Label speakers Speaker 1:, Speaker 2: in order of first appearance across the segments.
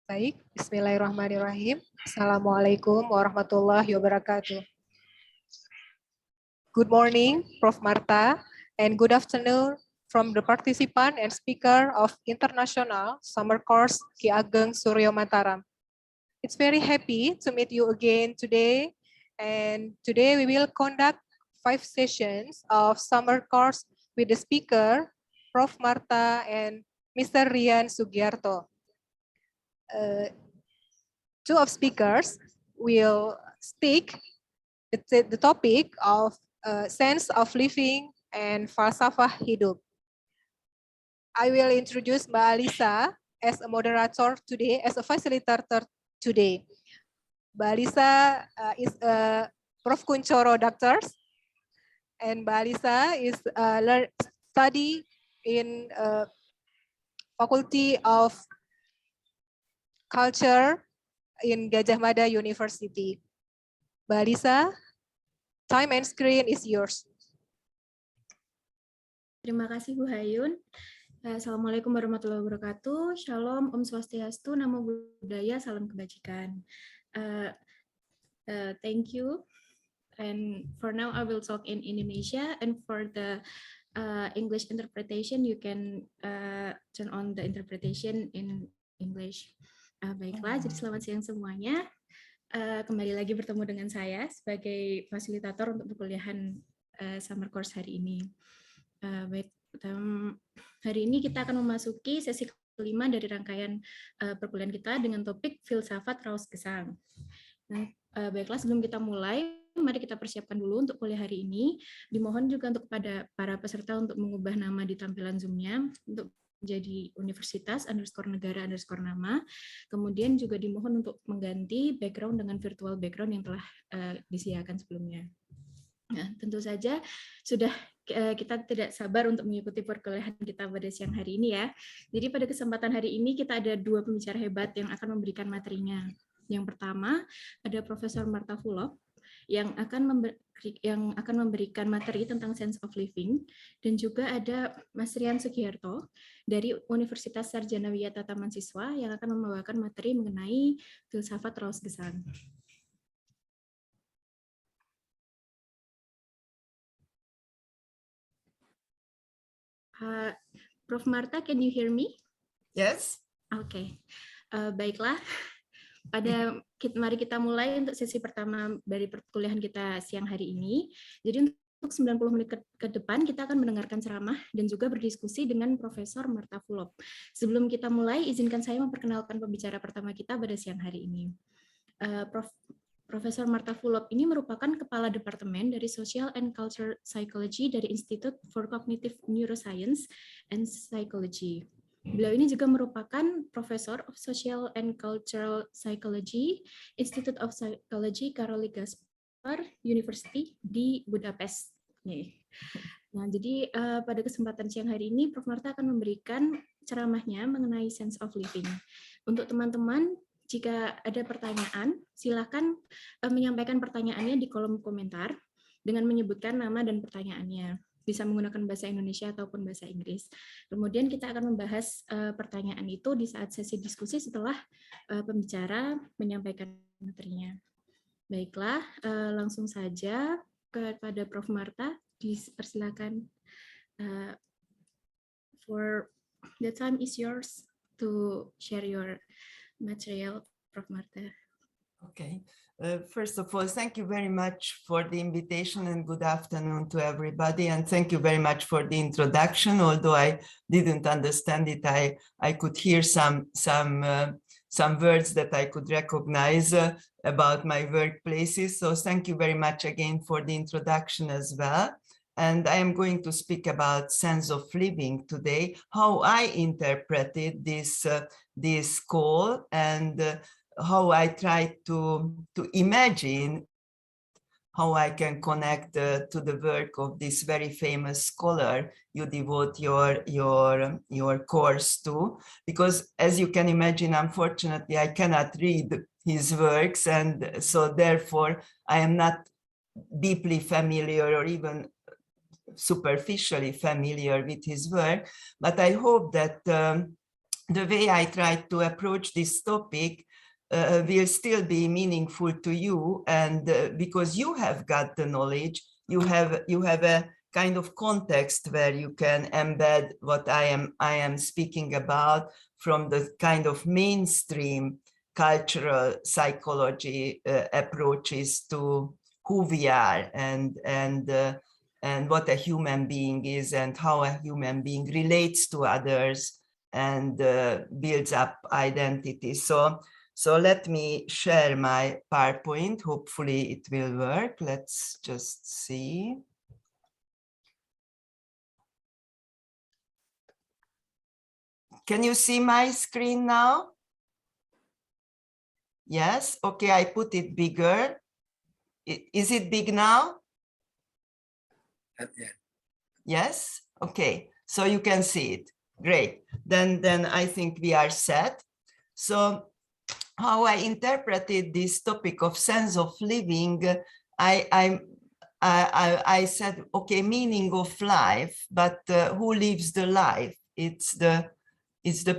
Speaker 1: Baik, bismillahirrahmanirrahim. Assalamualaikum warahmatullahi wabarakatuh. Good morning, Prof. Marta, and good afternoon from the participant and speaker of International Summer Course Ki Ageng Suryomentaram. It's very happy to meet you again today, and today we will conduct 5 sessions of summer course with the speaker, Prof. Marta and Mr. Rian Sugiarto. Two of speakers will speak the topic of sense of living and falsafah hidup. I will introduce Mbak Alisa as a moderator today, as a facilitator today. Mbak Alisa is a Prof. Kunchoro doctor, and Mbak Alisa is study in Faculty of Culture in Gajah Mada University. Mbak Alisa, time and screen is yours.
Speaker 2: Terima kasih Bu Hayun. Assalamualaikum warahmatullahi wabarakatuh. Shalom, Om Swastiastu, Namo Buddhaya, Salam Kebajikan. Thank you. And for now, I will talk in Indonesia. And for the English interpretation, you can turn on the interpretation in English. Baiklah, jadi selamat siang semuanya. Kembali lagi bertemu dengan saya sebagai fasilitator untuk perkuliahan summer course hari ini. Baik, hari ini kita akan memasuki sesi kelima dari rangkaian perkuliahan kita dengan topik filsafat raos gesang. Nah, baiklah, sebelum kita mulai, mari kita persiapkan dulu untuk kuliah hari ini. Dimohon juga untuk kepada para peserta untuk mengubah nama di tampilan Zoom-nya untuk menjadi universitas_negara_nama. Kemudian juga dimohon untuk mengganti background dengan virtual background yang telah disediakan sebelumnya. Nah, tentu saja sudah kita tidak sabar untuk mengikuti perkuliahan kita pada siang hari ini ya. Jadi pada kesempatan hari ini kita ada dua pembicara hebat yang akan memberikan materinya. Yang pertama ada Profesor Marta Fulop yang akan memberikan materi tentang sense of living, dan juga ada Mas Rian Sugiarto dari Universitas Sarjana Wiyata Taman Siswa yang akan membawakan materi mengenai filsafat raos gesang. Prof. Marta, can you hear me?
Speaker 3: Yes.
Speaker 2: Oke, baiklah. Mari kita mulai untuk sesi pertama dari perkuliahan kita siang hari ini. Jadi untuk 90 menit ke depan kita akan mendengarkan ceramah dan juga berdiskusi dengan Profesor Marta Fulop. Sebelum kita mulai, izinkan saya memperkenalkan pembicara pertama kita pada siang hari ini. Profesor Marta Fulop ini merupakan Kepala Departemen dari Social and Culture Psychology dari Institute for Cognitive Neuroscience and Psychology. Beliau ini juga merupakan Profesor of Social and Cultural Psychology, Institute of Psychology Karoli Gaspar University di Budapest. Nah, jadi pada kesempatan siang hari ini, Prof. Marta akan memberikan ceramahnya mengenai sense of living. Untuk teman-teman, jika ada pertanyaan, silakan menyampaikan pertanyaannya di kolom komentar dengan menyebutkan nama dan pertanyaannya. Bisa menggunakan bahasa Indonesia ataupun bahasa Inggris. Kemudian kita akan membahas pertanyaan itu di saat sesi diskusi setelah pembicara menyampaikan materinya. Baiklah, langsung saja kepada Prof. Marta, dipersilakan. For the time is yours to share your material, Prof. Marta.
Speaker 3: Okay. First of all, thank you very much for the invitation and good afternoon to everybody. And thank you very much for the introduction. Although I didn't understand it, I could hear some words that I could recognize about my workplaces. So thank you very much again for the introduction as well. And I am going to speak about sense of living today, how I interpreted this call, and how I try to imagine how I can connect to the work of this very famous scholar you devote your course to. Because as you can imagine, unfortunately, I cannot read his works, and so therefore I am not deeply familiar or even superficially familiar with his work, but I hope that the way I try to approach this topic will still be meaningful to you, and because you have got the knowledge, you have a kind of context where you can embed what I am speaking about from the kind of mainstream cultural psychology approaches to who we are and what a human being is and how a human being relates to others and builds up identity. So let me share my PowerPoint. Hopefully it will work. Let's just see. Can you see my screen now? Yes, okay, I put it bigger. Is it big now?
Speaker 4: Yeah.
Speaker 3: Yes, okay, so you can see it. Great, then I think we are set. So how I interpreted this topic of sense of living, I said, okay, meaning of life, but who lives the life? It's the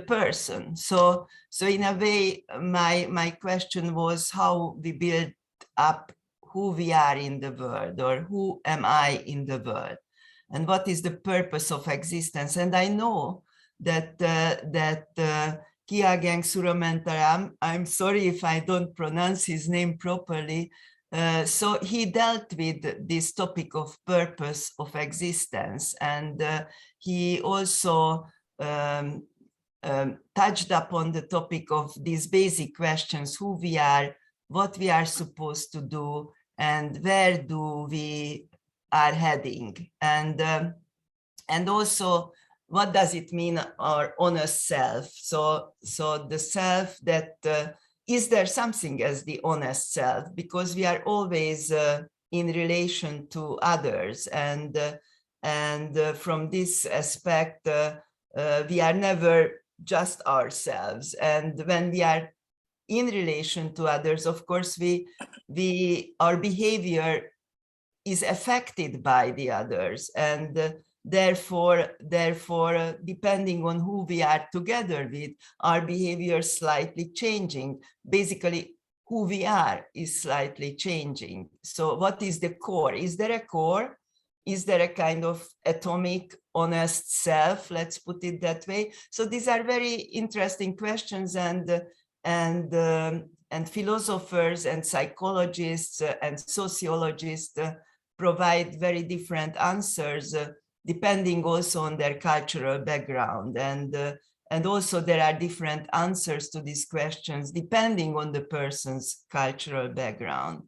Speaker 3: person. So in a way, my question was how we build up who we are in the world, or who am I in the world, and what is the purpose of existence. And I know that Ageng Suryomentaram, I'm sorry if I don't pronounce his name properly, so he dealt with this topic of purpose of existence, and he also touched upon the topic of these basic questions: who we are, what we are supposed to do, and where do we are heading, and also what does it mean, our honest self. So the self that is there something as the honest self, because we are always in relation to others, and from this aspect we are never just ourselves, and when we are in relation to others, of course our behavior is affected by the others, and therefore depending on who we are together with, our behavior is slightly changing. Basically, who we are is slightly changing. So what is the core? Is there a core? Is there a kind of atomic honest self? Let's put it that way. So these are very interesting questions, and philosophers and psychologists and sociologists provide very different answers depending also on their cultural background, and also there are different answers to these questions depending on the person's cultural background.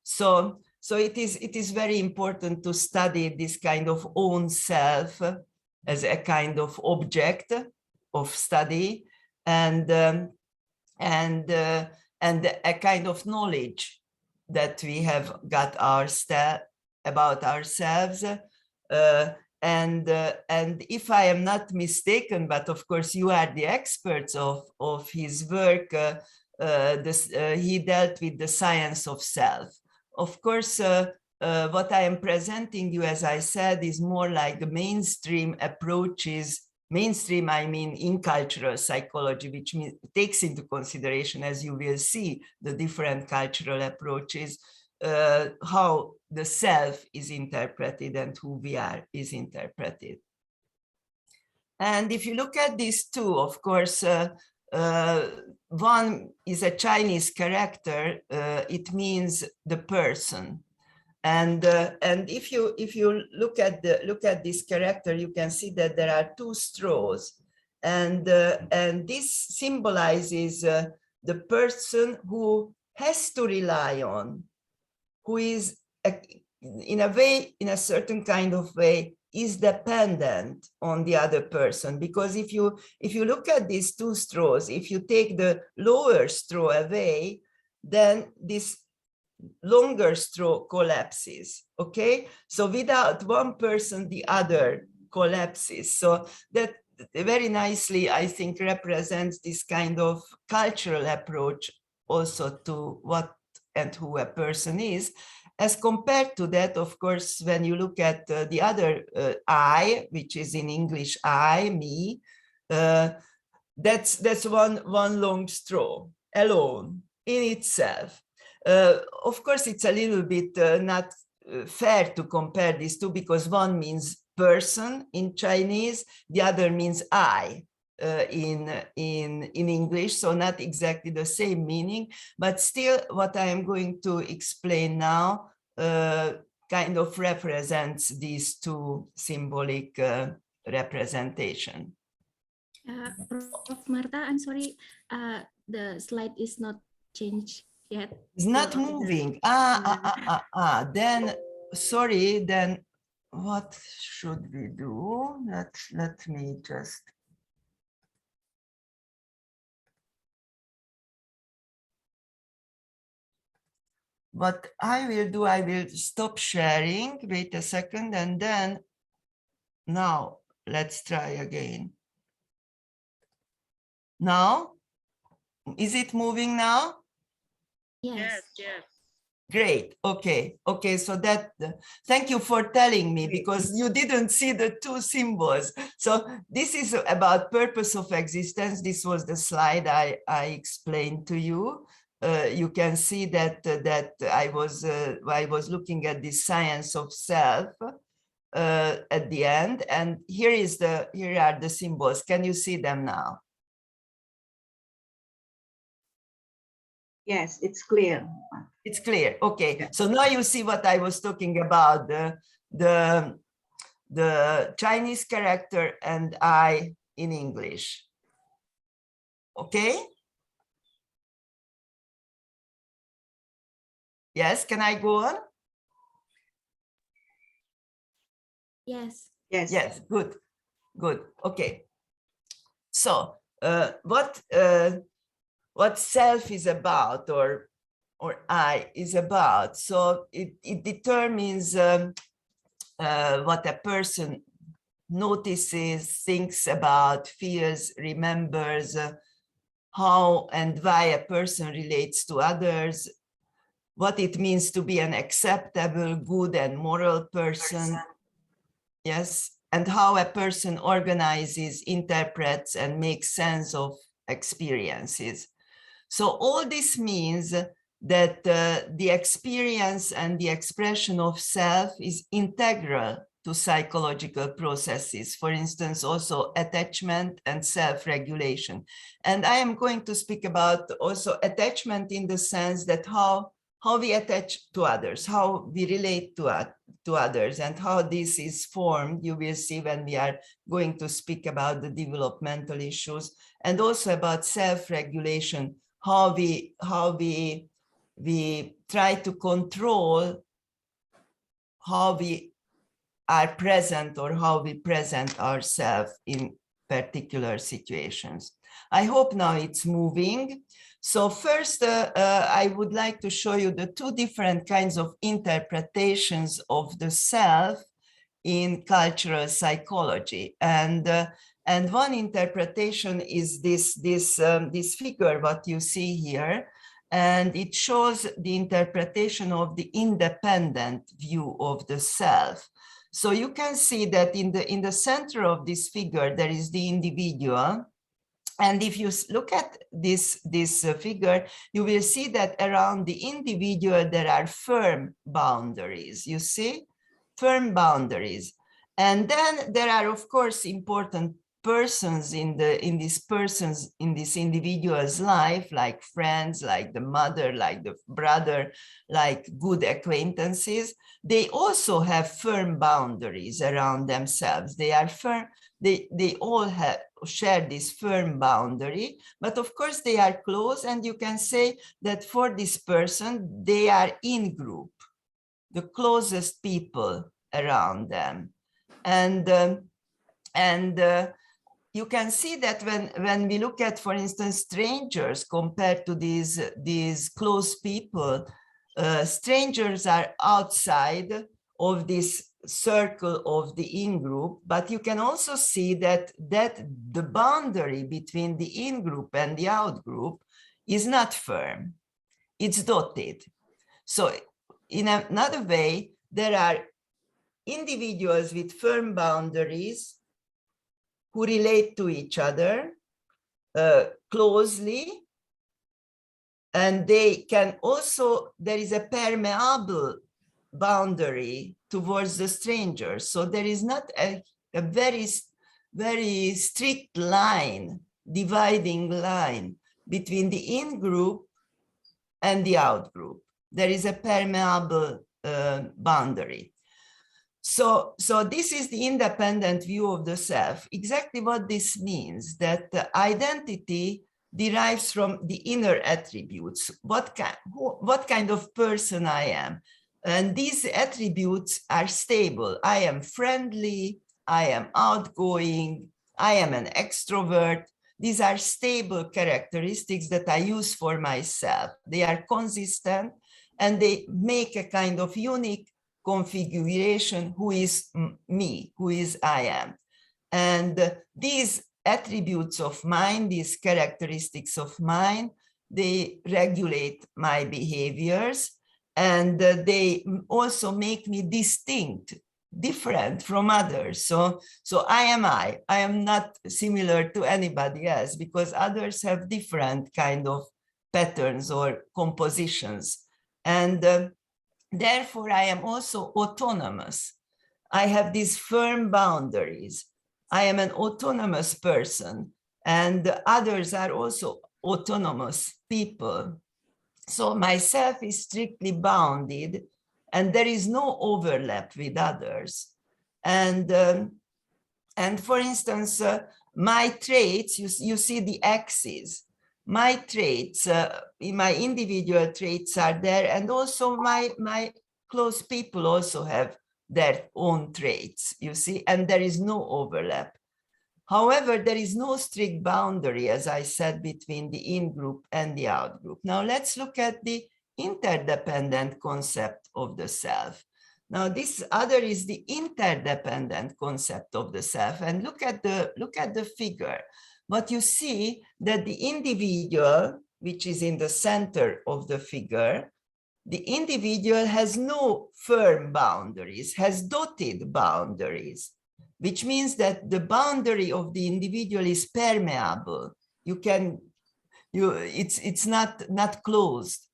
Speaker 3: So it is very important to study this kind of own self as a kind of object of study, and a kind of knowledge that we have got about ourselves. And if I am not mistaken, but of course you are the experts of his work, he dealt with the science of self. Of course, what I am presenting you, as I said, is more like the mainstream approaches. Mainstream, I mean in cultural psychology, which takes into consideration, as you will see, the different cultural approaches, how the self is interpreted and who we are is interpreted. And if you look at these two, of course, one is a Chinese character. It means the person. And if you look at this character, you can see that there are two straws, and this symbolizes the person who has to rely on, who is in a certain kind of way is dependent on the other person. Because if you look at these two straws, if you take the lower straw away, then this longer straw collapses. Okay, so without one person, the other collapses. So that very nicely, I think, represents this kind of cultural approach also to what and who a person is. As compared to that, of course, when you look at the other I, which is in English I, me, That's one long straw alone in itself. Of course, it's a little bit not fair to compare these two, because one means person in Chinese, the other means I in English, so not exactly the same meaning, but still what I am going to explain now kind of represents these two symbolic representation.
Speaker 2: Prof. Marta, I'm sorry, the slide is not changed yet.
Speaker 3: It's not moving. Then, sorry, then what should we do? Let me just. What I will do, I will stop sharing. Wait a second, and then now let's try again. Now, is it moving now?
Speaker 2: Yes.
Speaker 3: Great. Okay. So that, thank you for telling me, because you didn't see the two symbols. So this is about purpose of existence. This was the slide I explained to you. You can see that I was looking at the science of self at the end, and here are the symbols. Can you see them now?
Speaker 4: Yes, it's clear.
Speaker 3: It's clear. Okay. So now you see what I was talking about, the Chinese character and I in English. Okay. Yes, can I go on?
Speaker 2: Yes.
Speaker 3: Yes, good. Okay. So what self is about, or I is about. So it determines what a person notices, thinks about, feels, remembers, how and why a person relates to others, what it means to be an acceptable, good and moral person. Yes, and how a person organizes, interprets, and makes sense of experiences. So all this means that the experience and the expression of self is integral to psychological processes, for instance, also attachment and self-regulation. And I am going to speak about also attachment in the sense that how we attach to others, how we relate to others, and how this is formed. You will see when we are going to speak about the developmental issues, and also about self-regulation, how we try to control how we are present, or how we present ourselves in particular situations. I hope now it's moving. So first, I would like to show you the two different kinds of interpretations of the self in cultural psychology. And one interpretation is this figure, what you see here, and it shows the interpretation of the independent view of the self. So you can see that in the center of this figure, there is the individual. And if you look at this figure, you will see that around the individual, there are firm boundaries, you see, firm boundaries. And then there are, of course, important persons in this individual's life, like friends, like the mother, like the brother, like good acquaintances. They also have firm boundaries around themselves. They are firm. They all share this firm boundary, but of course they are close, and you can say that for this person, they are in group, the closest people around them. And you can see that when we look at, for instance, strangers compared to these close people, strangers are outside of this circle of the in-group, but you can also see that the boundary between the in-group and the out-group is not firm, it's dotted. So in another way, there are individuals with firm boundaries who relate to each other, closely, and they can also, there is a permeable boundary towards the stranger. So there is not a very strict line, dividing line between the in-group and the out-group. There is a permeable boundary. So this is the independent view of the self. Exactly what this means, that the identity derives from the inner attributes. What kind of person I am. And these attributes are stable. I am friendly, I am outgoing, I am an extrovert. These are stable characteristics that I use for myself. They are consistent and they make a kind of unique configuration who is me, who is I am. And these attributes of mine, these characteristics of mine, they regulate my behaviors, and they also make me distinct, different from others. So I am not similar to anybody else, because others have different kind of patterns or compositions. And therefore, I am also autonomous. I have these firm boundaries. I am an autonomous person, and others are also autonomous people. So myself is strictly bounded, and there is no overlap with others. And for instance, my traits, you see the axis. My traits, my individual traits are there, and also my close people also have their own traits, you see, and there is no overlap. However, there is no strict boundary, as I said, between the in-group and the out-group. Now let's look at the interdependent concept of the self. Now this other is the interdependent concept of the self, and look at the figure. What you see that the individual, which is in the center of the figure, the individual has no firm boundaries, has dotted boundaries, which means that the boundary of the individual is permeable. It's not closed.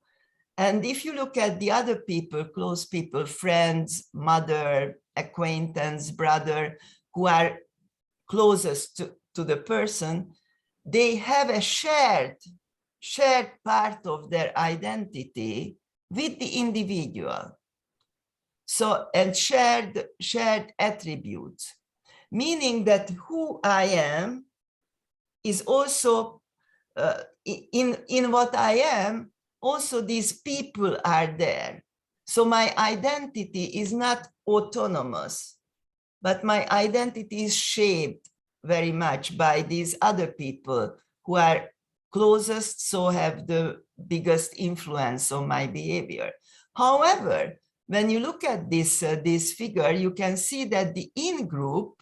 Speaker 3: And if you look at the other people, close people, friends, mother, acquaintance, brother, who are closest to the person, they have a shared part of their identity with the individual. So, and shared attributes, meaning that who I am is also, in what I am, also these people are there. So my identity is not autonomous, but my identity is shaped very much by these other people who are closest, so have the biggest influence on my behavior. However, when you look at this figure, you can see that the in-group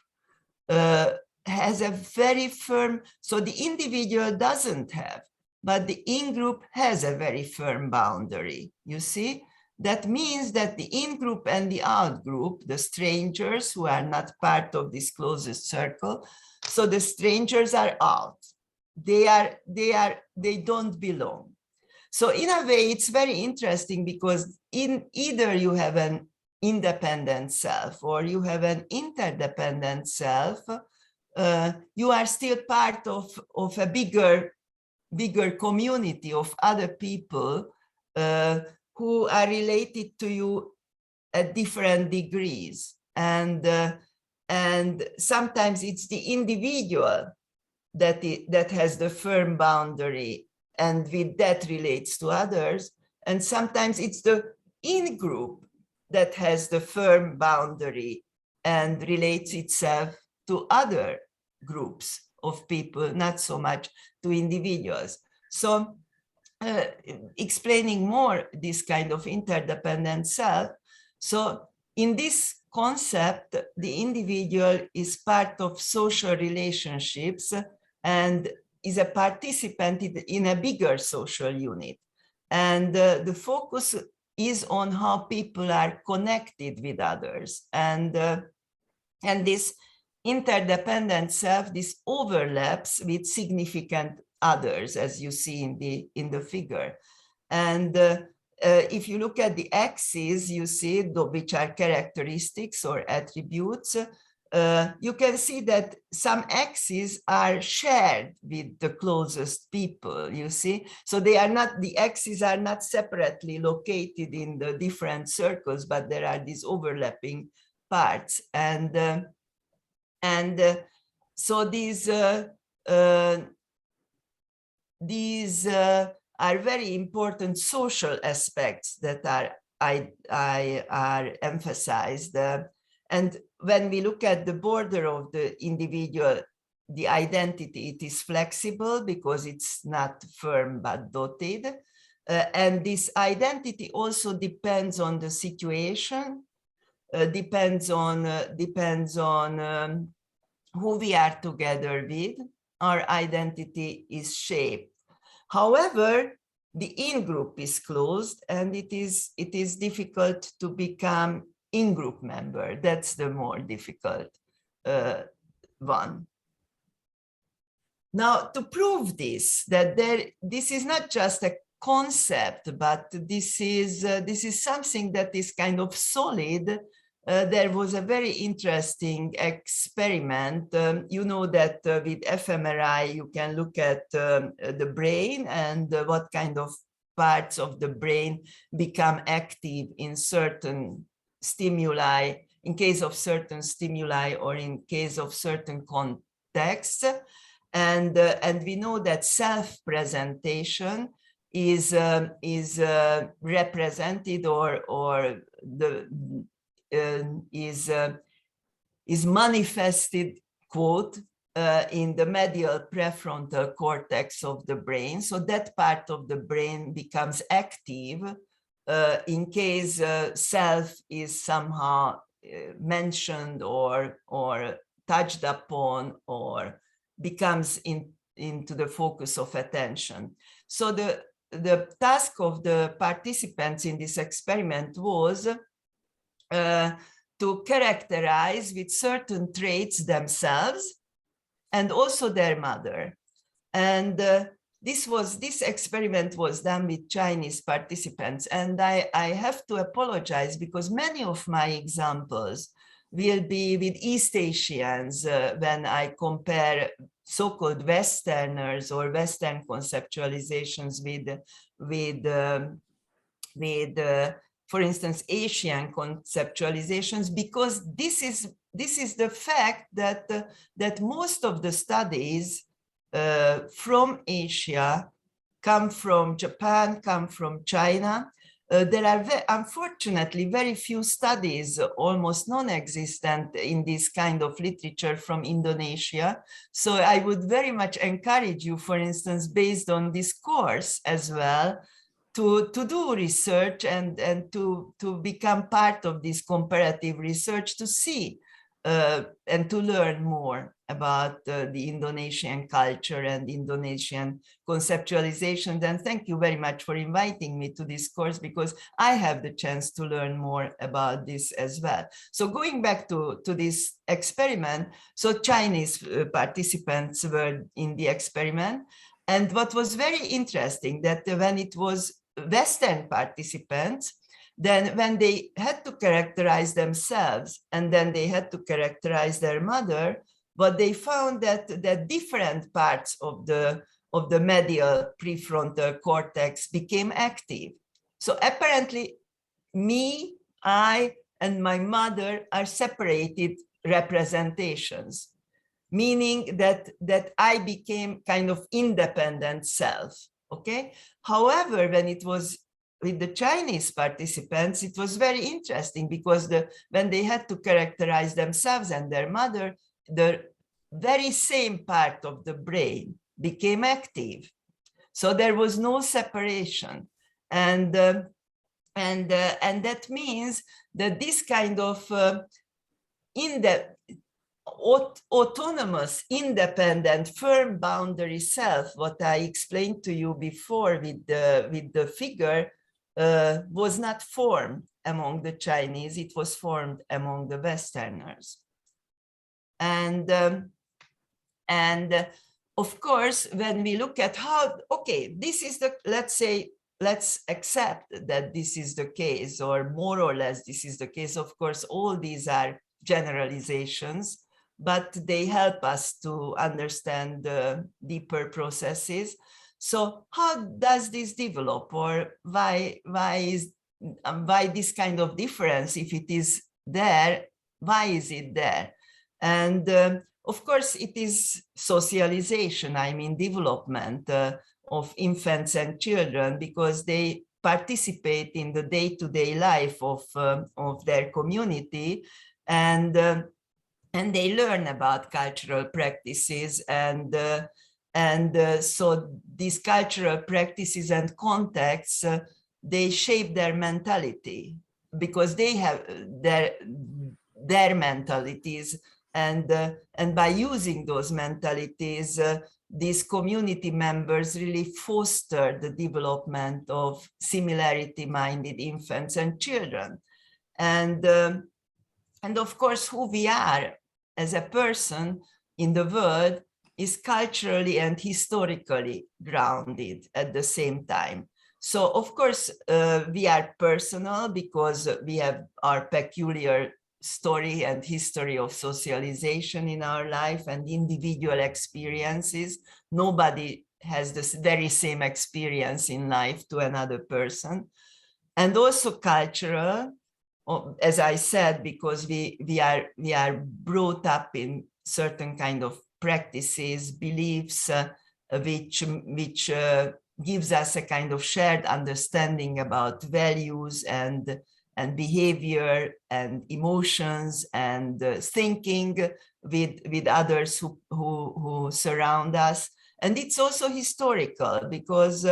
Speaker 3: has a very firm, so the individual doesn't have, but the in-group has a very firm boundary, you see? That means that the in-group and the out-group, the strangers who are not part of this closest circle, so the strangers are out. They don't belong. So in a way, it's very interesting, because in either you have an independent self or you have an interdependent self, you are still part of a bigger community of other people who are related to you at different degrees. And sometimes it's the individual that has the firm boundary and with that relates to others. And sometimes it's the in-group that has the firm boundary and relates itself to other groups of people, not so much to individuals. So explaining more this kind of interdependent self. So in this concept, the individual is part of social relationships and is a participant in a bigger social unit. And the focus is on how people are connected with others. And this interdependent self, this overlaps with significant others, as you see in the figure. And if you look at the axes, you see which are characteristics or attributes. You can see that some axes are shared with the closest people, you see. So they are not, the axes are not separately located in the different circles, but there are these overlapping parts. So these are very important social aspects that are emphasized. And when we look at the border of the individual, the identity, it is flexible because it's not firm but dotted. And this identity also depends on the situation, depends on who we are together with. Our identity is shaped. However, the in-group is closed, and it is difficult to become in-group member. That's the more difficult one. Now, to prove this, that this is not just a concept, but this is something that is kind of solid. There was a very interesting experiment. You know that with fMRI, you can look at the brain and what kind of parts of the brain become active in certain stimuli, in case of certain stimuli or in case of certain contexts. And we know that self-presentation is represented or is manifested, quote, in the medial prefrontal cortex of the brain. So that part of the brain becomes active in case self is somehow mentioned or touched upon or becomes into the focus of attention. So the task of the participants in this experiment was to characterize with certain traits themselves and also their mother. And this experiment was done with Chinese participants. And I have to apologize because many of my examples will be with East Asians when I compare so-called Westerners or Western conceptualizations with for instance, Asian conceptualizations, because this is the fact that most of the studies from Asia come from Japan, come from China. There are unfortunately very few studies, almost non-existent in this kind of literature from Indonesia. So I would very much encourage you, for instance, based on this course as well, to do research and to become part of this comparative research, to see and to learn more about the Indonesian culture and Indonesian conceptualizations. And thank you very much for inviting me to this course, because I have the chance to learn more about this as well. So going back to this experiment, so Chinese participants were in the experiment. And what was very interesting, that when it was Western participants, then when they had to characterize themselves and then they had to characterize their mother, but they found that different parts of the medial prefrontal cortex became active. So apparently me, I, and my mother are separated representations, meaning that I became kind of independent self. Okay. However, when it was with the Chinese participants, it was very interesting, because when they had to characterize themselves and their mother, the very same part of the brain became active. So there was no separation, and that means that this kind of autonomous, independent, firm boundary self, what I explained to you before with the figure, was not formed among the Chinese, it was formed among the Westerners. And of course, when we look at how, okay, this is the, let's say, let's accept that this is the case, or more or less this is the case. Of course, all these are generalizations, but they help us to understand the deeper processes. So how does this develop, or why this kind of difference, if it is there, why is it there? And of course, it is socialization, I mean development of infants and children, because they participate in the day-to-day life of their community, and they learn about cultural practices, and so these cultural practices and contexts, they shape their mentality, because they have their mentalities, and by using those mentalities, these community members really foster the development of similarity-minded infants and children. And of course, who we are as a person in the world is culturally and historically grounded at the same time. So of course, we are personal because we have our peculiar story and history of socialization in our life and individual experiences. Nobody has this very same experience in life to another person. And also cultural, as I said, because we are brought up in certain kind of practices, beliefs, which gives us a kind of shared understanding about values and behavior and emotions and thinking with others who surround us. And it's also historical, because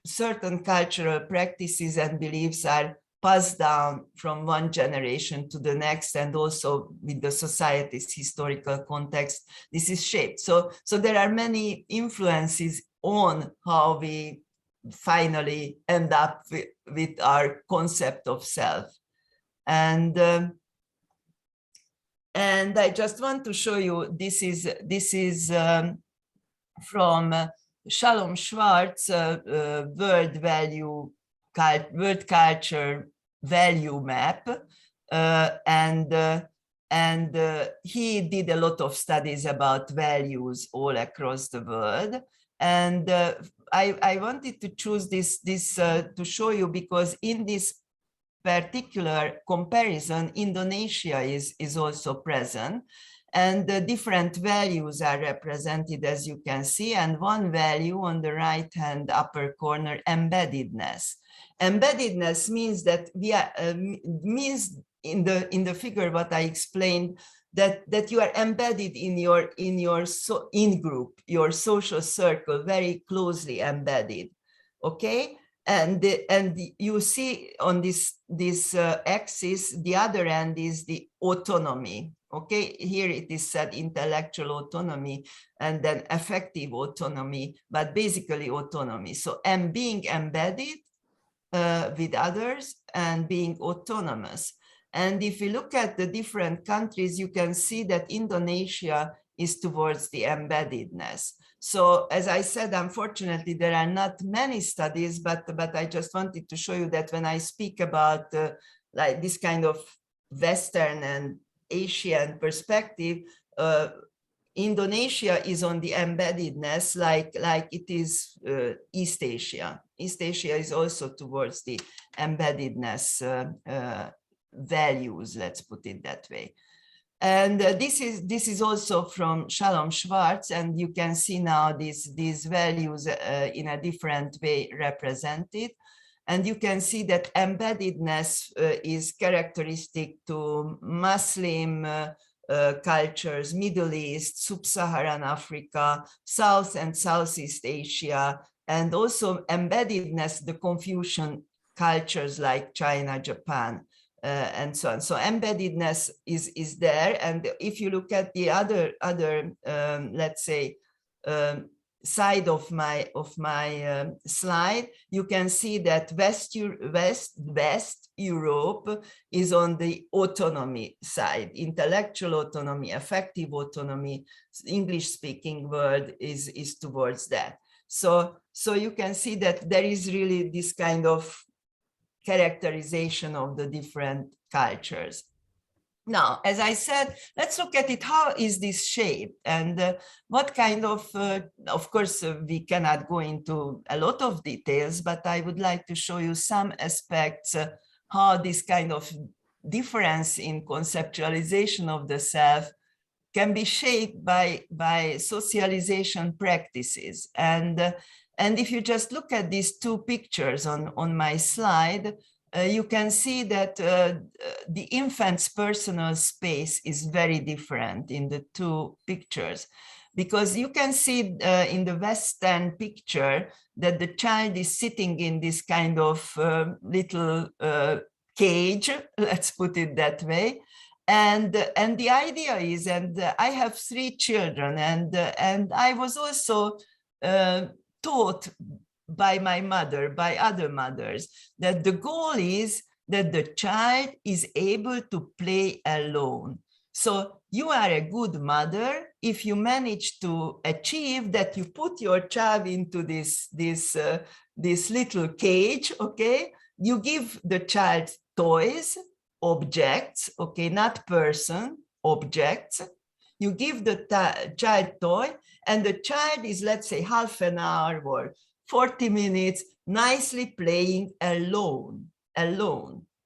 Speaker 3: certain cultural practices and beliefs are passed down from one generation to the next, and also with the society's historical context, this is shaped. So there are many influences on how we finally end up with our concept of self. And I just want to show you, this is from Shalom Schwartz, World Culture Value Map, and he did a lot of studies about values all across the world. And I wanted to choose this to show you, because in this particular comparison, Indonesia is also present, and the different values are represented, as you can see. And one value on the right hand upper corner, embeddedness. Embeddedness means that we are means in the figure what I explained, that you are embedded in your in-group, your social circle, very closely embedded. Okay, and you see on this axis, the other end is the autonomy. Okay, here it is said intellectual autonomy and then affective autonomy, but basically autonomy. So being embedded with others and being autonomous. And if you look at the different countries, you can see that Indonesia is towards the embeddedness. So as I said, unfortunately, there are not many studies, but I just wanted to show you that when I speak about like this kind of Western and Asian perspective, Indonesia is on the embeddedness like it is East Asia. East Asia is also towards the embeddedness values, let's put it that way. And this is also from Shalom Schwartz, and you can see now these values in a different way represented. And you can see that embeddedness is characteristic to Muslim cultures, Middle East, Sub-Saharan Africa, South and Southeast Asia, and also embeddedness, the Confucian cultures like China, Japan, and so on. So embeddedness is there. And if you look at the other let's say, side of my slide, you can see that West Europe is on the autonomy side, intellectual autonomy, affective autonomy. English-speaking world is towards that. So you can see that there is really this kind of characterization of the different cultures. Now, as I said, let's look at it. How is this shaped, and what kind of course, we cannot go into a lot of details, but I would like to show you some aspects, how this kind of difference in conceptualization of the self can be shaped by socialization practices. And if you just look at these two pictures on my slide, you can see that the infant's personal space is very different in the two pictures, because you can see in the Western picture that the child is sitting in this kind of little cage, let's put it that way. And the idea is, and I have 3 children, and I was also taught by my mother, by other mothers, that the goal is that the child is able to play alone. So you are a good mother if you manage to achieve that. You put your child into this little cage, okay? You give the child toys, objects, okay, not person, objects. You give the child toy, and the child is, let's say, half an hour or 40 minutes nicely playing alone,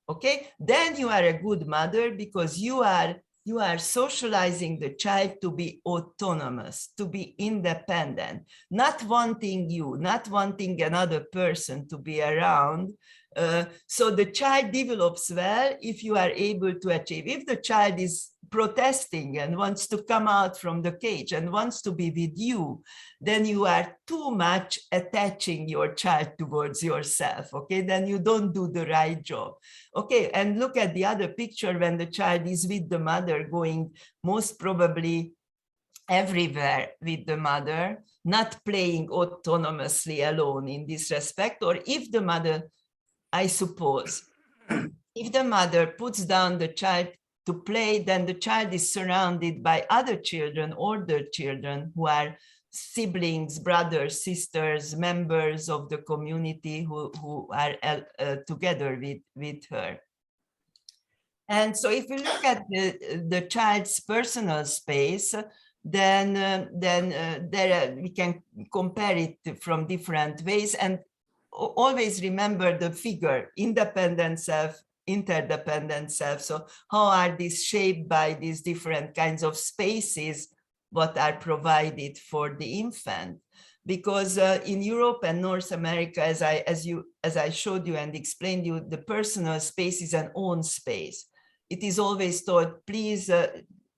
Speaker 3: okay? Then you are a good mother, because you are socializing the child to be autonomous, to be independent, not wanting you, not wanting another person to be around. So the child develops well if you are able to achieve. If the child is protesting and wants to come out from the cage and wants to be with you, then you are too much attaching your child towards yourself, okay? Then you don't do the right job. Okay, and look at the other picture when the child is with the mother, going most probably everywhere with the mother, not playing autonomously alone in this respect. Or if the mother, I suppose, if the mother puts down the child to play, then the child is surrounded by other children, older children, who are siblings, brothers, sisters, members of the community who are together with her. And so if we look at the child's personal space, then we can compare it from different ways, and always remember the figure, independent self, interdependent self. So how are these shaped by these different kinds of spaces what are provided for the infant? Because in Europe and North America, as I showed you and explained you, the personal space is an own space. It is always taught, please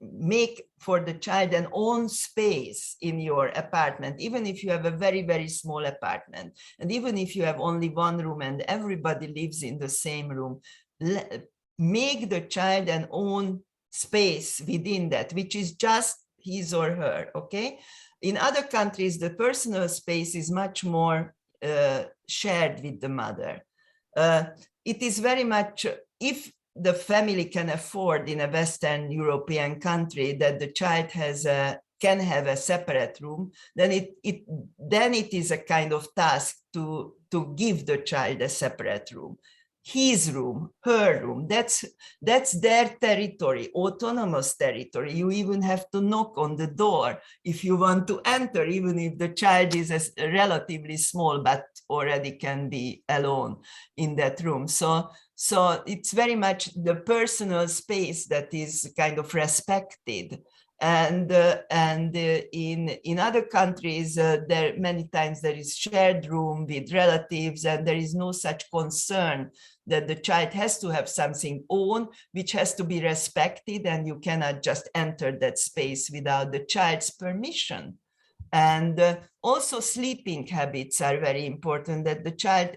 Speaker 3: make for the child an own space in your apartment, even if you have a very, very small apartment. And even if you have only one room and everybody lives in the same room, make the child an own space within that, which is just his or her, okay? In other countries, the personal space is much more shared with the mother. It is very much, if the family can afford in a Western European country that the child can have a separate room, then it is a kind of task to give the child a separate room. His room, her room, that's their territory, autonomous territory. You even have to knock on the door if you want to enter, even if the child is relatively small, but already can be alone in that room. So it's very much the personal space that is kind of respected. And in other countries, there many times there is shared room with relatives, and there is no such concern that the child has to have something own, which has to be respected, and you cannot just enter that space without the child's permission. And also sleeping habits are very important, that the child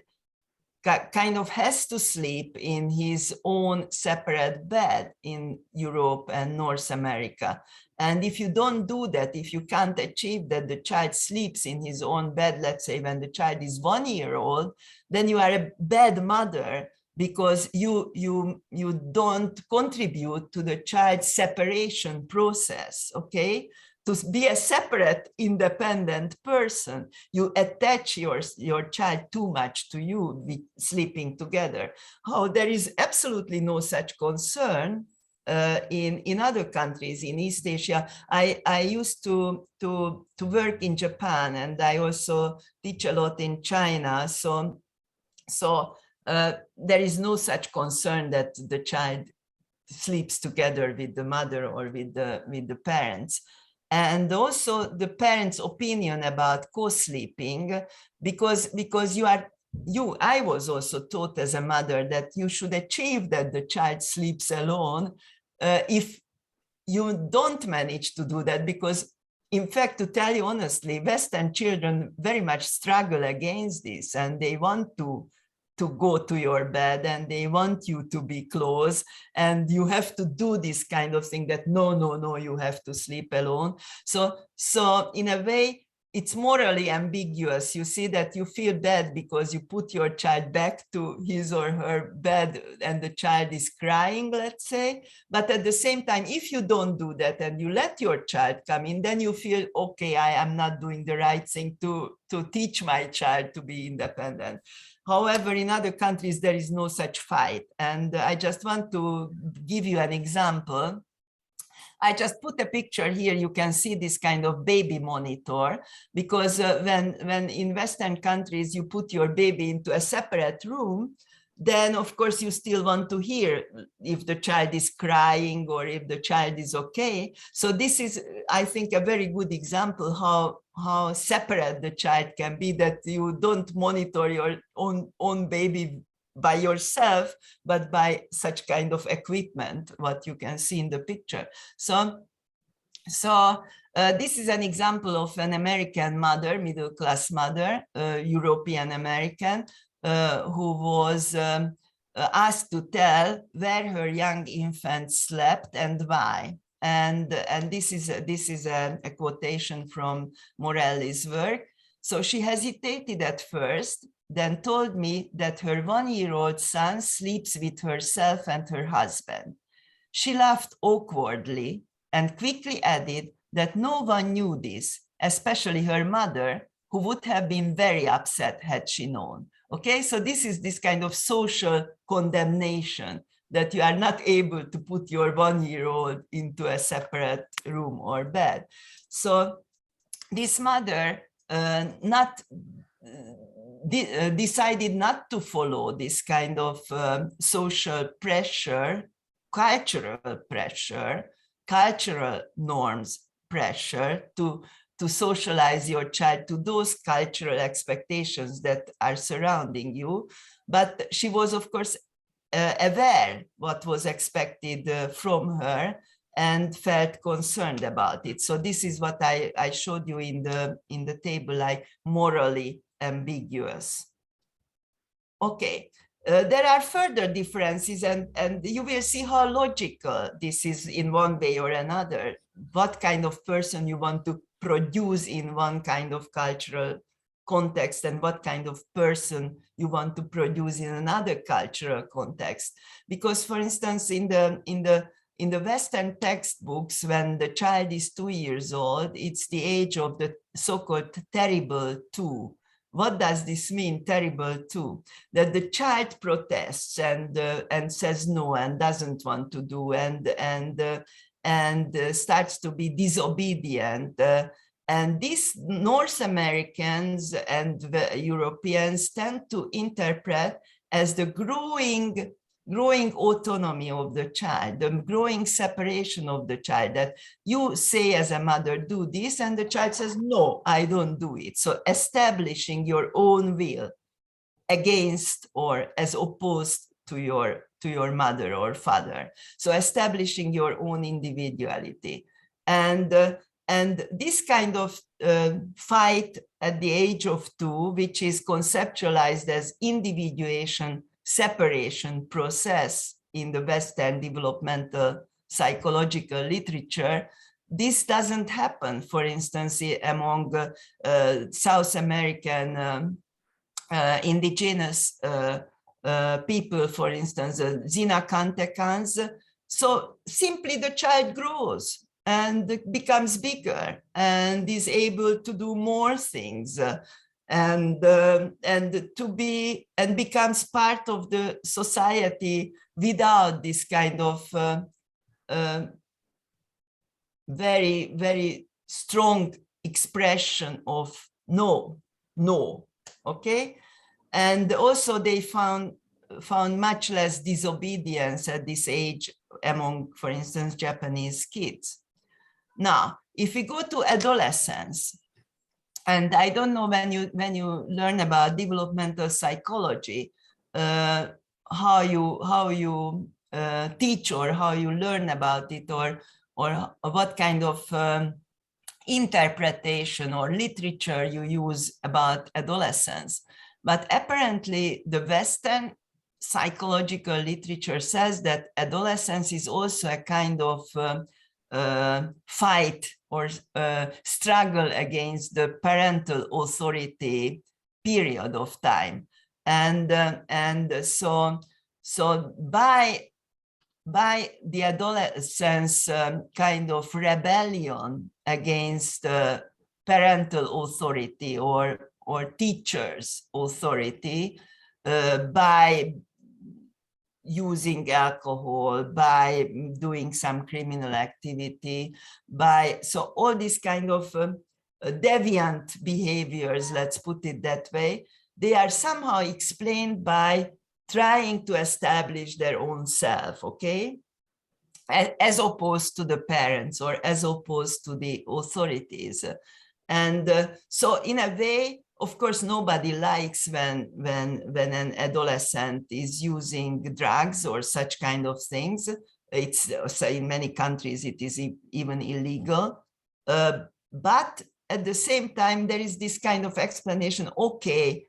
Speaker 3: kind of has to sleep in his own separate bed in Europe and North America. And if you don't do that, if you can't achieve that the child sleeps in his own bed, let's say when the child is 1 year old, then you are a bad mother, because you don't contribute to the child's separation process, okay? To be a separate, independent person, you attach your child too much to you sleeping together. Oh, there is absolutely no such concern in other countries in East Asia. I used to work in Japan, and I also teach a lot in China. So there is no such concern that the child sleeps together with the mother or with the parents. And also the parents' opinion about co-sleeping, because I was also taught as a mother that you should achieve that the child sleeps alone. If you don't manage to do that, because in fact, to tell you honestly, Western children very much struggle against this, and they want to go to your bed, and they want you to be close, and you have to do this kind of thing that no, you have to sleep alone. So in a way, it's morally ambiguous. You see that you feel bad because you put your child back to his or her bed and the child is crying, let's say. But at the same time, if you don't do that and you let your child come in, then you feel, okay, I am not doing the right thing to teach my child to be independent. However, in other countries, there is no such fight. And I just want to give you an example. I just put a picture here. You can see this kind of baby monitor, because when in Western countries you put your baby into a separate room, then of course you still want to hear if the child is crying or if the child is okay. So this is, I think, a very good example how separate the child can be, that you don't monitor your own baby by yourself, but by such kind of equipment, what you can see in the picture. So this is an example of an American mother, middle-class mother, European American, who was asked to tell where her young infant slept and why. And this is a quotation from Morelli's work. So she hesitated at first, then told me that her 1-year-old son sleeps with herself and her husband. She laughed awkwardly and quickly added that no one knew this, especially her mother, who would have been very upset had she known. Okay, so this is this kind of social condemnation, that you are not able to put your 1-year-old into a separate room or bed. So this mother decided not to follow this kind of social pressure, cultural norms pressure to socialize your child to those cultural expectations that are surrounding you. But she was, of course, aware what was expected from her and felt concerned about it. So this is what I showed you in the table, like morally ambiguous. Okay, there are further differences, and you will see how logical this is in one way or another. What kind of person you want to produce in one kind of cultural context, and what kind of person you want to produce in another cultural context. Because, for instance, in the Western textbooks, when the child is 2 years old, it's the age of the so-called terrible two. What does this mean, terrible two? That the child protests and says no and doesn't want to do and starts to be disobedient. And these North Americans and the Europeans tend to interpret as the growing autonomy of the child, the growing separation of the child, that you say as a mother, do this, and the child says, no, I don't do it. So establishing your own will against or as opposed to your mother or father. So establishing your own individuality. And And this kind of fight at the age of 2, which is conceptualized as individuation, separation process in the Western developmental psychological literature, this doesn't happen, for instance, among South American indigenous people, for instance, Xinacantecans. So simply the child grows and becomes bigger and is able to do more things and becomes part of the society without this kind of very, very strong expression of no, okay? And also they found much less disobedience at this age among, for instance, Japanese kids. Now, if we go to adolescence, and I don't know when you learn about developmental psychology, how you teach or how you learn about it, or what kind of interpretation or literature you use about adolescence. But apparently the Western psychological literature says that adolescence is also a kind of fight or struggle against the parental authority period of time. And so by the adolescence kind of rebellion against parental authority or teachers' authority, by using alcohol, by doing some criminal activity, so all these kind of deviant behaviors, let's put it that way, they are somehow explained by trying to establish their own self, okay? As opposed to the parents or as opposed to the authorities. And so in a way, of course, nobody likes when an adolescent is using drugs or such kind of things. It's so in many countries, it is even illegal. But at the same time, there is this kind of explanation, okay,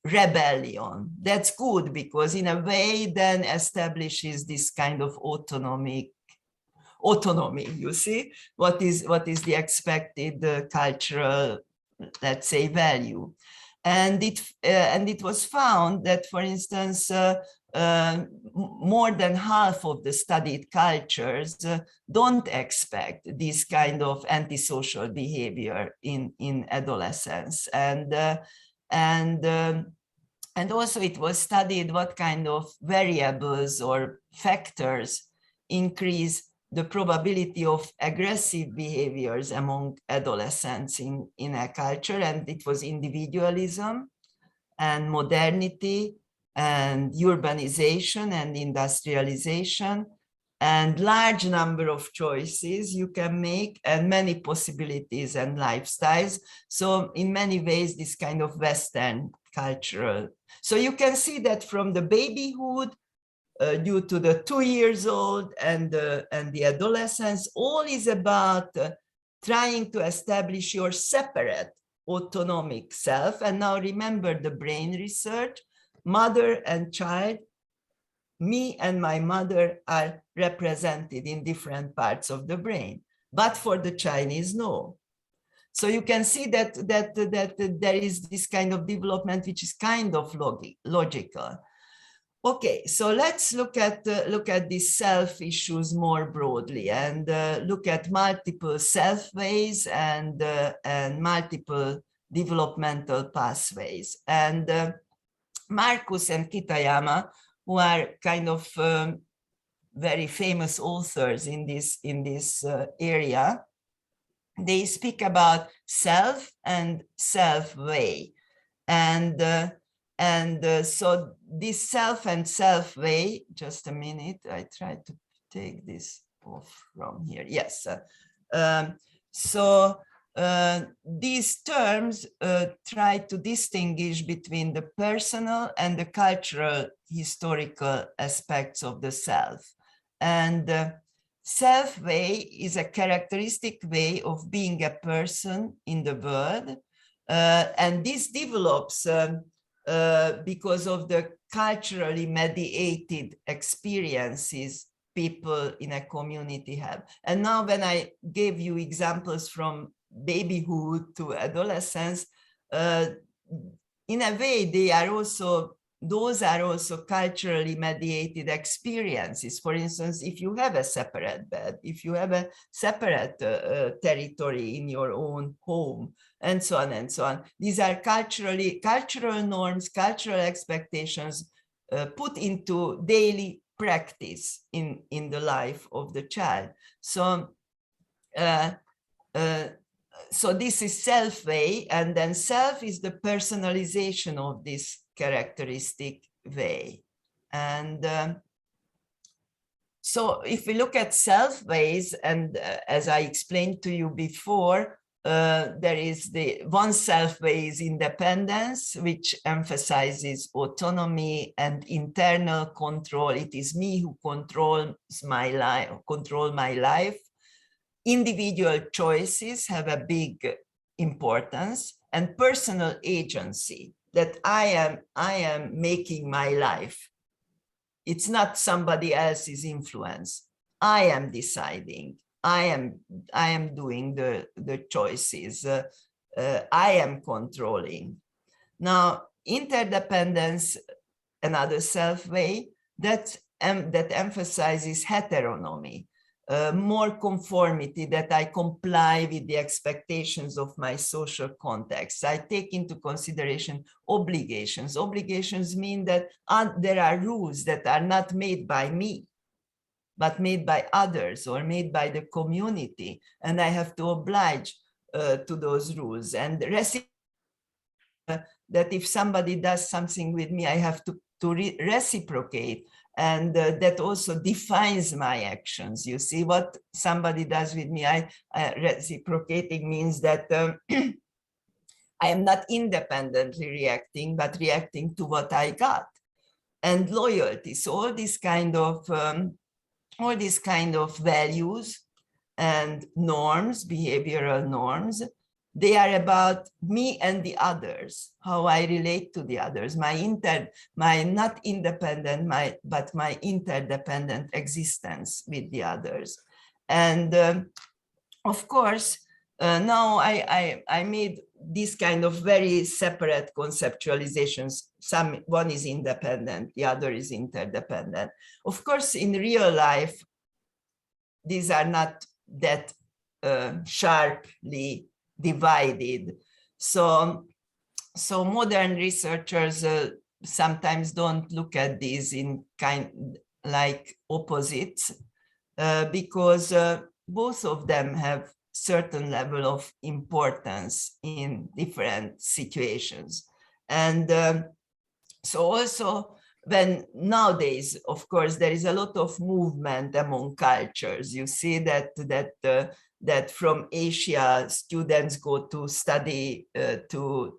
Speaker 3: rebellion. That's good because in a way then establishes this kind of autonomy, you see, what is the expected cultural, let's say, value. And it was found that, for instance, more than half of the studied cultures don't expect this kind of antisocial behavior in adolescence. And also it was studied what kind of variables or factors increase the probability of aggressive behaviors among adolescents in a culture. And it was individualism and modernity and urbanization and industrialization and large number of choices you can make and many possibilities and lifestyles. So in many ways, this kind of Western cultural. So you can see that from the babyhood, due to the 2 years old and the adolescence, all is about trying to establish your separate autonomic self. And now remember the brain research, mother and child, me and my mother are represented in different parts of the brain, but for the Chinese, no. So you can see that there is this kind of development which is kind of logical. Okay, so let's look at these self issues more broadly and look at multiple self ways and multiple developmental pathways. And Marcus and Kitayama, who are kind of very famous authors in this area, they speak about self and self way, and so this self and self way. Just a minute, I try to take this off from here. Yes, so these terms try to distinguish between the personal and the cultural historical aspects of the self, and self-way is a characteristic way of being a person in the world. And this develops because of the culturally mediated experiences people in a community have. And now when I gave you examples from babyhood to adolescence, in a way, those are also culturally mediated experiences. For instance, if you have a separate bed, if you have a separate territory in your own home, and so on and so on. These are cultural norms, cultural expectations put into daily practice in the life of the child. So so this is self-way, and then self is the personalization of this characteristic way. And so if we look at self-ways, and as I explained to you before, there is the one self-way is independence, which emphasizes autonomy and internal control. It is me who controls my life. Individual choices have a big importance, and personal agency, that I am making my life. It's not somebody else's influence. I am deciding. I am doing the choices. I am controlling. Now, interdependence, another self-way, that emphasizes heteronomy. More conformity, that I comply with the expectations of my social context. I take into consideration obligations. Obligations mean that there are rules that are not made by me, but made by others or made by the community, and I have to oblige to those rules. And that if somebody does something with me, I have to reciprocate. And that also defines my actions. You see, what somebody does with me, reciprocating means that I am not independently reacting, but reacting to what I got. And loyalty. So all these kind of values and norms, behavioral norms, they are about me and the others, how I relate to the others, my not independent, but my interdependent existence with the others. And of course, now I made this kind of very separate conceptualizations. One is independent, the other is interdependent. Of course, in real life, these are not that sharply divided. So modern researchers sometimes don't look at these in kind like opposites, because both of them have certain level of importance in different situations. And so also, when nowadays, of course, there is a lot of movement among cultures. You see that from Asia, students go to study to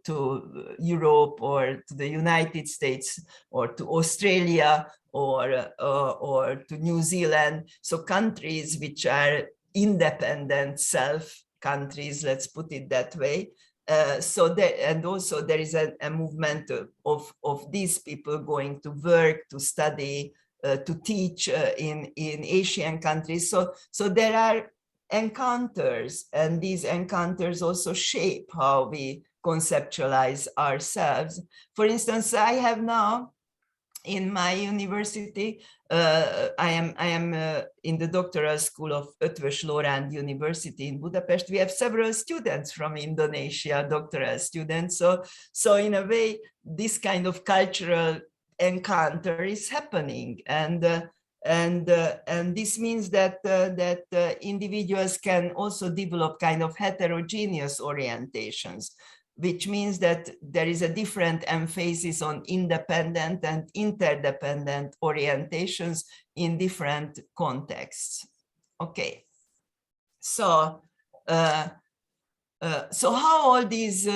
Speaker 3: Europe or to the United States or to Australia or to New Zealand. So countries which are independent self countries, let's put it that way. And also there is a movement of these people going to work, to study, to teach in Asian countries. So there are encounters, and these encounters also shape how we conceptualize ourselves. For instance, I have now in my university, I am in the doctoral school of Eötvös Loránd University in Budapest. We have several students from Indonesia, doctoral students. So in a way, this kind of cultural encounter is happening, and this means that individuals can also develop kind of heterogeneous orientations, which means that there is a different emphasis on independent and interdependent orientations in different contexts. Okay, so how all these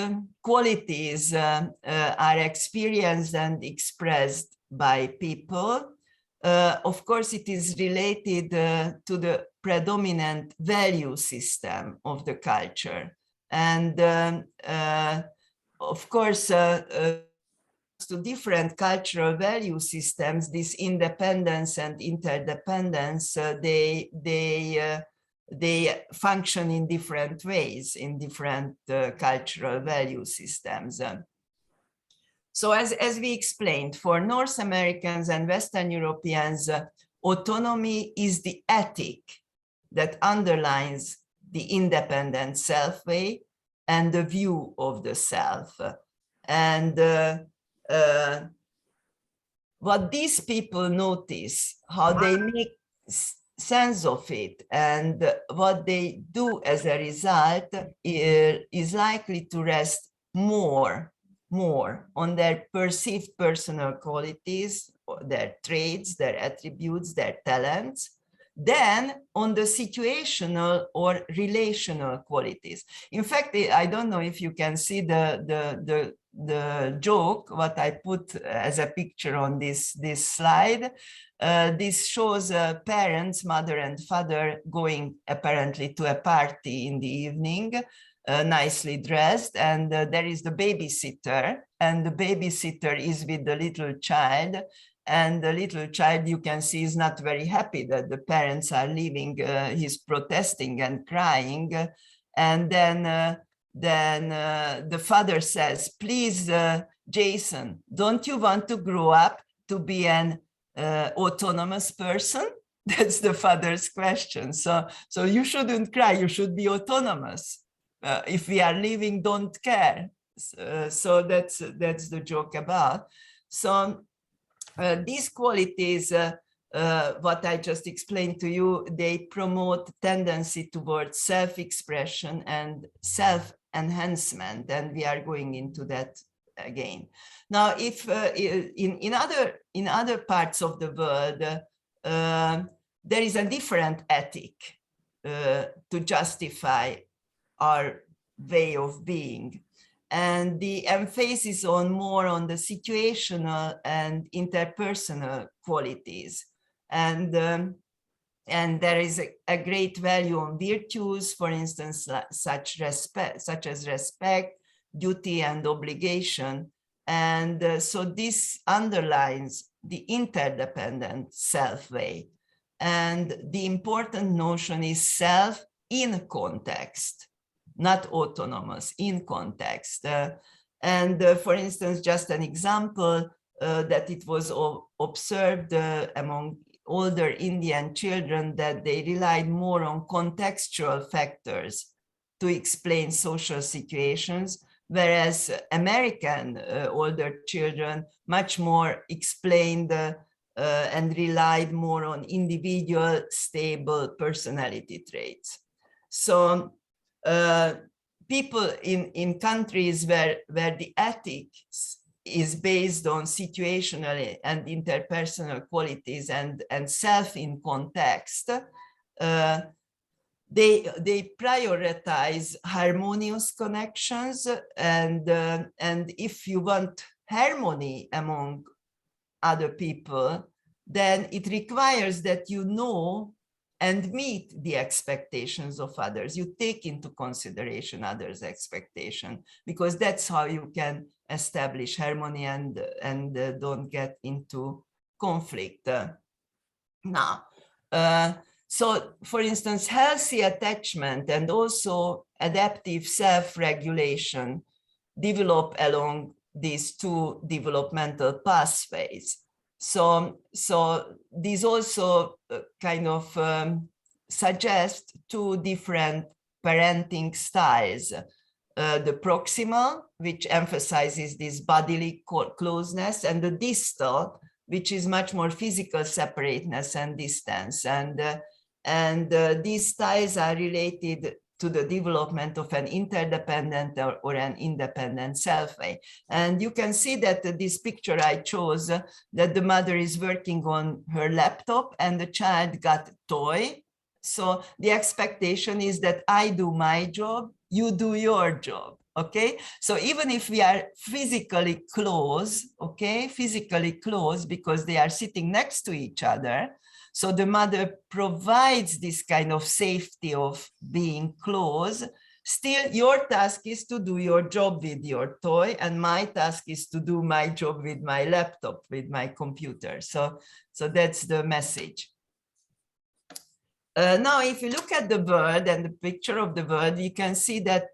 Speaker 3: qualities are experienced and expressed by people? of course, it is related to the predominant value system of the culture. And of course, to different cultural value systems, this independence and interdependence, they function in different ways in different cultural value systems. So as we explained, for North Americans and Western Europeans, autonomy is the ethic that underlines the independent self-way and the view of the self. And what these people notice, how they make sense of it, and what they do as a result is likely to rest more on their perceived personal qualities, their traits, their attributes, their talents, than on the situational or relational qualities. In fact, I don't know if you can see the joke, what I put as a picture on this slide. This shows parents, mother and father, going apparently to a party in the evening, nicely dressed, and there is the babysitter, and the babysitter is with the little child, and the little child, you can see, is not very happy that the parents are leaving. He's protesting and crying, and then the father says, "Please, Jason, don't you want to grow up to be an autonomous person?" That's the father's question. So you shouldn't cry, you should be autonomous. If we are leaving, don't care. So that's the joke about. So these qualities, what I just explained to you, they promote tendency towards self-expression and self-enhancement, and we are going into that again. Now, if in other parts of the world, there is a different ethic to justify our way of being, and the emphasis more on the situational and interpersonal qualities, and there is a great value on virtues, for instance, such as respect, duty, and obligation, and so this underlines the interdependent self-way, and the important notion is self in context, not autonomous, in context. And for instance, just an example that it was observed among older Indian children that they relied more on contextual factors to explain social situations, whereas American older children much more explained and relied more on individual, stable personality traits. So people in countries where the ethics is based on situational and interpersonal qualities and self in context, they prioritize harmonious connections, and if you want harmony among other people, then it requires that you know and meet the expectations of others. You take into consideration others' expectation, because that's how you can establish harmony and don't get into conflict. Now, so for instance, healthy attachment and also adaptive self-regulation develop along these two developmental pathways. So these also kind of suggest two different parenting styles. The proximal, which emphasizes this bodily closeness, and the distal, which is much more physical separateness and distance. And these styles are related to the development of an interdependent or an independent self-way. And you can see that this picture I chose, that the mother is working on her laptop and the child got a toy. So the expectation is that I do my job, you do your job, Okay, so even if we are physically close, okay, physically close because they are sitting next to each other, so the mother provides this kind of safety of being close, still your task is to do your job with your toy, and my task is to do my job with my laptop, with my computer. So that's the message. Now, if you look at the bird and the picture of the bird, you can see that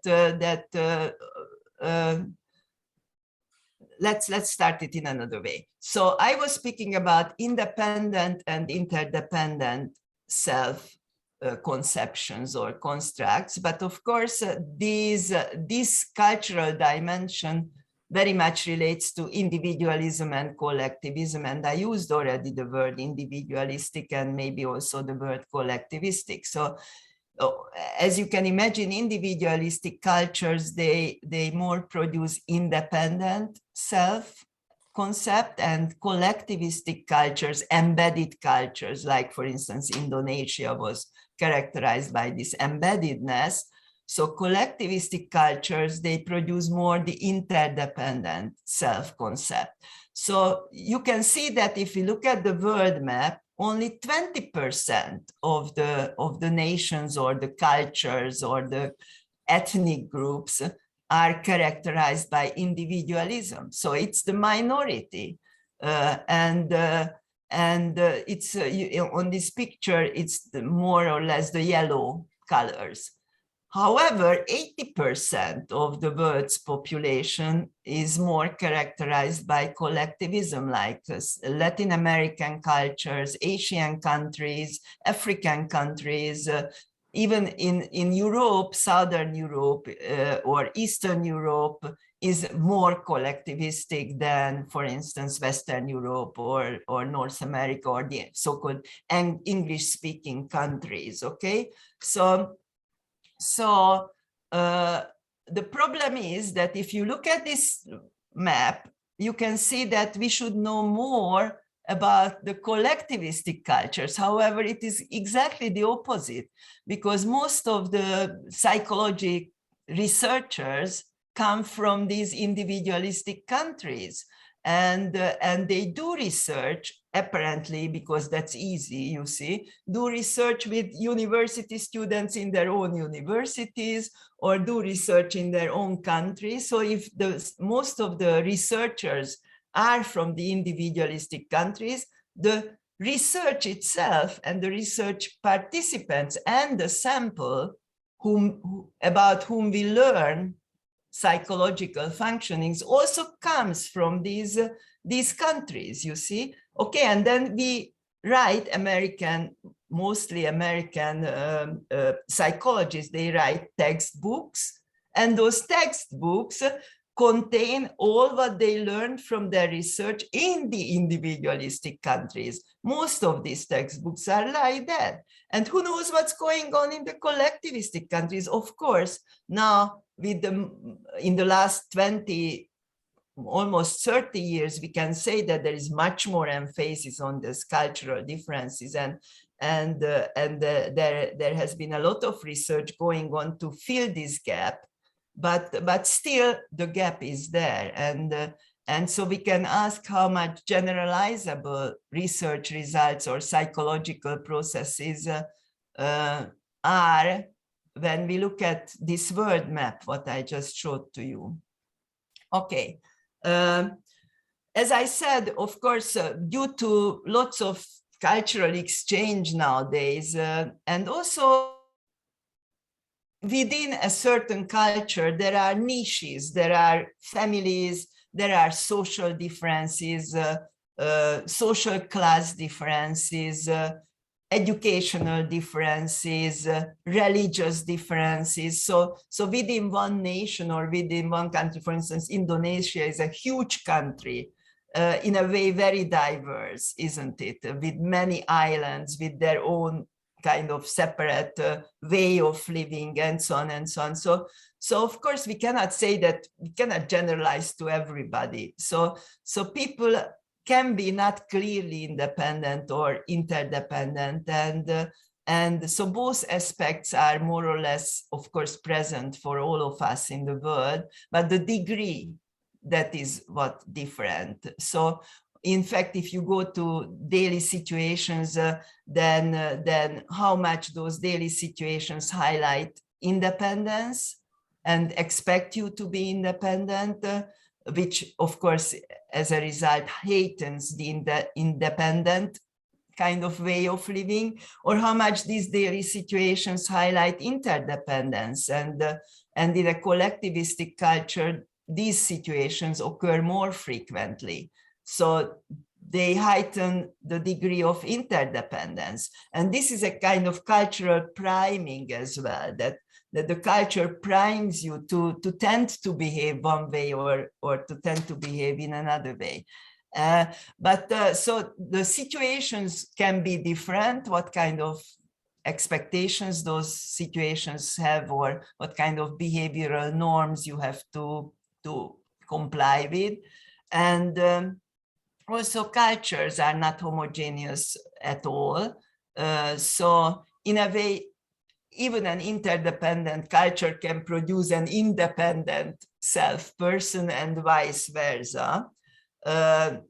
Speaker 3: let's start it in another way. So I was speaking about independent and interdependent self conceptions or constructs, but of course this cultural dimension very much relates to individualism and collectivism, and I used already the word individualistic and maybe also the word collectivistic. So as you can imagine, individualistic cultures, they more produce independent self concept, and collectivistic cultures, embedded cultures, like for instance, Indonesia was characterized by this embeddedness. So collectivistic cultures, they produce more the interdependent self-concept. So you can see that if you look at the world map, only 20% of the nations or the cultures or the ethnic groups are characterized by individualism. So it's the minority. It's on this picture, it's more or less the yellow colors. However, 80% of the world's population is more characterized by collectivism, like Latin American cultures, Asian countries, African countries, even in Europe, Southern Europe or Eastern Europe is more collectivistic than, for instance, Western Europe or North America or the so-called English-speaking countries, okay? So the problem is that if you look at this map, you can see that we should know more about the collectivistic cultures. However, it is exactly the opposite, because most of the psychology researchers come from these individualistic countries, and they do research, apparently, because that's easy, you see, do research with university students in their own universities, or do research in their own country. So if most of the researchers are from the individualistic countries, the research itself and the research participants and the sample about whom we learn psychological functionings also comes from these countries, you see. Okay, and then we write mostly American psychologists, they write textbooks, and those textbooks contain all what they learned from their research in the individualistic countries. Most of these textbooks are like that. And who knows what's going on in the collectivistic countries? Of course, now in the last 20, almost 30 years, we can say that there is much more emphasis on these cultural differences, and there has been a lot of research going on to fill this gap, but still the gap is there, and so we can ask how much generalizable research results or psychological processes are when we look at this world map, what I just showed to you. Okay. As I said, of course, due to lots of cultural exchange nowadays, and also within a certain culture, there are niches, there are families, there are social differences, social class differences, educational differences, religious differences. So within one nation or within one country, for instance, Indonesia is a huge country, in a way very diverse, isn't it? With many islands, with their own kind of separate way of living, and so on and so on. So of course we cannot say that, we cannot generalize to everybody. So people can be not clearly independent or interdependent, And so both aspects are more or less, of course, present for all of us in the world, but the degree, that is what different. So in fact, if you go to daily situations, then how much those daily situations highlight independence and expect you to be independent, which of course, as a result, heightens the independent kind of way of living, or how much these daily situations highlight interdependence. And in a collectivistic culture, these situations occur more frequently. So they heighten the degree of interdependence. And this is a kind of cultural priming as well, that the culture primes you to tend to behave one way or to tend to behave in another way. So the situations can be different, what kind of expectations those situations have, or what kind of behavioral norms you have to comply with. And also cultures are not homogeneous at all. So in a way, even an interdependent culture can produce an independent self person and vice versa. What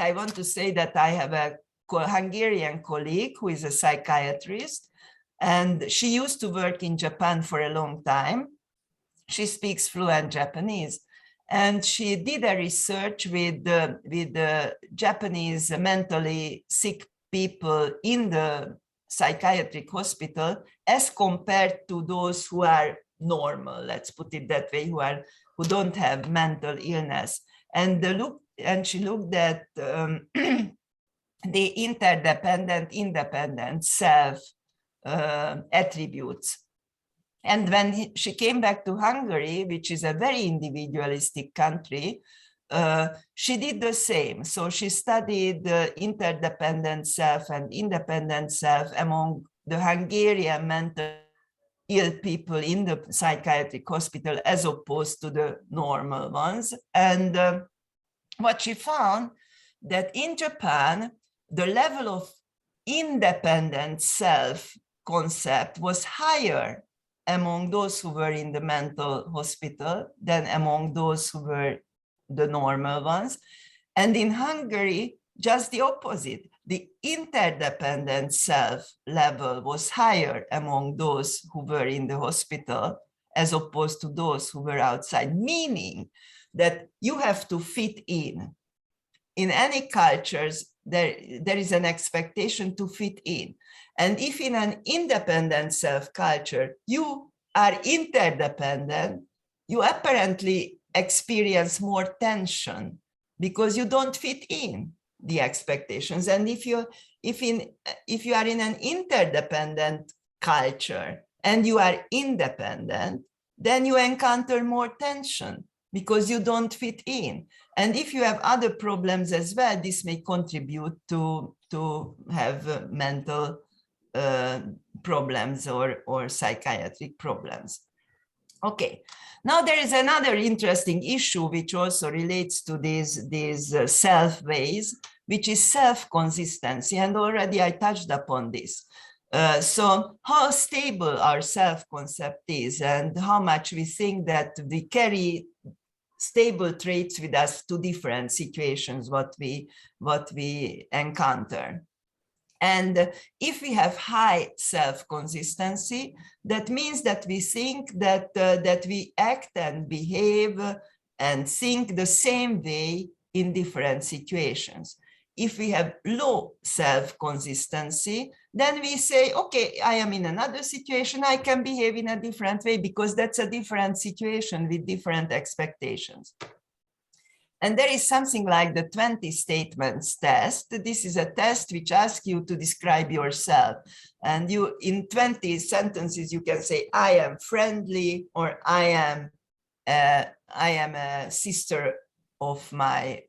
Speaker 3: I want to say, that I have a Hungarian colleague who is a psychiatrist, and she used to work in Japan for a long time. She speaks fluent Japanese, and she did a research with the Japanese mentally sick people in the psychiatric hospital as compared to those who are normal, let's put it that way, who don't have mental illness. And she looked at the interdependent, independent self attributes. And when she came back to Hungary, which is a very individualistic country, she did the same. So she studied the interdependent self and independent self among the Hungarian mental ill people in the psychiatric hospital as opposed to the normal ones. And what she found, that in Japan, the level of independent self concept was higher among those who were in the mental hospital than among those who were the normal ones. And in Hungary, just the opposite. The interdependent self level was higher among those who were in the hospital as opposed to those who were outside, meaning that you have to fit in. In any cultures, there is an expectation to fit in. And if in an independent self culture, you are interdependent, you apparently experience more tension because you don't fit in the expectations. And if you are in an interdependent culture and you are independent, then you encounter more tension because you don't fit in. And if you have other problems as well, this may contribute to have mental problems or psychiatric problems. Okay, now there is another interesting issue which also relates to these self ways, which is self-consistency, and already I touched upon this. So how stable our self-concept is and how much we think that we carry stable traits with us to different situations, what we encounter. And if we have high self-consistency, that means that we think that we act and behave and think the same way in different situations. If we have low self-consistency, then we say, okay, I am in another situation, I can behave in a different way because that's a different situation with different expectations. And there is something like the 20 statements test. This is a test which asks you to describe yourself. And you, in 20 sentences, you can say, I am friendly, or I am a sister of my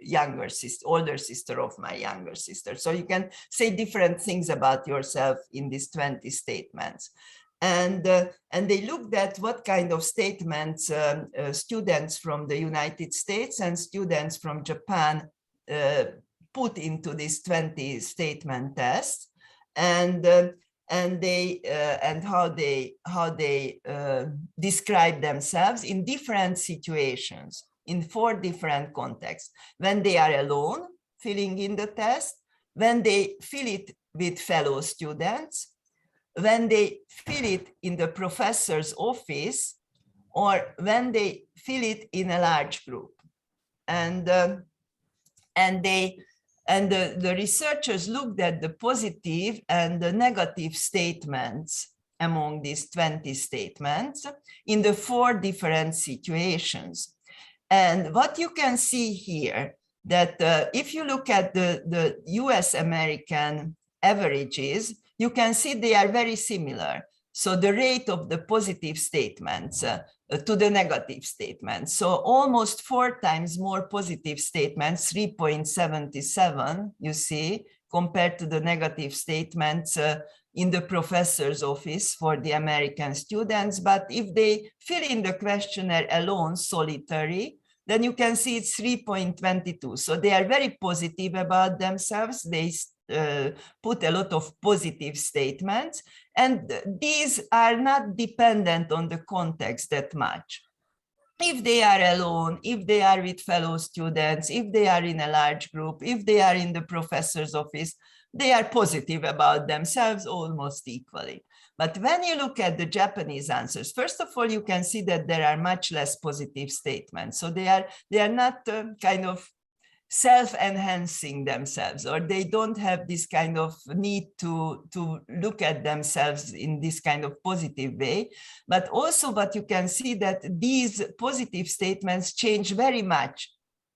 Speaker 3: younger sister, older sister of my younger sister. So you can say different things about yourself in these 20 statements. And they looked at what kind of statements students from the United States and students from Japan put into this 20 statement test, and how they describe themselves in different situations, in 4 different contexts. When they are alone, filling in the test, when they fill it with fellow students, when they fill it in the professor's office, or when they fill it in a large group. And the researchers looked at the positive and the negative statements among these 20 statements in the 4 different situations. And what you can see here, that if you look at the US-American averages, you can see they are very similar. So the rate of the positive statements to the negative statements. So almost 4 times more positive statements, 3.77, you see, compared to the negative statements in the professor's office for the American students. But if they fill in the questionnaire alone, solitary, then you can see it's 3.22. So they are very positive about themselves. They put a lot of positive statements, and these are not dependent on the context that much. If they are alone, if they are with fellow students, if they are in a large group, if they are in the professor's office, they are positive about themselves almost equally. But when you look at the Japanese answers, first of all, you can see that there are much less positive statements. So they are not kind of self-enhancing themselves, or they don't have this kind of need to look at themselves in this kind of positive way. But also what you can see that these positive statements change very much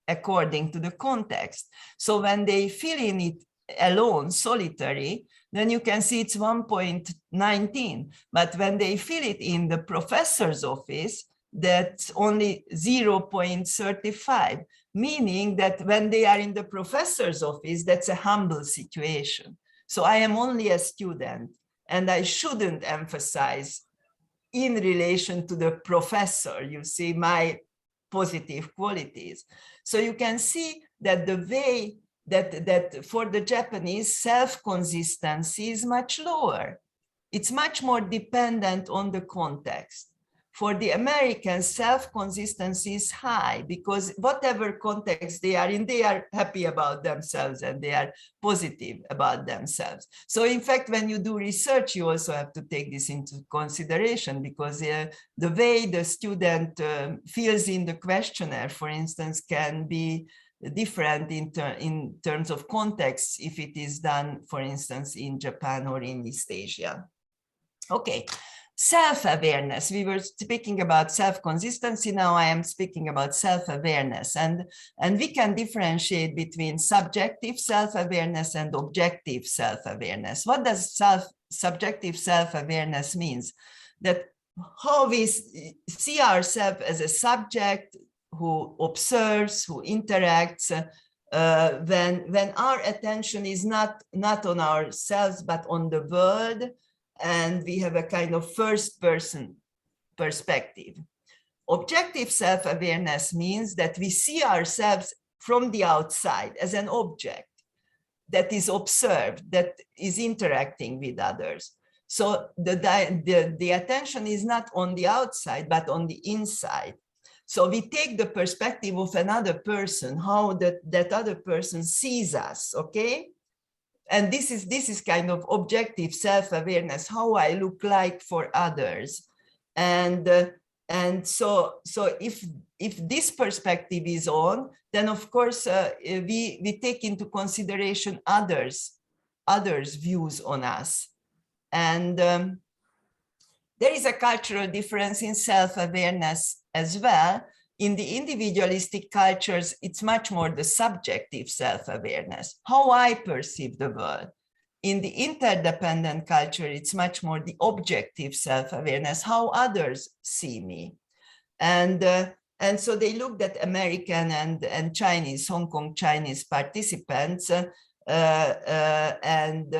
Speaker 3: according to the context. So when they fill in it alone, solitary, then you can see it's 1.19. But when they fill it in the professor's office, that's only 0.35, meaning that when they are in the professor's office, that's a humble situation. So I am only a student, and I shouldn't emphasize in relation to the professor, you see, my positive qualities. So you can see that the way that for the Japanese, self-consistency is much lower. It's much more dependent on the context. For the Americans, self-consistency is high, because whatever context they are in, they are happy about themselves and they are positive about themselves. So in fact, when you do research, you also have to take this into consideration, because the way the student fills in the questionnaire, for instance, can be different in terms of context if it is done, for instance, in Japan or in East Asia. Okay. Self-awareness. We were speaking about self-consistency. Now I am speaking about self-awareness, and we can differentiate between subjective self-awareness and objective self-awareness. What does subjective self-awareness means? That how we see ourselves as a subject who observes, who interacts, when our attention is not on ourselves, but on the world, and we have a kind of first-person perspective. Objective self-awareness means that we see ourselves from the outside as an object that is observed, that is interacting with others. So the attention is not on the outside, but on the inside. So we take the perspective of another person, how that other person sees us, okay? And this is kind of objective self-awareness, how I look like for others. And so if this perspective is on, then of course we take into consideration others' views on us. And there is a cultural difference in self-awareness as well. In the individualistic cultures, it's much more the subjective self-awareness, how I perceive the world. In the interdependent culture, it's much more the objective self-awareness, how others see me. And so they looked at American and Chinese, Hong Kong Chinese participants, and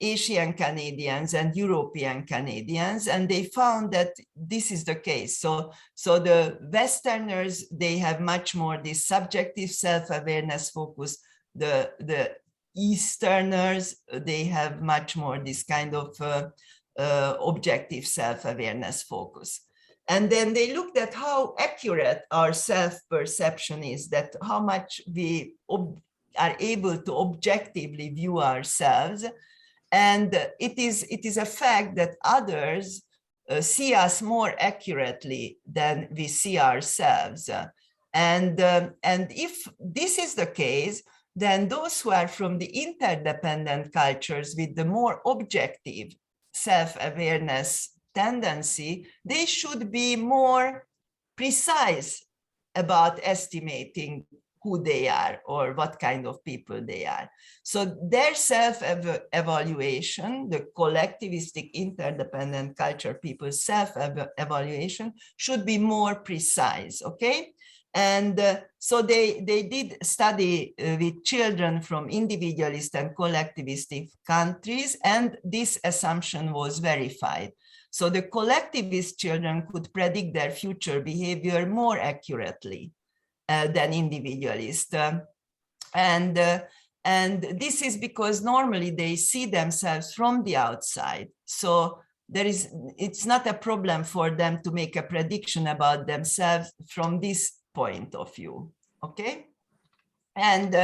Speaker 3: Asian Canadians and European Canadians, and they found that this is the case. So the Westerners, they have much more this subjective self-awareness focus. the Easterners, they have much more this kind of objective self-awareness focus. And then they looked at how accurate our self-perception is, that how much we are able to objectively view ourselves. And it is a fact that others see us more accurately than we see ourselves. And if this is the case, then those who are from the interdependent cultures with the more objective self-awareness tendency, they should be more precise about estimating who they are or what kind of people they are. So their self-evaluation, the collectivistic interdependent culture people's self-evaluation should be more precise, okay? And so they did study with children from individualist and collectivistic countries, and this assumption was verified. So the collectivist children could predict their future behavior more accurately than individualist. And this is because normally they see themselves from the outside. So it's not a problem for them to make a prediction about themselves from this point of view, okay? And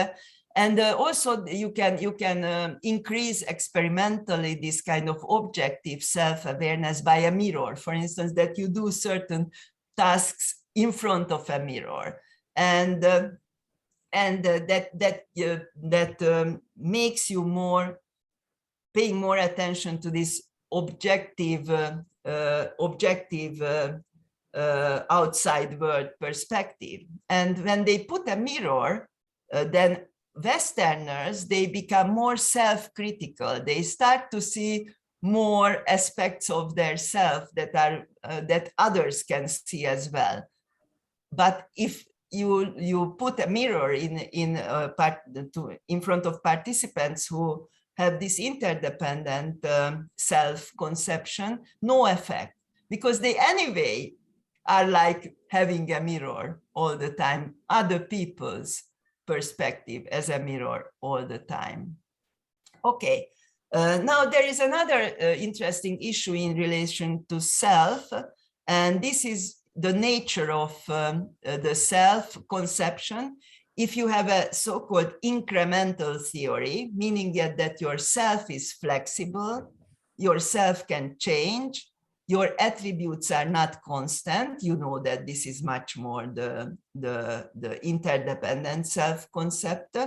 Speaker 3: also you can increase experimentally this kind of objective self-awareness by a mirror, for instance, that you do certain tasks in front of a mirror, and that makes you paying more attention to this objective outside world perspective. And when they put a mirror, then Westerners, they become more self-critical. They start to see more aspects of their self that are that others can see as well. But if you put a mirror in front of participants who have this interdependent self-conception, no effect, because they anyway are like having a mirror all the time, other people's perspective as a mirror all the time. Okay, now there is another interesting issue in relation to self, and this is the nature of the self-conception. If you have a so-called incremental theory, meaning that your self is flexible, your self can change, your attributes are not constant, you know that this is much more the interdependent self-concept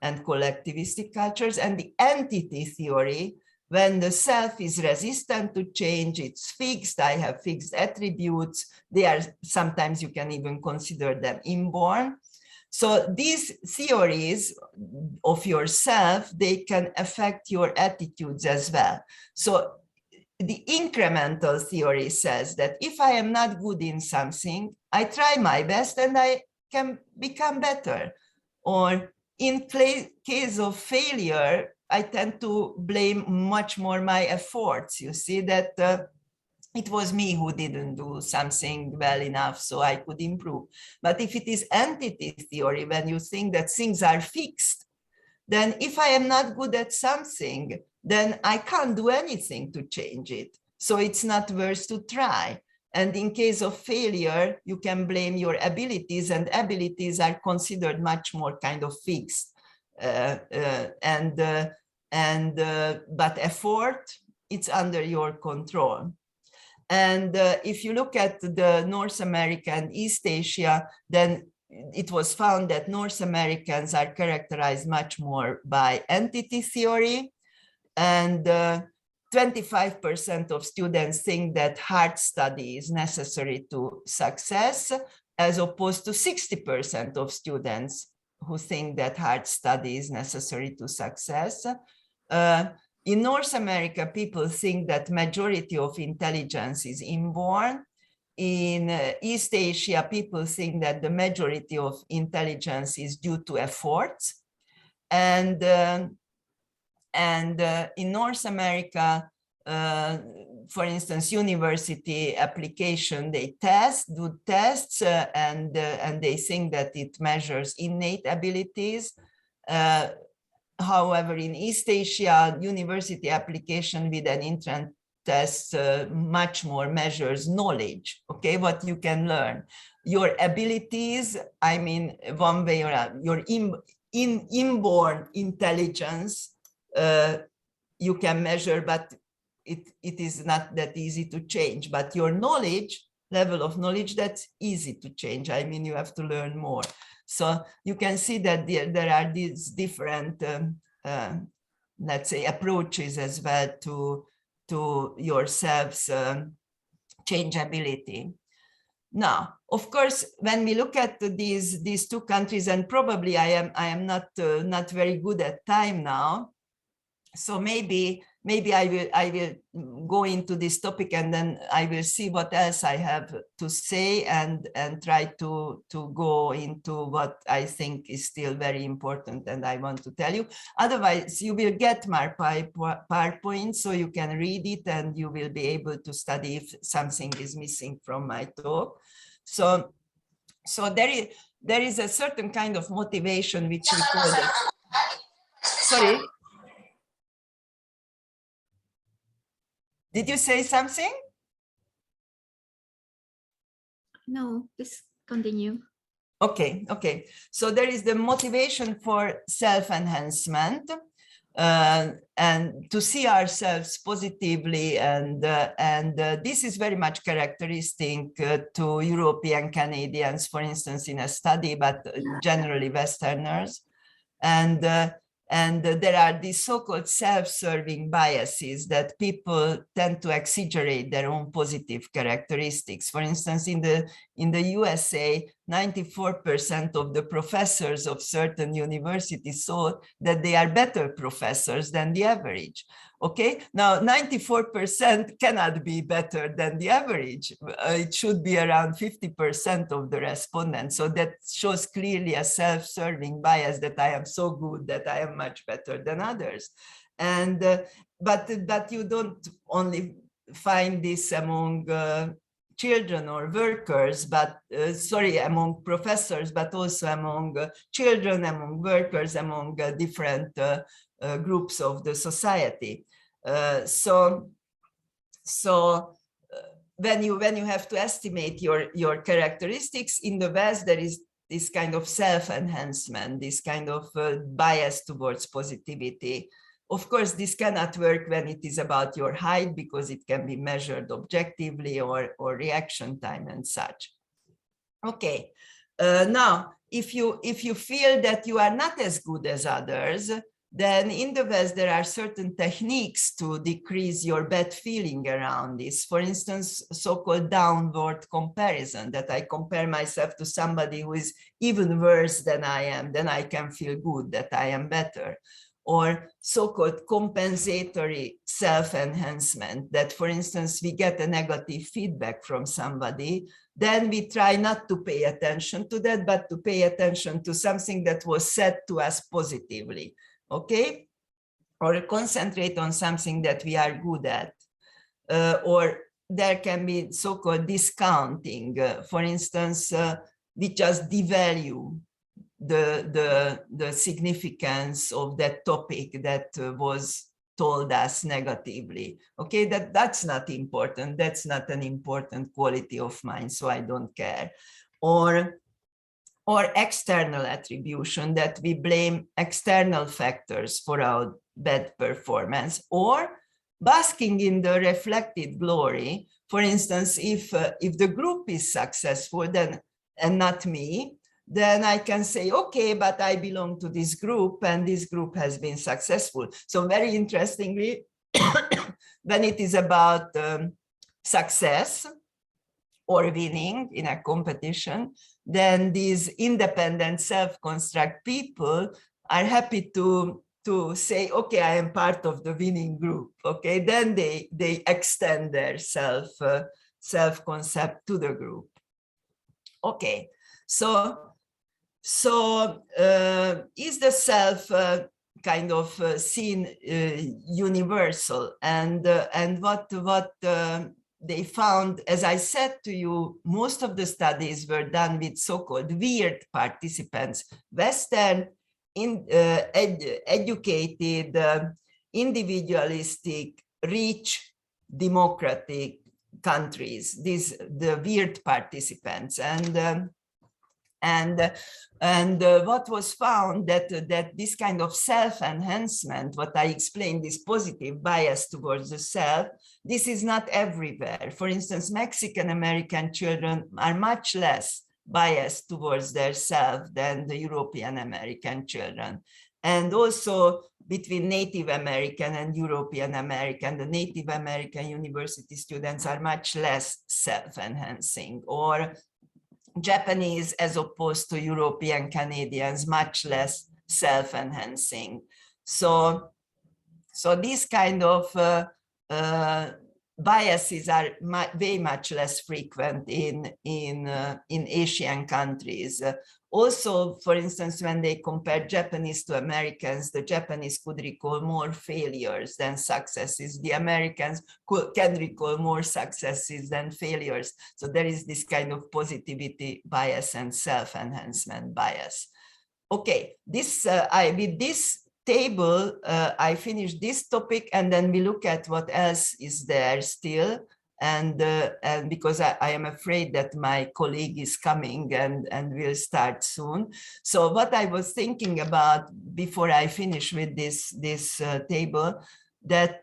Speaker 3: and collectivistic cultures, and the entity theory, when the self is resistant to change, it's fixed, I have fixed attributes, they are, sometimes you can even consider them inborn. So these theories of yourself, they can affect your attitudes as well. So the incremental theory says that if I am not good in something, I try my best and I can become better. Or in case of failure, I tend to blame much more my efforts. You see that it was me who didn't do something well enough so I could improve. But if it is entity theory, when you think that things are fixed, then if I am not good at something, then I can't do anything to change it. So it's not worth to try. And in case of failure, you can blame your abilities, and abilities are considered much more kind of fixed. But effort, it's under your control. And if you look at the North America and East Asia, then it was found that North Americans are characterized much more by entity theory, and 25% of students think that hard study is necessary to success, as opposed to 60% of students who think that hard study is necessary to success. In North America, people think that majority of intelligence is inborn. In East Asia, people think that the majority of intelligence is due to efforts. And in North America, for instance, university application, they do tests, and they think that it measures innate abilities. However, in East Asia, university application with an entrance test much more measures knowledge, okay, what you can learn. Your abilities, I mean, one way or another, your inborn intelligence, you can measure, but it is not that easy to change. But your knowledge, level of knowledge, that's easy to change. I mean, you have to learn more. So you can see that there are these different, let's say, approaches as well to yourself's changeability. Now, of course, when we look at these two countries, and probably I am not very good at time now, so maybe I will go into this topic, and then I will see what else I have to say, and try to go into what I think is still very important and I want to tell you. Otherwise, you will get my PowerPoint, so you can read it and you will be able to study if something is missing from my talk. So there is a certain kind of motivation which we call it. Sorry. Did you say something?
Speaker 2: No, please continue.
Speaker 3: Okay. So there is the motivation for self-enhancement and to see ourselves positively, and this is very much characteristic to European Canadians, for instance, in a study, but generally Westerners. And there are these so-called self-serving biases that people tend to exaggerate their own positive characteristics. For instance, in the USA, 94% of the professors of certain universities thought that they are better professors than the average. Okay, now 94% cannot be better than the average. It should be around 50% of the respondents. So that shows clearly a self-serving bias, that I am so good that I am much better than others. And but you don't only find this among children or workers, but among professors, but also among children, among workers, among different groups of the society. When you have to estimate your characteristics in the West, there is this kind of self-enhancement, this kind of bias towards positivity. Of course, this cannot work when it is about your height, because it can be measured objectively, or reaction time and such. Okay, now if you feel that you are not as good as others, then in the West, there are certain techniques to decrease your bad feeling around this. For instance, so-called downward comparison, that I compare myself to somebody who is even worse than I am, then I can feel good that I am better. Or so-called compensatory self-enhancement, that, for instance, we get a negative feedback from somebody, then we try not to pay attention to that, but to pay attention to something that was said to us positively. Okay, or concentrate on something that we are good at. Or there can be so-called discounting. For instance, we just devalue the significance of that topic that was told us negatively. Okay, that's not important. That's not an important quality of mine, so I don't care. Or external attribution, that we blame external factors for our bad performance, or basking in the reflected glory. For instance, if the group is successful, then, and not me, then I can say, okay, but I belong to this group and this group has been successful. So very interestingly, when it is about success or winning in a competition, then these independent self-construct people are happy to say, okay, I am part of the winning group. Okay, then they extend their self-concept to the group. Okay, so is the self kind of seen universal, and what they found, as I said to you, most of the studies were done with so-called weird participants, Western, educated, individualistic, rich, democratic countries, the weird participants. And what was found that this kind of self-enhancement, what I explained, this positive bias towards the self, this is not everywhere. For instance, Mexican American children are much less biased towards their self than the European American children. And also between Native American and European American, the Native American university students are much less self-enhancing, or Japanese as opposed to European Canadians, much less self-enhancing. So these kind of biases are way much less frequent in Asian countries. Also, for instance, when they compare Japanese to Americans, the Japanese could recall more failures than successes. The Americans can recall more successes than failures. So there is this kind of positivity bias and self-enhancement bias. Okay, with this table, I finish this topic, and then we look at what else is there still. And because I am afraid that my colleague is coming and will start soon. So what I was thinking about before I finish with this table, that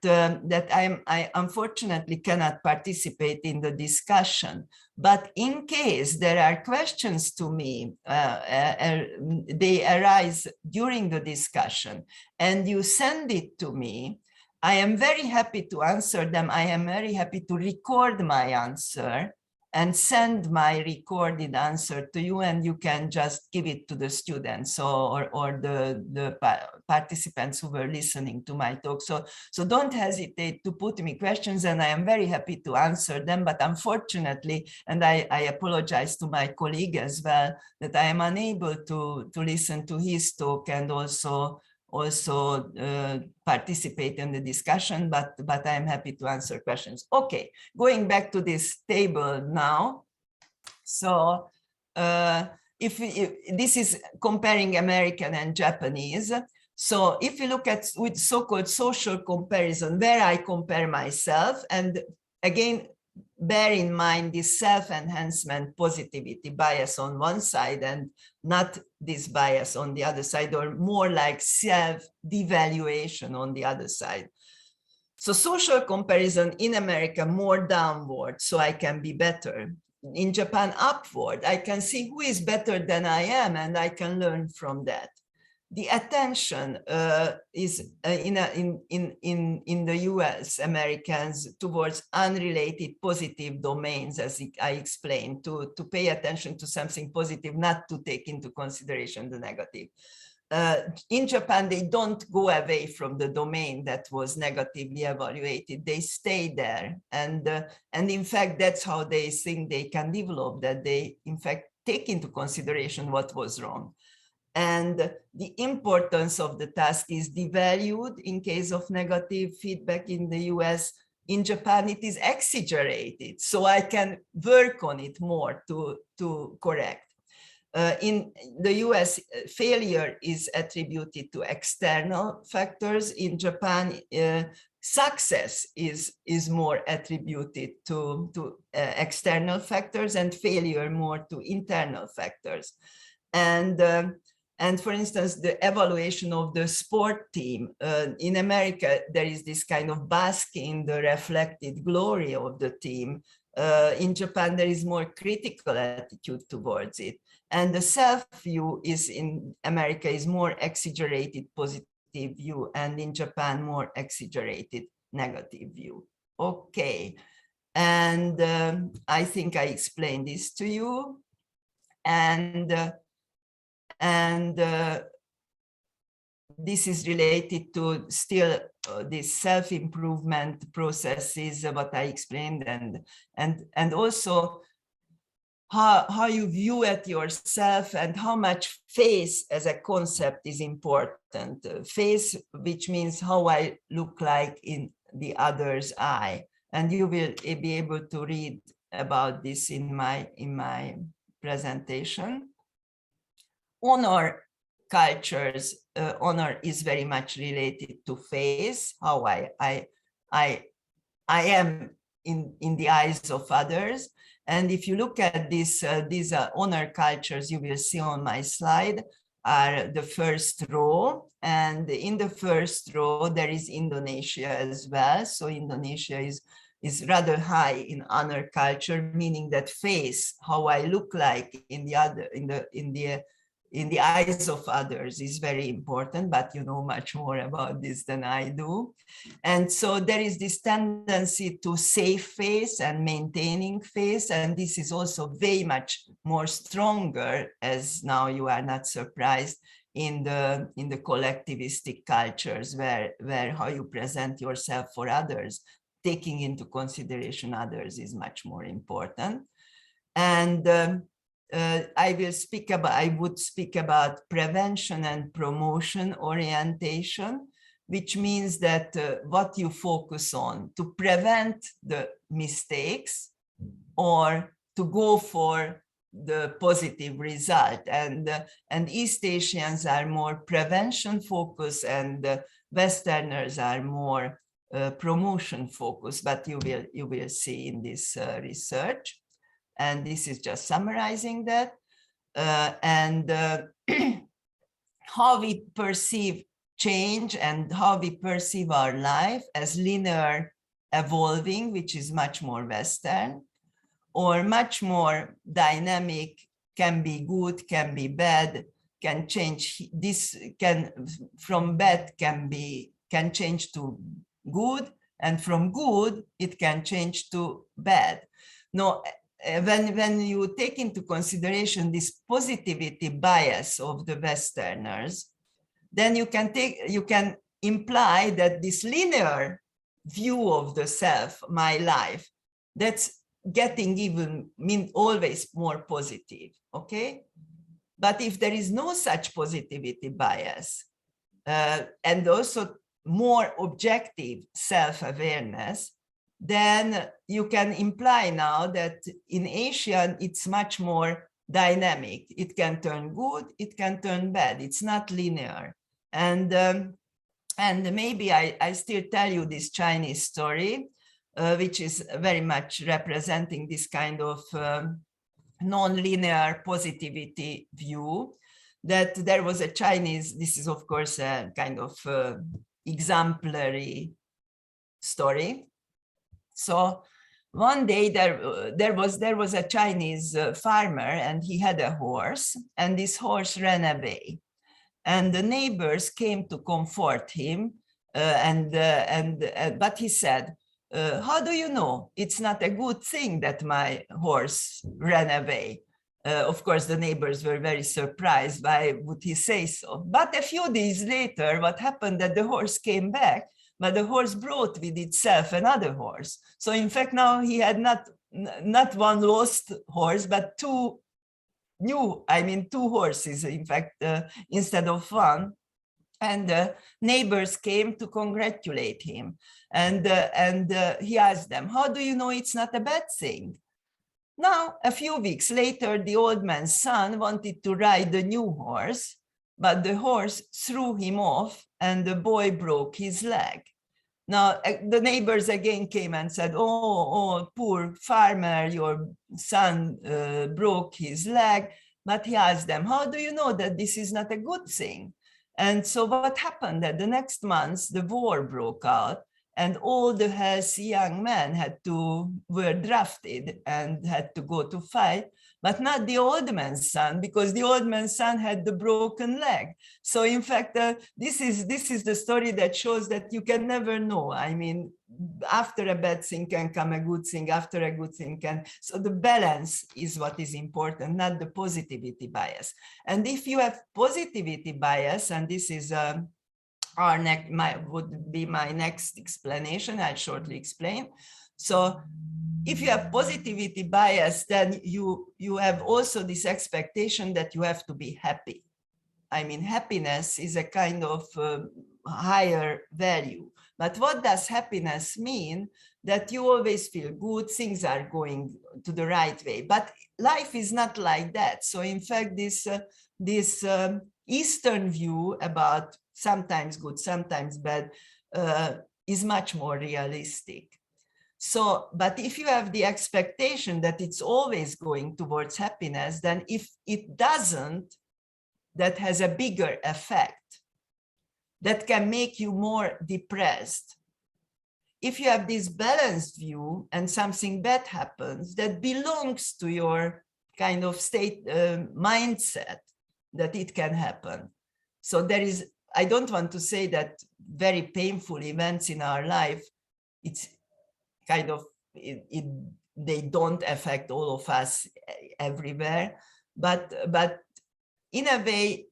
Speaker 3: I unfortunately cannot participate in the discussion. But in case there are questions to me, they arise during the discussion, and you send it to me, I am very happy to answer them. I am very happy to record my answer and send my recorded answer to you, and you can just give it to the students or the participants who were listening to my talk. So don't hesitate to put me questions, and I am very happy to answer them. But unfortunately, and I apologize to my colleague as well, that I am unable to listen to his talk and also participate in the discussion, but I am happy to answer questions. Okay, going back to this table now. So if this is comparing American and Japanese. So if you look at with so-called social comparison, where I compare myself, and again, bear in mind this self-enhancement positivity bias on one side and not this bias on the other side, or more like self-devaluation on the other side. So social comparison in America, more downward, so I can be better. In Japan, upward, I can see who is better than I am, and I can learn from that. The attention is in the US, Americans, towards unrelated positive domains, as I explained, to pay attention to something positive, not to take into consideration the negative. In Japan, they don't go away from the domain that was negatively evaluated. They stay there. And in fact, that's how they think they can develop, that they, in fact, take into consideration what was wrong. And the importance of the task is devalued in case of negative feedback in the US. In Japan, it is exaggerated, so I can work on it more to correct. In the US, failure is attributed to external factors. In Japan, success is more attributed to external factors, and failure more to internal factors. And for instance, the evaluation of the sport team, in America, there is this kind of basking the reflected glory of the team. In Japan, there is more critical attitude towards it. And the self-view is in America is more exaggerated positive view, and in Japan, more exaggerated negative view. Okay, and I think I explained this to you. And this is related to still this self-improvement processes, what I explained, and also how you view at yourself, and how much face as a concept is important. Face, which means how I look like in the other's eye, and you will be able to read about this in my presentation. Honor cultures, honor is very much related to face, how I am in the eyes of others. And if you look at this, these honor cultures, you will see on my slide, are the first row. And in the first row, there is Indonesia as well. So Indonesia is rather high in honor culture, meaning that face, how I look like in the eyes of others is very important, but you know much more about this than I do. And so there is this tendency to save face and maintaining face. And this is also very much more stronger, as now you are not surprised, in the collectivistic cultures where how you present yourself for others, taking into consideration others, is much more important. And I would speak about prevention and promotion orientation, which means that what you focus on to prevent the mistakes or to go for the positive result. And East Asians are more prevention focused, and Westerners are more promotion focused, but you will see in this research. And this is just summarizing that. How we perceive change and how we perceive our life as linear evolving, which is much more Western, or much more dynamic, can be good, can be bad, can change. This can, from bad can change to good, and from good it can change to bad. No, when you take into consideration this positivity bias of the Westerners, then you can imply that this linear view of the self, my life, that's getting always more positive, okay? But if there is no such positivity bias, and also more objective self-awareness, then you can imply now that in Asian, it's much more dynamic. It can turn good, it can turn bad. It's not linear. And maybe I still tell you this Chinese story, which is very much representing this kind of non-linear positivity view, that there was a Chinese, this is of course a kind of exemplary story. So one day there was a Chinese farmer, and he had a horse, and this horse ran away, and the neighbors came to comfort him, but he said, how do you know it's not a good thing that my horse ran away? Of course, the neighbors were very surprised. Why would he say so? But a few days later, what happened that the horse came back, but the horse brought with itself another horse. So in fact, now he had not one lost horse, but two horses, in fact, instead of one. And neighbors came to congratulate him. And he asked them, how do you know it's not a bad thing? Now, a few weeks later, the old man's son wanted to ride the new horse, but the horse threw him off and the boy broke his leg. Now, the neighbors again came and said, oh, poor farmer, your son broke his leg. But he asked them, how do you know that this is not a good thing? And so what happened that the next month, the war broke out, and all the healthy young men were drafted and had to go to fight, but not the old man's son, because the old man's son had the broken leg. So in fact, this is the story that shows that you can never know. I mean, after a bad thing can come a good thing, after a good thing can. So the balance is what is important, not the positivity bias. And if you have positivity bias, and this is would be my next explanation, I'll shortly explain. So if you have positivity bias, then you have also this expectation that you have to be happy. I mean, happiness is a kind of higher value. But what does happiness mean? that you always feel good, things are going to the right way. But life is not like that. So in fact, this Eastern view about sometimes good, sometimes bad is much more realistic. So, but if you have the expectation that it's always going towards happiness, then if it doesn't, that has a bigger effect that can make you more depressed. If you have this balanced view and something bad happens, that belongs to your kind of state mindset that it can happen. So there is, I don't want to say that very painful events in our life, it's kind of, they don't affect all of us everywhere, but in a way,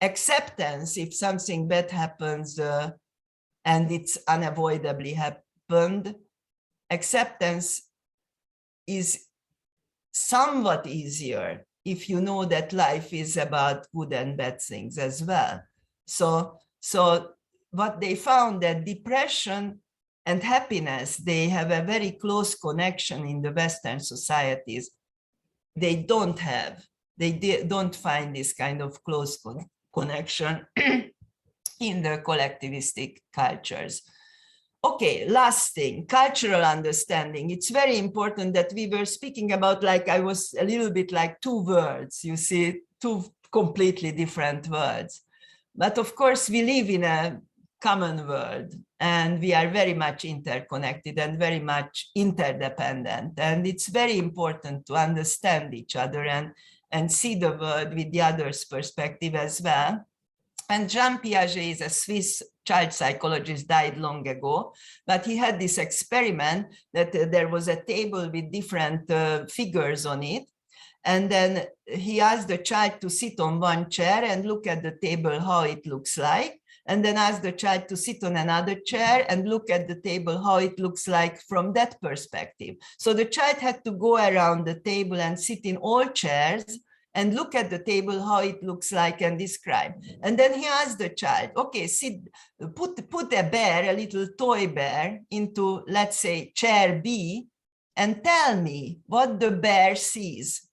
Speaker 3: acceptance, if something bad happens and it's unavoidably happened, acceptance is somewhat easier if you know that life is about good and bad things as well. So what they found, that depression and happiness, they have a very close connection in the Western societies. They don't find this kind of close connection in the collectivistic cultures. Okay, last thing, cultural understanding. It's very important that we were speaking about, like I was a little bit like two words, you see, two completely different words. But of course, we live in a common world and we are very much interconnected and very much interdependent. And it's very important to understand each other and see the world with the other's perspective as well. And Jean Piaget is a Swiss child psychologist, died long ago, but he had this experiment that there was a table with different figures on it. And then he asked the child to sit on one chair and look at the table, how it looks like. And then asked the child to sit on another chair and look at the table, how it looks like from that perspective. So the child had to go around the table and sit in all chairs and look at the table, how it looks like, and describe. And then he asked the child, okay, put a bear, a little toy bear, into, let's say, chair B, and tell me what the bear sees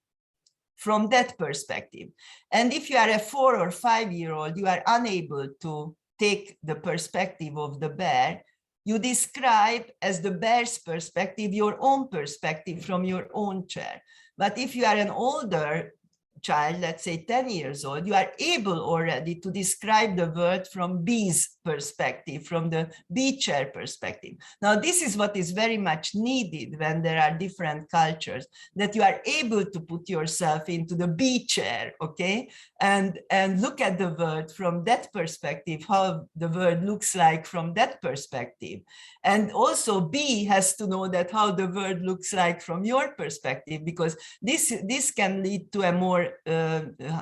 Speaker 3: from that perspective. And if you are a 4 or 5-year-old, you are unable to take the perspective of the bear, you describe as the bear's perspective your own perspective from your own chair. But if you are an older child, let's say 10 years old, you are able already to describe the world from B's perspective, from the B chair perspective. Now, this is what is very much needed when there are different cultures, that you are able to put yourself into the B chair, okay? And look at the world from that perspective, how the world looks like from that perspective. And also B has to know that how the world looks like from your perspective, because this can lead to a more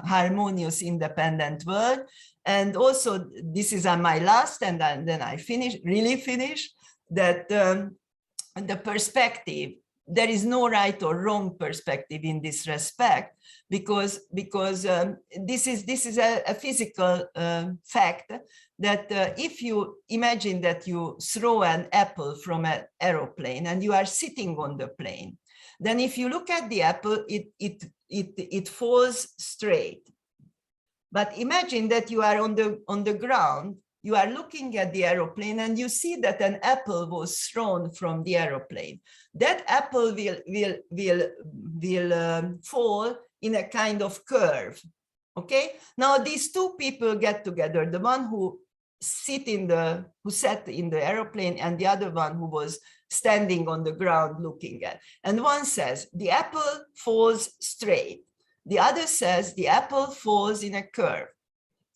Speaker 3: harmonious, independent world. And also, this is my last, and then I really finish, that the perspective, there is no right or wrong perspective in this respect, because this is a physical fact that if you imagine that you throw an apple from an aeroplane and you are sitting on the plane, then if you look at the apple, it falls straight. But imagine that you are on the ground, you are looking at the aeroplane and you see that an apple was thrown from the aeroplane. That apple will fall in a kind of curve, okay? Now these two people get together, the one who sat in the aeroplane and the other one who was standing on the ground looking at. And one says, the apple falls straight. The other says, the apple falls in a curve.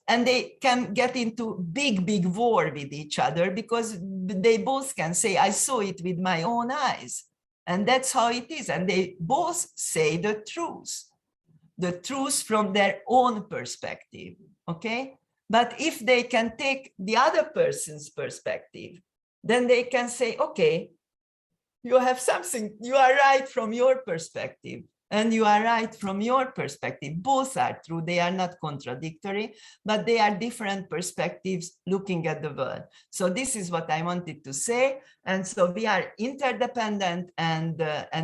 Speaker 3: And they can get into big war with each other because they both can say, I saw it with my own eyes. And that's how it is. And they both say the truth from their own perspective, okay? But if they can take the other person's perspective, then they can say, okay, you have something, you are right from your perspective, And you are right from your perspective. Both are true. They are not contradictory, but they are different perspectives looking at the world. So this is what I wanted to say. And so we are interdependent, and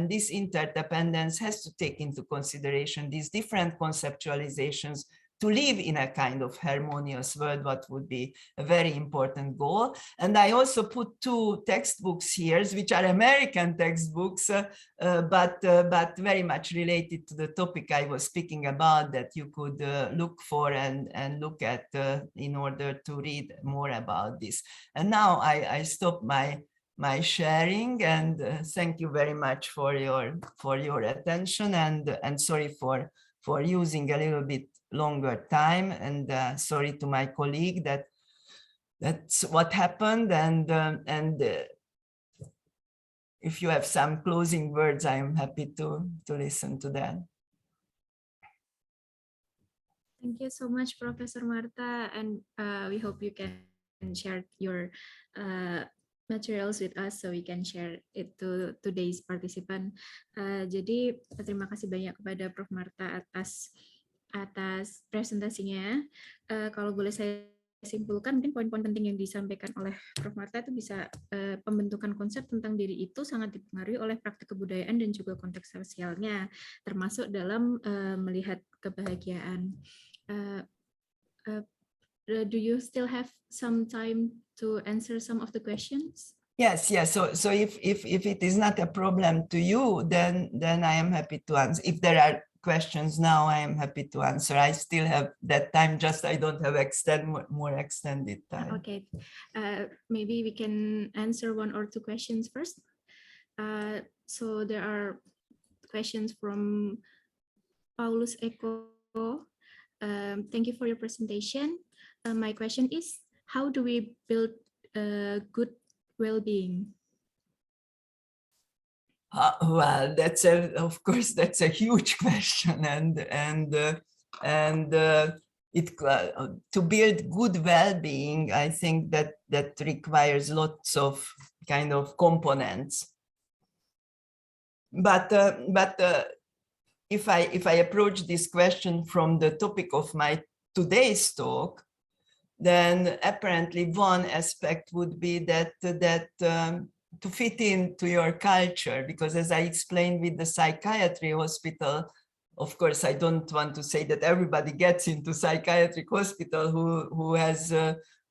Speaker 3: this interdependence has to take into consideration these different conceptualizations to live in a kind of harmonious world, what would be a very important goal. And I also put two textbooks here, which are American textbooks, but very much related to the topic I was speaking about, that you could look for and look at in order to read more about this. And now I stop my sharing, and thank you very much for your attention, and sorry for using a little bit longer time, and sorry to my colleague that's what happened, and if you have some closing words, I am happy to listen to that.
Speaker 2: Thank you so much, Professor Marta, and we hope you can share your materials with us so we can share it to today's participant. Jadi terima kasih banyak kepada Prof. Marta atas presentasinya. Kalau boleh saya simpulkan, mungkin poin-poin penting yang disampaikan oleh Prof. Marta itu bisa pembentukan konsep tentang diri itu sangat dipengaruhi oleh praktik kebudayaan dan juga konteks sosialnya, termasuk dalam melihat kebahagiaan. Do you still have some time to answer some of the questions?
Speaker 3: Yes. So if it is not a problem to you, then I am happy to answer. If there are questions now, I am happy to answer. I still have that time, just I don't have more extended time.
Speaker 2: Okay, maybe we can answer one or two questions first. So there are questions from Paulus Eko. Thank you for your presentation. My question is, how do we build good well-being?
Speaker 3: Well, of course that's a huge question, and to build good well-being, I think that requires lots of kind of components. But if I approach this question from the topic of my today's talk, then apparently one aspect would be that to fit into your culture, because as I explained with the psychiatry hospital, of course, I don't want to say that everybody gets into psychiatric hospital who has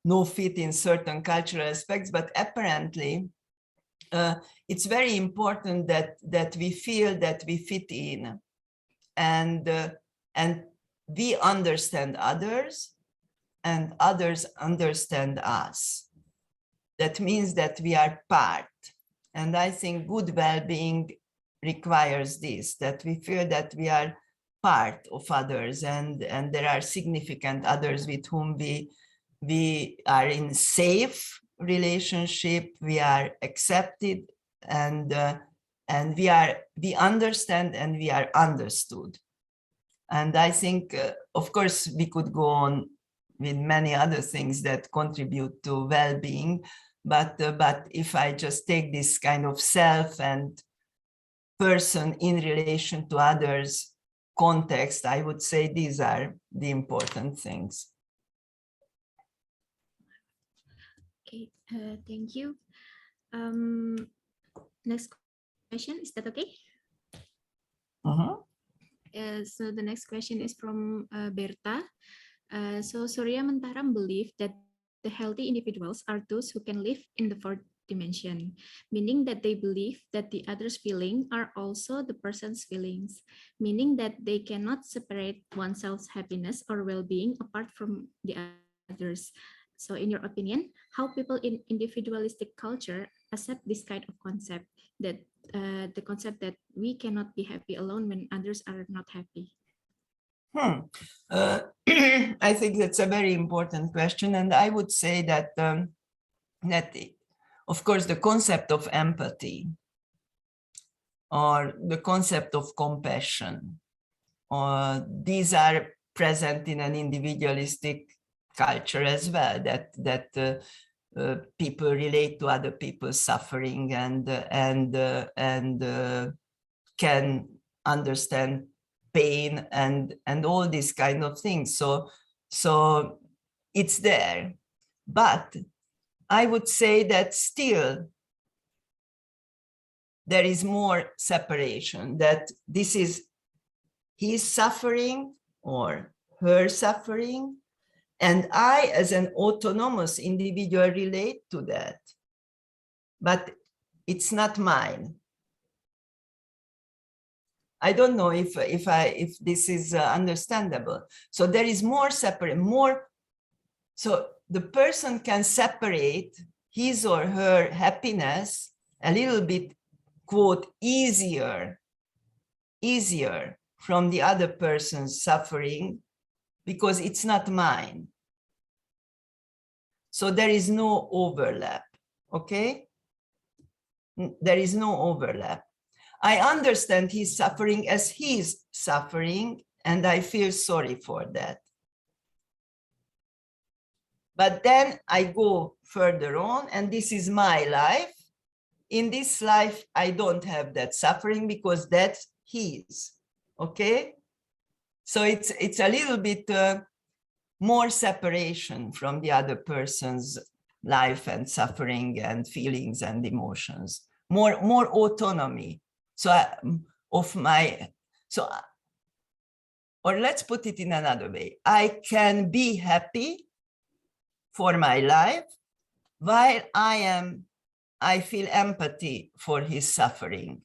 Speaker 3: no fit in certain cultural aspects, but apparently it's very important that we feel that we fit in, and we understand others, and others understand us. That means that we are part. And I think good well-being requires this, that we feel that we are part of others, and there are significant others with whom we are in safe relationship, we are accepted, and we understand and we are understood. And I think, of course, we could go on with many other things that contribute to well-being, but if I just take this kind of self and person in relation to others context, I would say these are the important things.
Speaker 2: Okay, thank you. Next question, is that okay? So the next question is from Berta. So Suryomentaram believe that the healthy individuals are those who can live in the fourth dimension, meaning that they believe that the other's feelings are also the person's feelings, meaning that they cannot separate oneself's happiness or well-being apart from the others. So in your opinion, how people in individualistic culture accept this kind of concept, that the concept that we cannot be happy alone when others are not happy?
Speaker 3: I think that's a very important question, and I would say that of course the concept of empathy or the concept of compassion, these are present in an individualistic culture as well, that people relate to other people's suffering and can understand pain and all these kind of things. So it's there. But I would say that still there is more separation, that this is his suffering or her suffering, and I as an autonomous individual relate to that, but it's not mine. I don't know if this is understandable. So there is more separate, more. So the person can separate his or her happiness a little bit, quote, easier from the other person's suffering because it's not mine. So there is no overlap, okay? There is no overlap. I understand his suffering as his suffering, and I feel sorry for that. But then I go further on, and this is my life. In this life, I don't have that suffering because that's his, okay? So it's a little bit more separation from the other person's life and suffering and feelings and emotions, more autonomy. So or let's put it in another way. I can be happy for my life while I feel empathy for his suffering.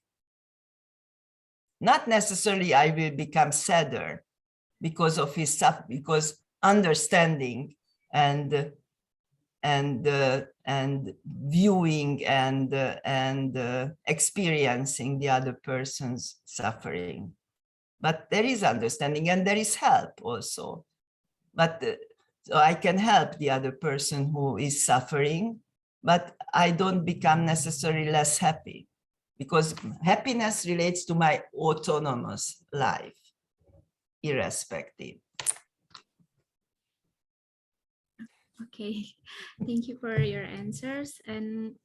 Speaker 3: Not necessarily I will become sadder because of his suffering, because understanding and viewing and experiencing the other person's suffering. But there is understanding and there is help also. But so I can help the other person who is suffering, but I don't become necessarily less happy because happiness relates to my autonomous life, irrespective.
Speaker 2: Okay, thank you for your answers. And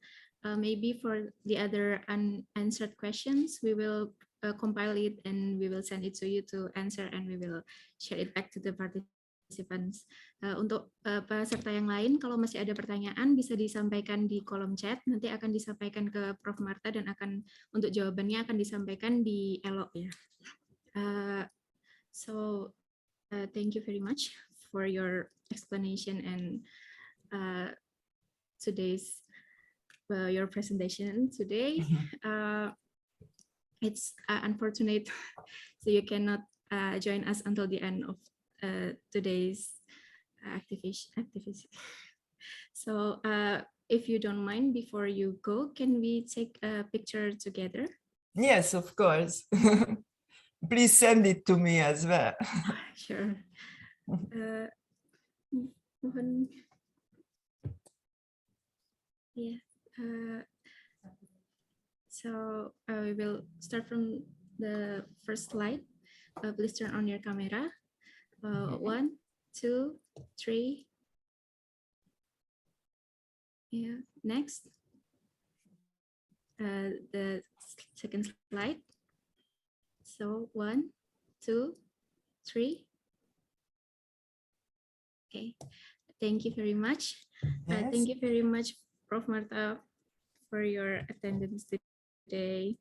Speaker 2: maybe for the other unanswered questions, we will compile it and we will send it to you to answer, and we will share it back to the participants. Untuk peserta yang lain, kalau masih ada pertanyaan bisa disampaikan di kolom chat. Nanti akan disampaikan ke Prof. Marta dan untuk jawabannya akan disampaikan di ELO ya. So thank you very much for your explanation and today's your presentation today. It's unfortunate so you cannot join us until the end of today's activity. So if you don't mind, before you go, can we take a picture together?
Speaker 3: Yes, of course. Please send it to me as well.
Speaker 2: Sure. Yeah. So we will start from the first slide. Please turn on your camera. 1, 2, 3. Yeah. Next. The second slide. So 1, 2, 3. Okay. Thank you very much.
Speaker 3: Yes.
Speaker 2: Thank you very much, Prof. Marta, for your attendance today.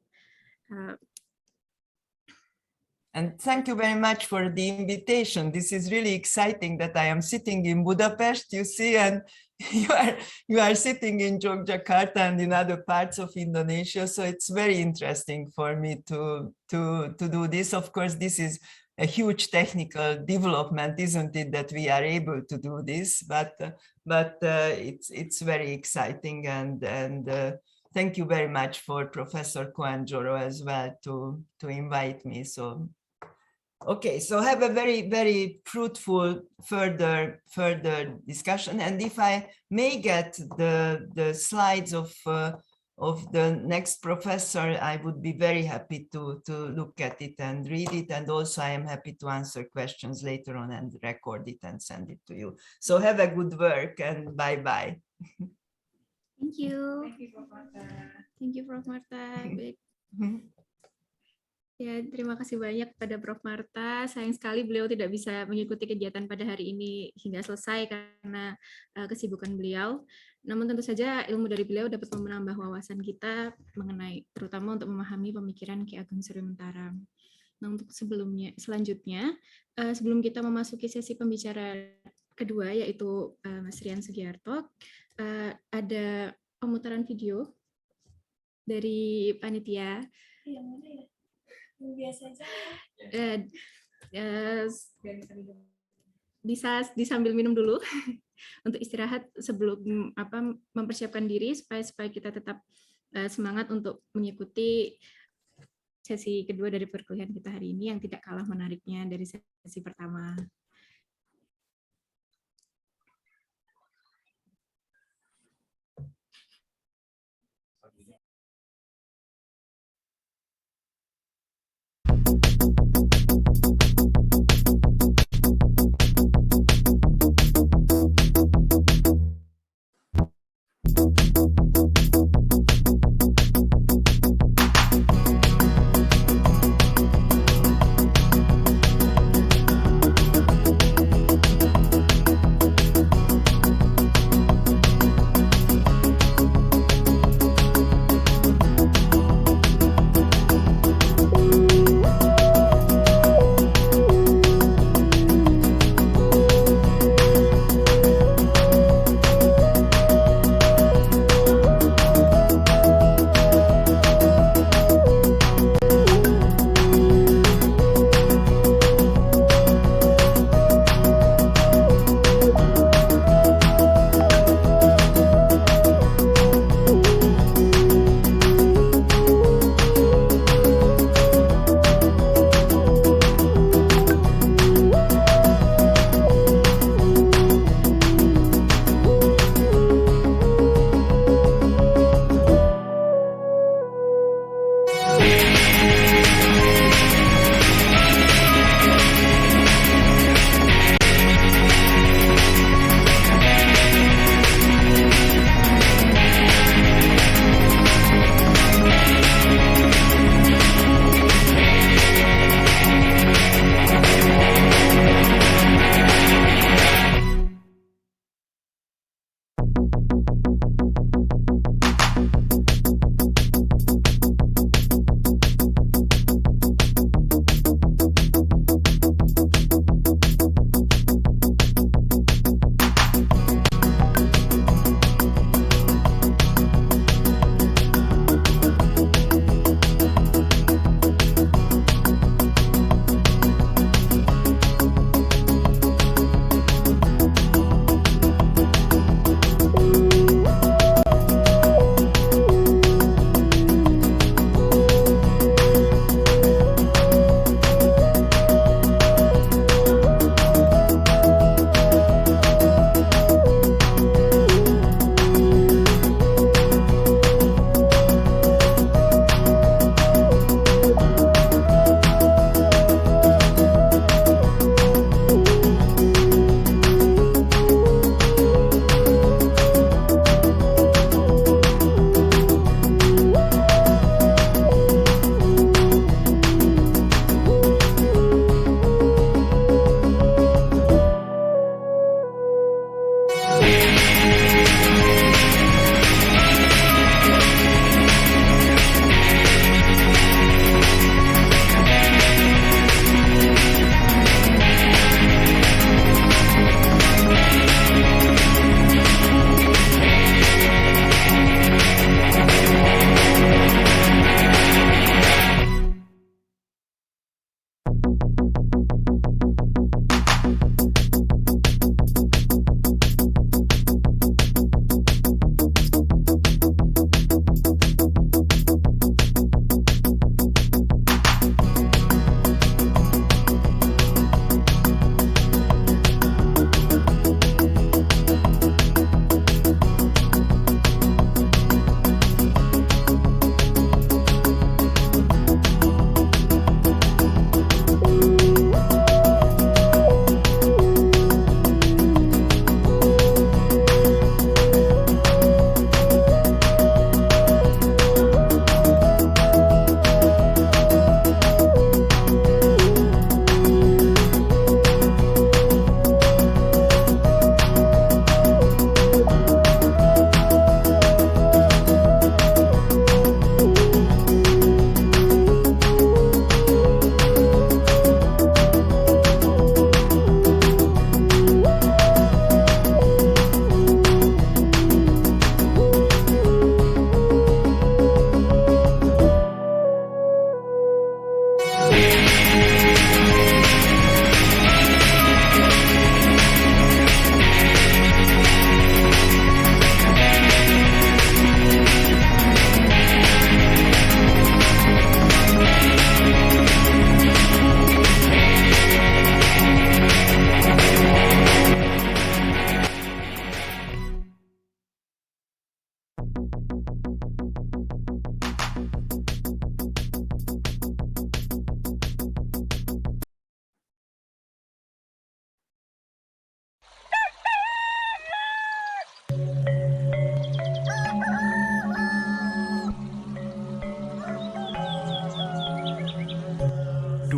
Speaker 3: And thank you very much for the invitation. This is really exciting that I am sitting in Budapest, you see, and you are sitting in Yogyakarta and in other parts of Indonesia. So it's very interesting for me to do this. Of course, this is a huge technical development, isn't it, that we are able to do this? But it's very exciting, and thank you very much for Professor Cohen-Joro as well to invite me. So, okay, so have a very, very fruitful further discussion. And if I may get the slides of the next professor, I would be very happy to look at it and read it. And also I am happy to answer questions later on and record it and send it to you. So have a good work and bye-bye.
Speaker 2: Thank you. Thank you, Prof. Marta. Thank you, Prof. Marta. Ya, terima kasih banyak pada Prof. Marta. Sayang sekali beliau tidak bisa mengikuti kegiatan pada hari ini hingga selesai karena kesibukan beliau. Namun tentu saja ilmu dari beliau dapat menambah wawasan kita mengenai, terutama untuk memahami pemikiran Ki Ageng Suryomentaram. Nah, untuk selanjutnya, sebelum kita memasuki sesi pembicara kedua, yaitu Mas Rian Sugiarto, ada pemutaran video dari panitia. Yang mana ya? Biasa aja. Bisa disambil minum dulu untuk istirahat sebelum mempersiapkan diri supaya kita tetap semangat untuk mengikuti sesi kedua dari perkuliahan kita hari ini yang tidak kalah menariknya dari sesi pertama.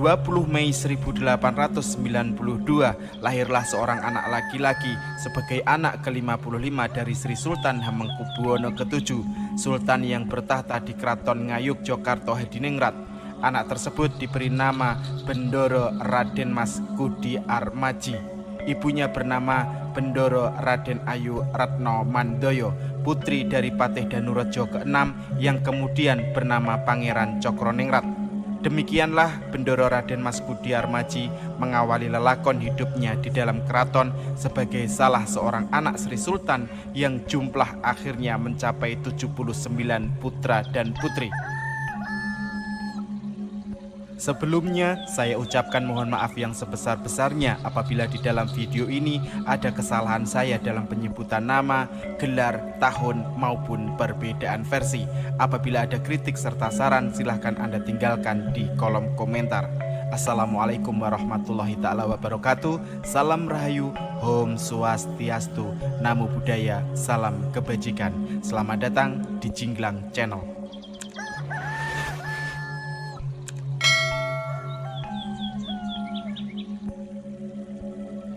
Speaker 4: 20 Mei 1892 lahirlah seorang anak laki-laki sebagai anak ke-55 dari Sri Sultan Hamengkubuwono ke-7, Sultan yang bertahta di Keraton Ngayogyakarta Hadiningrat. Anak tersebut diberi nama Bendoro Raden Mas Kudi Armadji. Ibunya bernama Bendoro Raden Ayu Ratno Mandoyo, putri dari Patih Danurejo ke-6 yang kemudian bernama Pangeran Cokroningrat. Demikianlah Bendoro Raden Mas Kudi Armadji mengawali lelakon hidupnya di dalam keraton sebagai salah seorang anak Sri Sultan yang jumlah akhirnya mencapai 79 putra dan putri. Sebelumnya, saya ucapkan mohon maaf yang sebesar-besarnya apabila di dalam video ini ada kesalahan saya dalam penyebutan nama, gelar, tahun, maupun perbedaan versi. Apabila ada kritik serta saran, silahkan Anda tinggalkan di kolom komentar. Assalamualaikum warahmatullahi ta'ala wabarakatuh. Salam Rahayu, Om Swastiastu, Namo Buddhaya, salam kebajikan. Selamat datang di Jinglang Channel.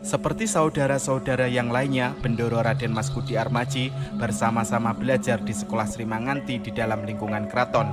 Speaker 4: Seperti saudara-saudara yang lainnya, Bendoro Raden Mas Kudi Armadji bersama-sama belajar di sekolah Sri Manganti di dalam lingkungan keraton.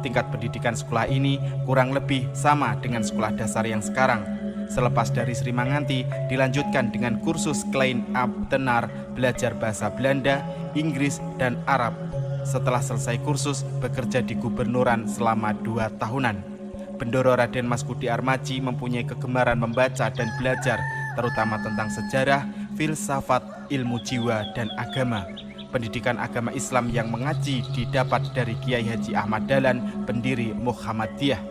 Speaker 4: Tingkat pendidikan sekolah ini kurang lebih sama dengan sekolah dasar yang sekarang. Selepas dari Sri Manganti, dilanjutkan dengan kursus Klein Ambtenaar, belajar bahasa Belanda, Inggris, dan Arab. Setelah selesai kursus, bekerja di gubernuran selama 2 tahunan. Bendoro Raden Mas Kudi Armadji mempunyai kegemaran membaca dan belajar, terutama tentang sejarah, filsafat, ilmu jiwa, dan agama. Pendidikan agama Islam yang mengaji didapat dari Kiai Haji Ahmad Dahlan, pendiri Muhammadiyah.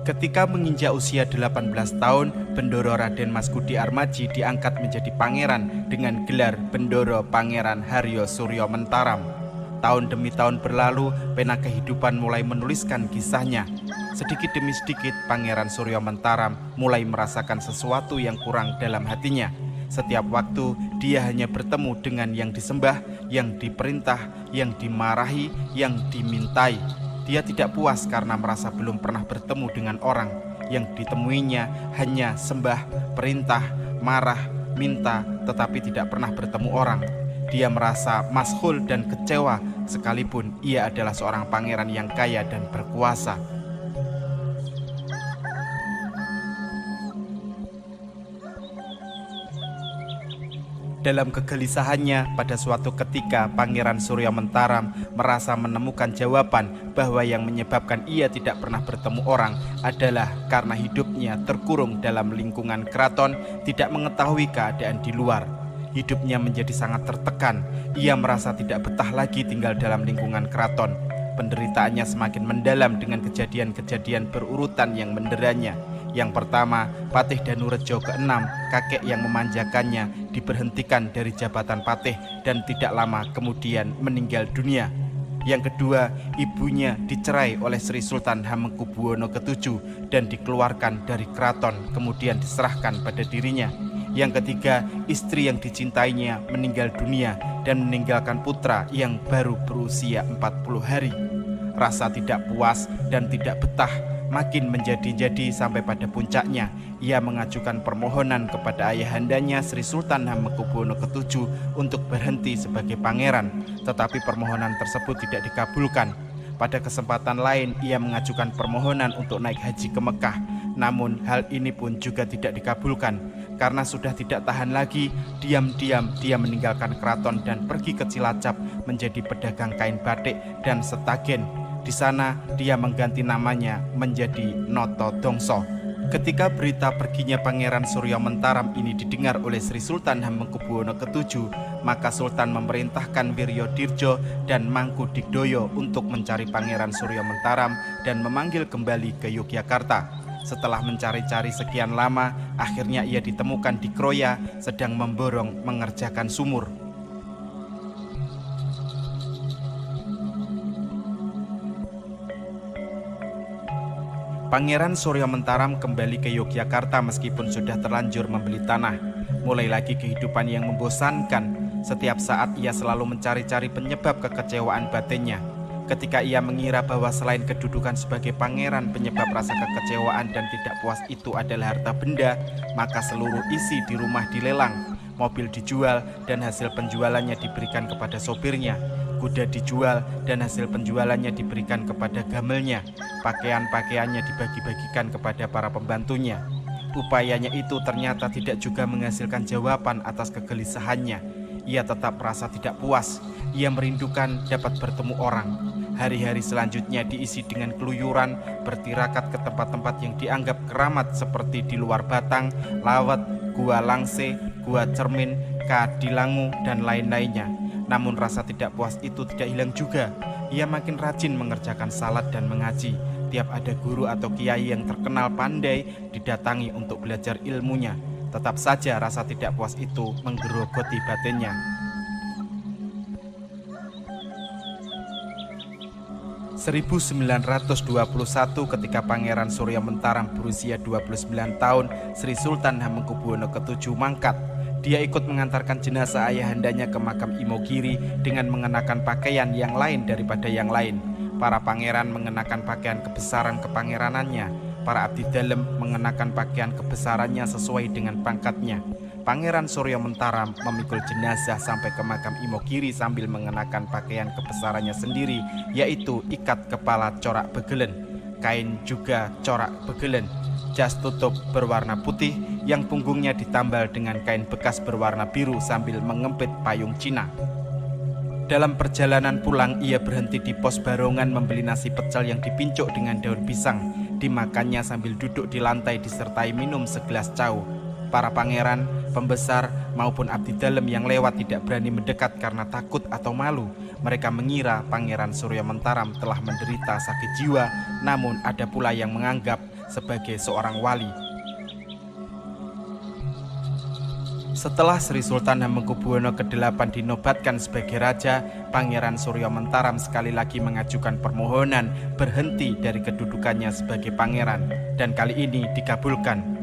Speaker 4: Ketika menginjak usia 18 tahun, Bendoro Raden Mas Kudi Armadji diangkat menjadi pangeran dengan gelar Bendoro Pangeran Haryo Suryomentaram. Tahun demi tahun berlalu, pena kehidupan mulai menuliskan kisahnya. Sedikit demi sedikit, Pangeran Suryomentaram mulai merasakan sesuatu yang kurang dalam hatinya. Setiap waktu, dia hanya bertemu dengan yang disembah, yang diperintah, yang dimarahi, yang dimintai. Dia tidak puas karena merasa belum pernah bertemu dengan orang. Yang ditemuinya hanya sembah, perintah, marah, minta, tetapi tidak pernah bertemu orang. Dia merasa mashul dan kecewa sekalipun ia adalah seorang pangeran yang kaya dan berkuasa. Dalam kegelisahannya, pada suatu ketika Pangeran Suryomentaram merasa menemukan jawaban bahwa yang menyebabkan ia tidak pernah bertemu orang adalah karena hidupnya terkurung dalam lingkungan keraton, tidak mengetahui keadaan di luar. Hidupnya menjadi sangat tertekan. Ia merasa tidak betah lagi tinggal dalam lingkungan keraton. Penderitaannya semakin mendalam dengan kejadian-kejadian berurutan yang menderanya. Yang pertama, Patih Danurejo ke-6, kakek yang memanjakannya, diberhentikan dari jabatan patih dan tidak lama kemudian meninggal dunia. Yang kedua, ibunya dicerai oleh Sri Sultan Hamengkubuwono ke-7 dan dikeluarkan dari keraton, kemudian diserahkan pada dirinya. Yang ketiga, istri yang dicintainya meninggal dunia dan meninggalkan putra yang baru berusia 40 hari. Rasa tidak puas dan tidak betah makin menjadi-jadi sampai pada puncaknya. Ia mengajukan permohonan kepada ayahandanya Sri Sultan Hamengkubuwono ke-7 untuk berhenti sebagai pangeran, tetapi permohonan tersebut tidak dikabulkan. Pada kesempatan lain, ia mengajukan permohonan untuk naik haji ke Mekah. Namun hal ini pun juga tidak dikabulkan. Karena sudah tidak tahan lagi, diam-diam dia meninggalkan keraton dan pergi ke Cilacap menjadi pedagang kain batik dan setagen. Di sana dia mengganti namanya menjadi Noto Dongso. Ketika berita perginya Pangeran Suryomentaram ini didengar oleh Sri Sultan Hamengkubuwono ke-7, maka Sultan memerintahkan Wiryodirjo dan Mangkudigdoyo untuk mencari Pangeran Suryomentaram dan memanggil kembali ke Yogyakarta. Setelah mencari-cari sekian lama, akhirnya ia ditemukan di Kroya sedang memborong mengerjakan sumur. Pangeran Suryomentaram kembali ke Yogyakarta meskipun sudah terlanjur membeli tanah. Mulai lagi kehidupan yang membosankan. Setiap saat ia selalu mencari-cari penyebab kekecewaan batinnya. Ketika ia mengira bahwa selain kedudukan sebagai pangeran penyebab rasa kekecewaan dan tidak puas itu adalah harta benda, maka seluruh isi di rumah dilelang, mobil dijual dan hasil penjualannya diberikan kepada sopirnya, kuda dijual dan hasil penjualannya diberikan kepada gamelnya, pakaian-pakaiannya dibagi-bagikan kepada para pembantunya. Upayanya itu ternyata tidak juga menghasilkan jawaban atas kegelisahannya. Ia tetap merasa tidak puas. Ia merindukan dapat bertemu orang. Hari-hari selanjutnya diisi dengan keluyuran, bertirakat ke tempat-tempat yang dianggap keramat seperti di luar Batang, Lawet, Gua Langse, Gua Cermin, Kadilangu, dan lain-lainnya. Namun rasa tidak puas itu tidak hilang juga. Ia makin rajin mengerjakan salat dan mengaji. Tiap ada guru atau kiai yang terkenal pandai didatangi untuk belajar ilmunya. Tetap saja rasa tidak puas itu menggerogoti batinnya. (1921) ketika Pangeran Suryomentaram berusia 29 tahun, Sri Sultan Hamengkubuwono ke-7 mangkat. Dia ikut mengantarkan jenazah ayahandanya ke makam Imogiri dengan mengenakan pakaian yang lain daripada yang lain. Para pangeran mengenakan pakaian kebesaran kepangeranannya. Para abdi dalem mengenakan pakaian kebesarannya sesuai dengan pangkatnya. Pangeran Suryomentaram memikul jenazah sampai ke makam Imogiri sambil mengenakan pakaian kebesarannya sendiri, yaitu ikat kepala corak begelen, kain juga corak begelen, jas tutup berwarna putih yang punggungnya ditambal dengan kain bekas berwarna biru sambil mengempit payung Cina. Dalam perjalanan pulang, ia berhenti di pos Barongan membeli nasi pecel yang dipincuk dengan daun pisang. Dimakannya sambil duduk di lantai disertai minum segelas cau. Para pangeran, pembesar, maupun abdi dalem yang lewat tidak berani mendekat karena takut atau malu. Mereka mengira Pangeran Suryomentaram telah menderita sakit jiwa, namun ada pula yang menganggap sebagai seorang wali. Setelah Sri Sultan Hamengkubuwono ke-8 dinobatkan sebagai raja, Pangeran Suryomentaram sekali lagi mengajukan permohonan berhenti dari kedudukannya sebagai pangeran, dan kali ini dikabulkan.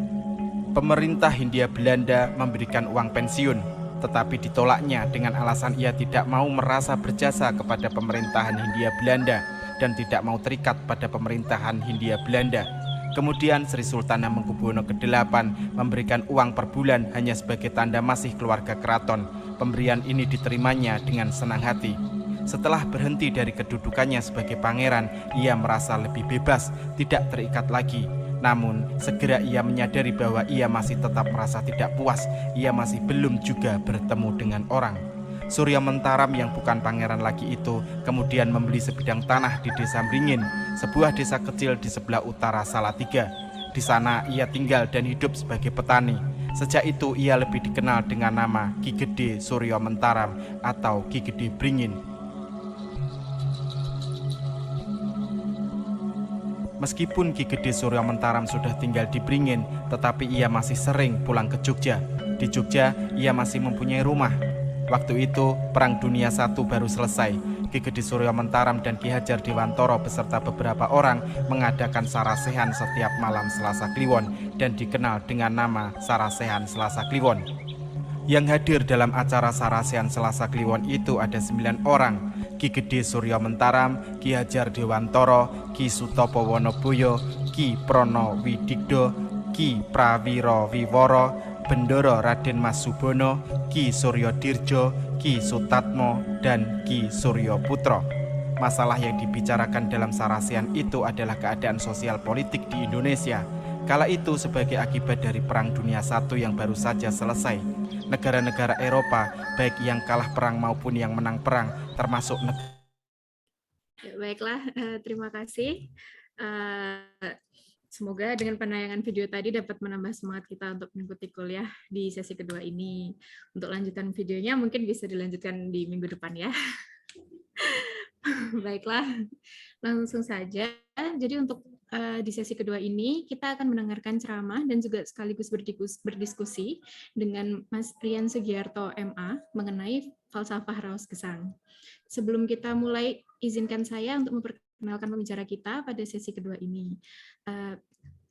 Speaker 4: Pemerintah Hindia Belanda memberikan uang pensiun, tetapi ditolaknya dengan alasan ia tidak mau merasa berjasa kepada pemerintahan Hindia Belanda dan tidak mau terikat pada pemerintahan Hindia Belanda. Kemudian Sri Sultan Hamengkubuwono ke-8 memberikan uang per bulan hanya sebagai tanda masih keluarga keraton. Pemberian ini diterimanya dengan senang hati. Setelah berhenti dari kedudukannya sebagai pangeran, ia merasa lebih bebas, tidak terikat lagi. Namun, segera ia menyadari bahwa ia masih tetap merasa tidak puas. Ia masih belum juga bertemu dengan orang. Suryomentaram yang bukan pangeran lagi itu kemudian membeli sebidang tanah di desa Mringin, sebuah desa kecil di sebelah utara Salatiga. Di sana ia tinggal dan hidup sebagai petani. Sejak itu ia lebih dikenal dengan nama Ki Gede Suryomentaram atau Ki Gede Bringin. Meskipun Ki Gede Suryomentaram sudah tinggal di Bringin, tetapi ia masih sering pulang ke Jogja. Di Jogja ia masih mempunyai rumah. Waktu itu Perang Dunia I baru selesai. Ki Gede Suryomentaram dan Ki Hajar Dewantara beserta beberapa orang mengadakan sarasehan setiap malam Selasa Kliwon dan dikenal dengan nama Sarasehan Selasa Kliwon. Yang hadir dalam acara sarasehan Selasa Kliwon itu ada 9 orang: Ki Gede Suryomentaram, Ki Hajar Dewantara, Ki Sutopo Wonoboyo, Ki Prono Widigdo, Ki Prawiro Wiworo, Bendoro Raden Mas Subono, Ki Suryo Dirjo, Ki Sutatmo, dan Ki Suryo Putro. Masalah yang dibicarakan dalam sarasehan itu adalah keadaan sosial politik di Indonesia. Kala itu sebagai akibat dari Perang Dunia I yang baru saja selesai. Negara-negara Eropa, baik yang kalah perang maupun yang menang perang, termasuk negara.
Speaker 2: Baiklah, terima kasih. Semoga dengan penayangan video tadi dapat menambah semangat kita untuk mengikuti kuliah di sesi kedua ini. Untuk lanjutan videonya mungkin bisa dilanjutkan di minggu depan ya. Baiklah, langsung saja. Jadi untuk di sesi kedua ini kita akan mendengarkan ceramah dan juga sekaligus berdiskusi dengan Mas Rian Sugiarto MA mengenai falsafah raos gesang. Sebelum kita mulai, izinkan saya untuk memperkenalkan pembicara kita pada sesi kedua ini.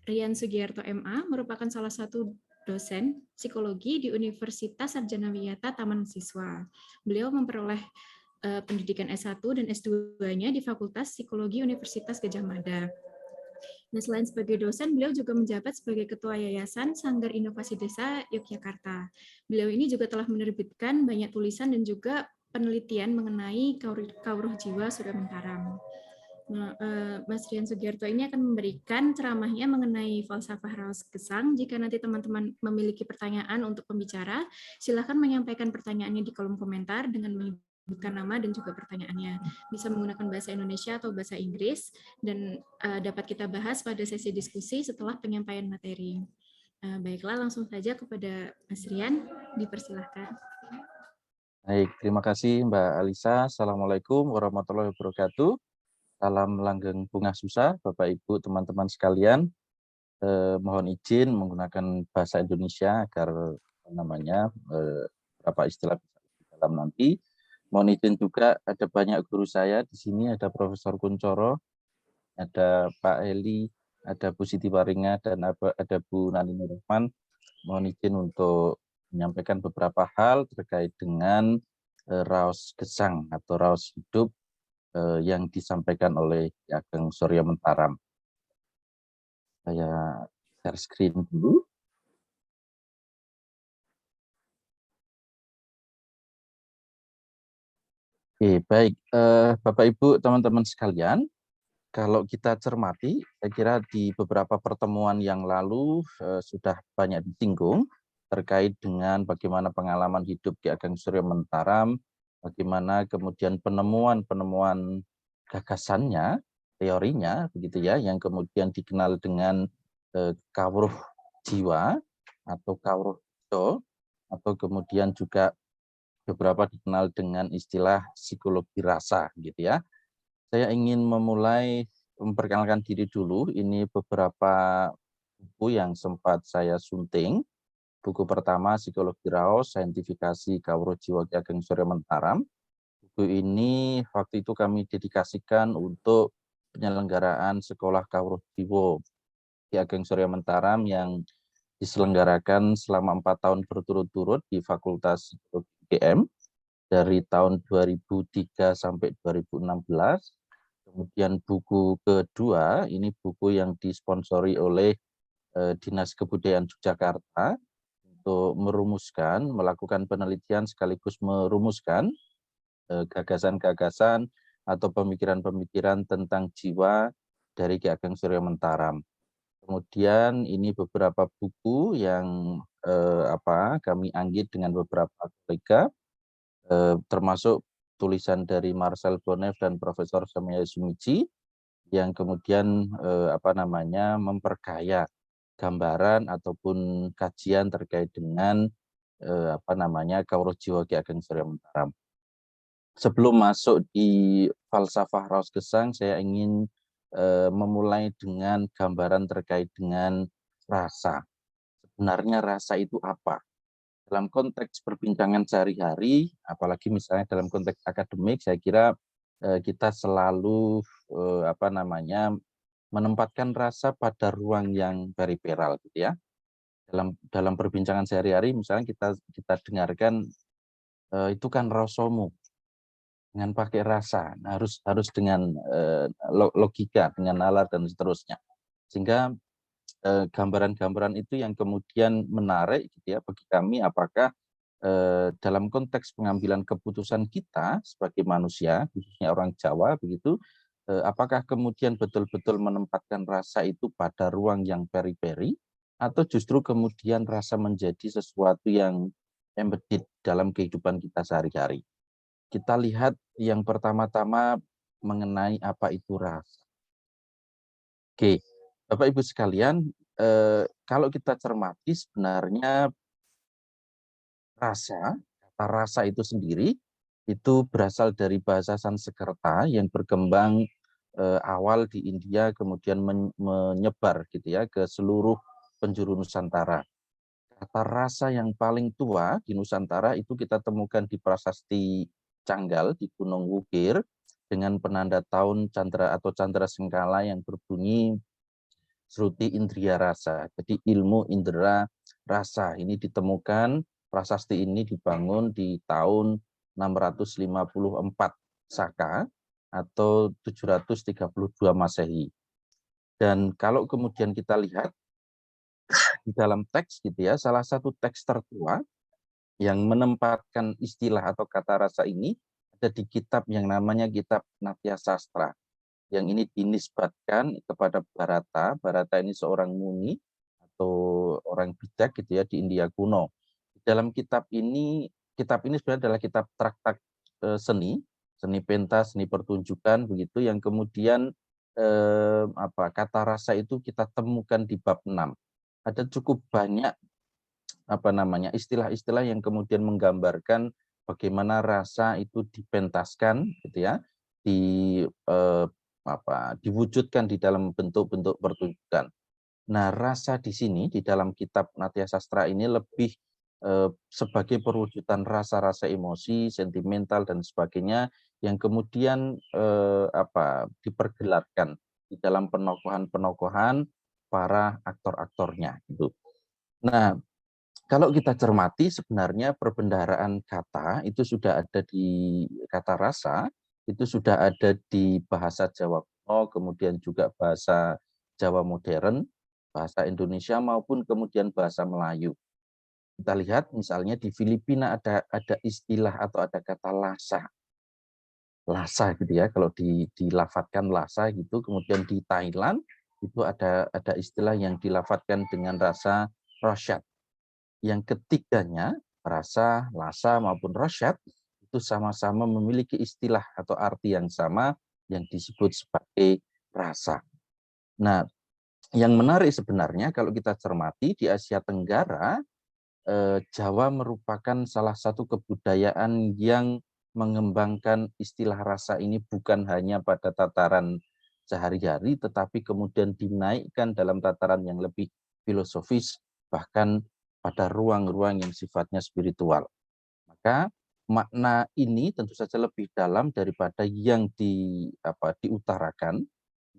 Speaker 2: Rian Sugiarto MA merupakan salah satu dosen psikologi di Universitas Sarjana Wiyata Taman Siswa. Beliau memperoleh pendidikan S1 dan S2-nya di Fakultas Psikologi Universitas Gadjah Mada. Nah, selain sebagai dosen, beliau juga menjabat sebagai Ketua Yayasan Sanggar Inovasi Desa Yogyakarta. Beliau ini juga telah menerbitkan banyak tulisan dan juga penelitian mengenai kawruh jiwa Suryomentaram. Nah, Mas Rian Sugiarto ini akan memberikan ceramahnya mengenai falsafah raos gesang. Jika nanti teman-teman memiliki pertanyaan untuk pembicara, silakan menyampaikan pertanyaannya di kolom komentar dengan menyebutkan nama dan juga pertanyaannya. Bisa menggunakan bahasa Indonesia atau bahasa Inggris, dan dapat kita bahas pada sesi diskusi setelah penyampaian materi. Baiklah, langsung saja kepada Mas Rian, dipersilahkan.
Speaker 5: Baik, terima kasih Mbak Alisa. Assalamualaikum warahmatullahi wabarakatuh. Salam langgeng bunga susah, Bapak Ibu, teman-teman sekalian. Mohon izin menggunakan bahasa Indonesia agar beberapa istilah bisa di dalam nanti. Mohon izin juga ada banyak guru saya di sini, ada Profesor Kuncoro, ada Pak Heli, ada Bu Siti Waringa, dan ada Bu Nani Nurrahman. Mohon izin untuk menyampaikan beberapa hal terkait dengan raos gesang atau raos hidup yang disampaikan oleh Ageng Suryomentaram. Saya share screen dulu. Oke, baik. Bapak Ibu, teman-teman sekalian, kalau kita cermati, saya kira di beberapa pertemuan yang lalu sudah banyak disinggung terkait dengan bagaimana pengalaman hidup Ki Ageng Suryomentaram, bagaimana kemudian penemuan-penemuan gagasannya, teorinya, begitu ya, yang kemudian dikenal dengan kawruh jiwa atau kawruh do, atau kemudian juga beberapa dikenal dengan istilah psikologi rasa, gitu ya. Saya ingin memperkenalkan diri dulu. Ini beberapa buku yang sempat saya sunting. Buku pertama, Psikologi Raos, Saintifikasi Kawruh Jiwa Ki Ageng Suryomentaram. Buku ini waktu itu kami dedikasikan untuk penyelenggaraan Sekolah Kawruh Jiwa Ki Ageng Suryomentaram yang diselenggarakan selama 4 tahun berturut-turut di Fakultas UGM dari tahun 2003 sampai 2016. Kemudian buku kedua, ini buku yang disponsori oleh Dinas Kebudayaan Yogyakarta untuk melakukan penelitian sekaligus merumuskan gagasan-gagasan atau pemikiran-pemikiran tentang jiwa dari Ki Ageng Suryomentaram. Kemudian ini beberapa buku yang kami anggit dengan beberapa kolega, termasuk tulisan dari Marcel Bonneff dan Profesor Samya Sumici yang kemudian memperkaya gambaran ataupun kajian terkait dengan kawruh jiwa Ki Ageng Suryomentaram. Sebelum masuk di falsafah raos gesang, saya ingin memulai dengan gambaran terkait dengan rasa. Sebenarnya rasa itu apa? Dalam konteks perbincangan sehari-hari, apalagi misalnya dalam konteks akademik, saya kira kita selalu menempatkan rasa pada ruang yang periferal, gitu ya. Dalam perbincangan sehari-hari, misalnya kita dengarkan itu kan rasomu, dengan pakai rasa, harus dengan logika, dengan nalar dan seterusnya. Sehingga gambaran-gambaran itu yang kemudian menarik, gitu ya, bagi kami. Apakah dalam konteks pengambilan keputusan kita sebagai manusia, khususnya orang Jawa, begitu, apakah kemudian betul-betul menempatkan rasa itu pada ruang yang periferi, atau justru kemudian rasa menjadi sesuatu yang embedded dalam kehidupan kita sehari-hari. Kita lihat yang pertama-tama mengenai apa itu rasa. Oke, Bapak Ibu sekalian, kalau kita cermati sebenarnya kata rasa itu sendiri itu berasal dari bahasa Sanskerta yang berkembang awal di India, kemudian menyebar, gitu ya, ke seluruh penjuru Nusantara. Kata rasa yang paling tua di Nusantara itu kita temukan di prasasti Canggal di Gunung Wukir dengan penanda tahun candra atau candra sengkala yang berbunyi Sruti Indriya Rasa. Jadi ilmu indera rasa ini ditemukan, prasasti ini dibangun di tahun 654 Saka atau 732 Masehi. Dan kalau kemudian kita lihat di dalam teks gitu ya, salah satu teks tertua yang menempatkan istilah atau kata rasa ini ada di kitab yang namanya kitab Natya Sastra. Yang ini dinisbatkan kepada Bharata. Bharata ini seorang muni atau orang bijak gitu ya di India kuno. Di dalam kitab ini sebenarnya adalah kitab traktat seni pentas, seni pertunjukan begitu, yang kemudian kata rasa itu kita temukan di bab 6. Ada cukup banyak istilah-istilah yang kemudian menggambarkan bagaimana rasa itu dipentaskan gitu ya, diwujudkan di dalam bentuk-bentuk pertunjukan. Nah, rasa di sini di dalam kitab Natya Sastra ini lebih sebagai perwujudan rasa-rasa emosi, sentimental dan sebagainya yang kemudian dipergelarkan di dalam penokohan-penokohan para aktor-aktornya gitu. Nah, kalau kita cermati sebenarnya perbendaharaan kata itu sudah ada di kata rasa, itu sudah ada di bahasa Jawa kuno, kemudian juga bahasa Jawa modern, bahasa Indonesia maupun kemudian bahasa Melayu. Kita lihat misalnya di Filipina ada istilah atau ada kata lasa. Lasa gitu ya, kalau dilafatkan lasa gitu. Kemudian di Thailand itu ada istilah yang dilafatkan dengan rasa rosyad. Yang ketiganya, rasa, lasa maupun rosyad itu sama-sama memiliki istilah atau arti yang sama yang disebut sebagai rasa. Nah, yang menarik sebenarnya kalau kita cermati di Asia Tenggara, Jawa merupakan salah satu kebudayaan yang mengembangkan istilah rasa ini bukan hanya pada tataran sehari-hari, tetapi kemudian dinaikkan dalam tataran yang lebih filosofis, bahkan pada ruang-ruang yang sifatnya spiritual. Maka makna ini tentu saja lebih dalam daripada yang diutarakan,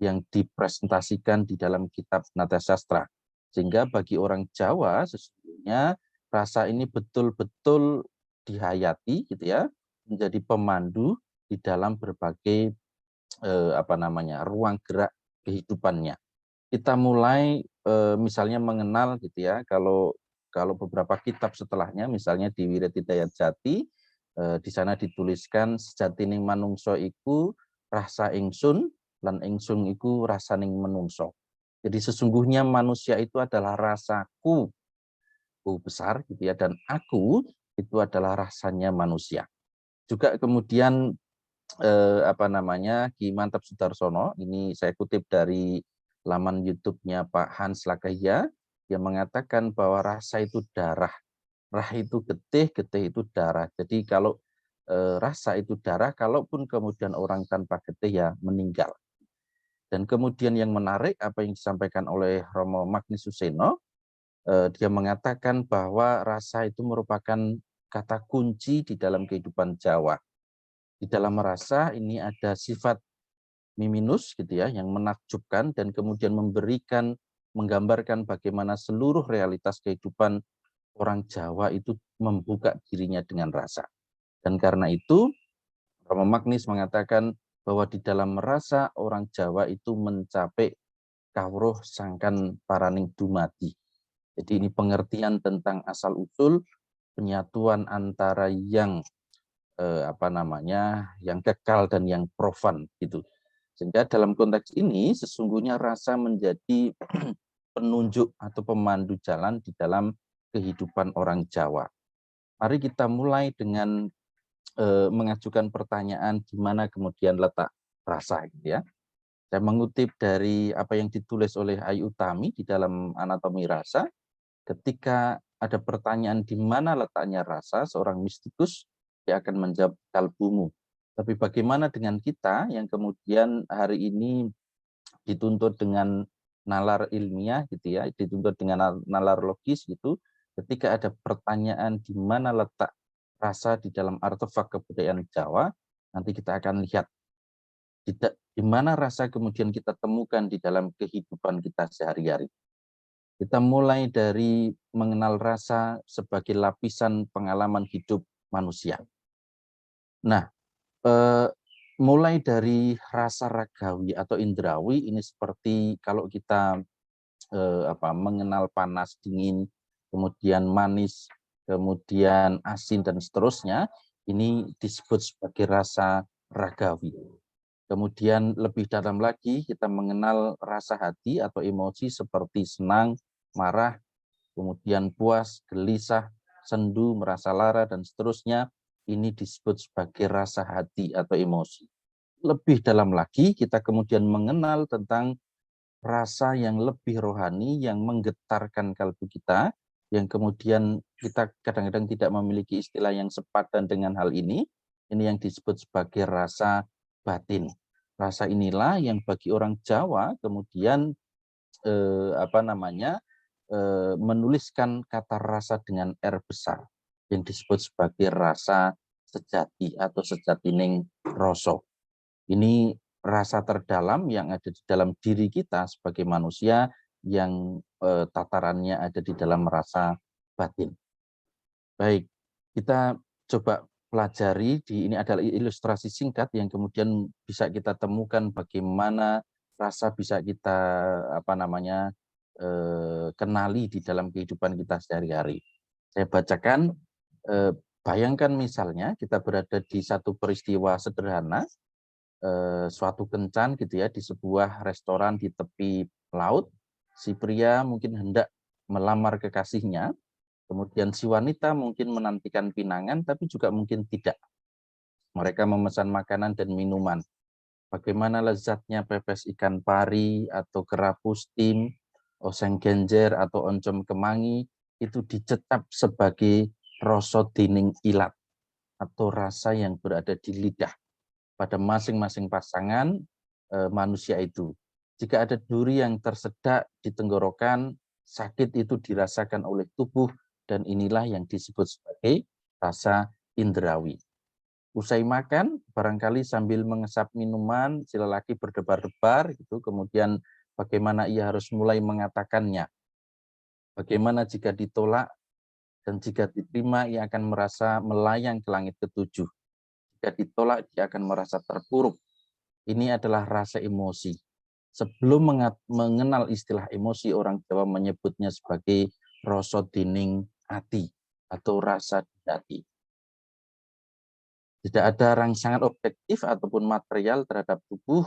Speaker 5: yang dipresentasikan di dalam kitab Natya Sastra. Sehingga bagi orang Jawa sesungguhnya rasa ini betul-betul dihayati gitu ya, menjadi pemandu di dalam berbagai ruang gerak kehidupannya. Kita mulai misalnya mengenal gitu ya, kalau beberapa kitab setelahnya misalnya di Wirid Hidayat Jati, di sana dituliskan sejatining manungso iku rasa ingsun lan ingsun iku rasaning menungso. Jadi sesungguhnya manusia itu adalah rasaku, besar gitu ya, dan aku itu adalah rasanya manusia. Juga kemudian Ki Mantap Sudarsono, ini saya kutip dari laman YouTube-nya Pak Hans Lakaya, yang mengatakan bahwa rasa itu darah, rah itu getih, getih itu darah. Jadi kalau rasa itu darah, kalaupun kemudian orang tanpa getih ya meninggal. Dan kemudian yang menarik apa yang disampaikan oleh Romo Magnis Suseno, dia mengatakan bahwa rasa itu merupakan kata kunci di dalam kehidupan Jawa. Di dalam rasa ini ada sifat miminus gitu ya, yang menakjubkan dan kemudian menggambarkan bagaimana seluruh realitas kehidupan orang Jawa itu membuka dirinya dengan rasa. Dan karena itu Romo Magnis mengatakan bahwa di dalam rasa orang Jawa itu mencapai kawruh sangkan paraning dumadi. Jadi ini pengertian tentang asal-usul penyatuan antara yang yang kekal dan yang profan gitu. Sehingga dalam konteks ini sesungguhnya rasa menjadi penunjuk atau pemandu jalan di dalam kehidupan orang Jawa. Mari kita mulai dengan mengajukan pertanyaan di mana kemudian letak rasa gitu ya. Saya mengutip dari apa yang ditulis oleh Ayu Utami di dalam Anatomi Rasa. Ketika ada pertanyaan di mana letaknya rasa, seorang mistikus dia akan menjawab kalbumu. Tapi bagaimana dengan kita yang kemudian hari ini dituntut dengan nalar ilmiah gitu ya, dituntut dengan nalar logis gitu, ketika ada pertanyaan di mana letak rasa di dalam artefak kebudayaan Jawa, nanti kita akan lihat di mana rasa kemudian kita temukan di dalam kehidupan kita sehari-hari. Kita mulai dari mengenal rasa sebagai lapisan pengalaman hidup manusia. Nah, mulai dari rasa ragawi atau indrawi ini seperti kalau kita mengenal panas, dingin, kemudian manis, kemudian asin dan seterusnya, ini disebut sebagai rasa ragawi. Kemudian lebih dalam lagi kita mengenal rasa hati atau emosi seperti senang, marah, kemudian puas, gelisah, sendu, merasa lara, dan seterusnya. Ini disebut sebagai rasa hati atau emosi. Lebih dalam lagi kita kemudian mengenal tentang rasa yang lebih rohani yang menggetarkan kalbu kita, yang kemudian kita kadang-kadang tidak memiliki istilah yang sepadan dengan hal ini yang disebut sebagai rasa batin. Rasa inilah yang bagi orang Jawa kemudian menuliskan kata rasa dengan R besar yang disebut sebagai rasa sejati atau sejatining rasa. Ini rasa terdalam yang ada di dalam diri kita sebagai manusia yang tatarannya ada di dalam rasa batin. Baik, kita coba pelajari, ini adalah ilustrasi singkat yang kemudian bisa kita temukan bagaimana rasa bisa kita kenali di dalam kehidupan kita sehari-hari. Saya bacakan, bayangkan misalnya kita berada di satu peristiwa sederhana, suatu kencan gitu ya, di sebuah restoran di tepi laut. Si pria mungkin hendak melamar kekasihnya, kemudian si wanita mungkin menantikan pinangan, tapi juga mungkin tidak. Mereka memesan makanan dan minuman. Bagaimana lezatnya pepes ikan pari atau kerapus tim, oseng genjer atau oncom kemangi, itu dicecap sebagai rasa dining ilat atau rasa yang berada di lidah pada masing-masing pasangan manusia itu. Jika ada duri yang tersedak di tenggorokan, sakit itu dirasakan oleh tubuh, dan inilah yang disebut sebagai rasa indrawi. Usai makan, barangkali sambil mengesap minuman, si lelaki berdebar-debar, gitu. Kemudian bagaimana ia harus mulai mengatakannya. Bagaimana jika ditolak, dan jika diterima, ia akan merasa melayang ke langit ketujuh. Jika ditolak, dia akan merasa terpuruk. Ini adalah rasa emosi. Sebelum mengenal istilah emosi, orang Jawa menyebutnya sebagai rasa dining ati atau rasa di hati. Tidak ada rangsangan objektif ataupun material terhadap tubuh,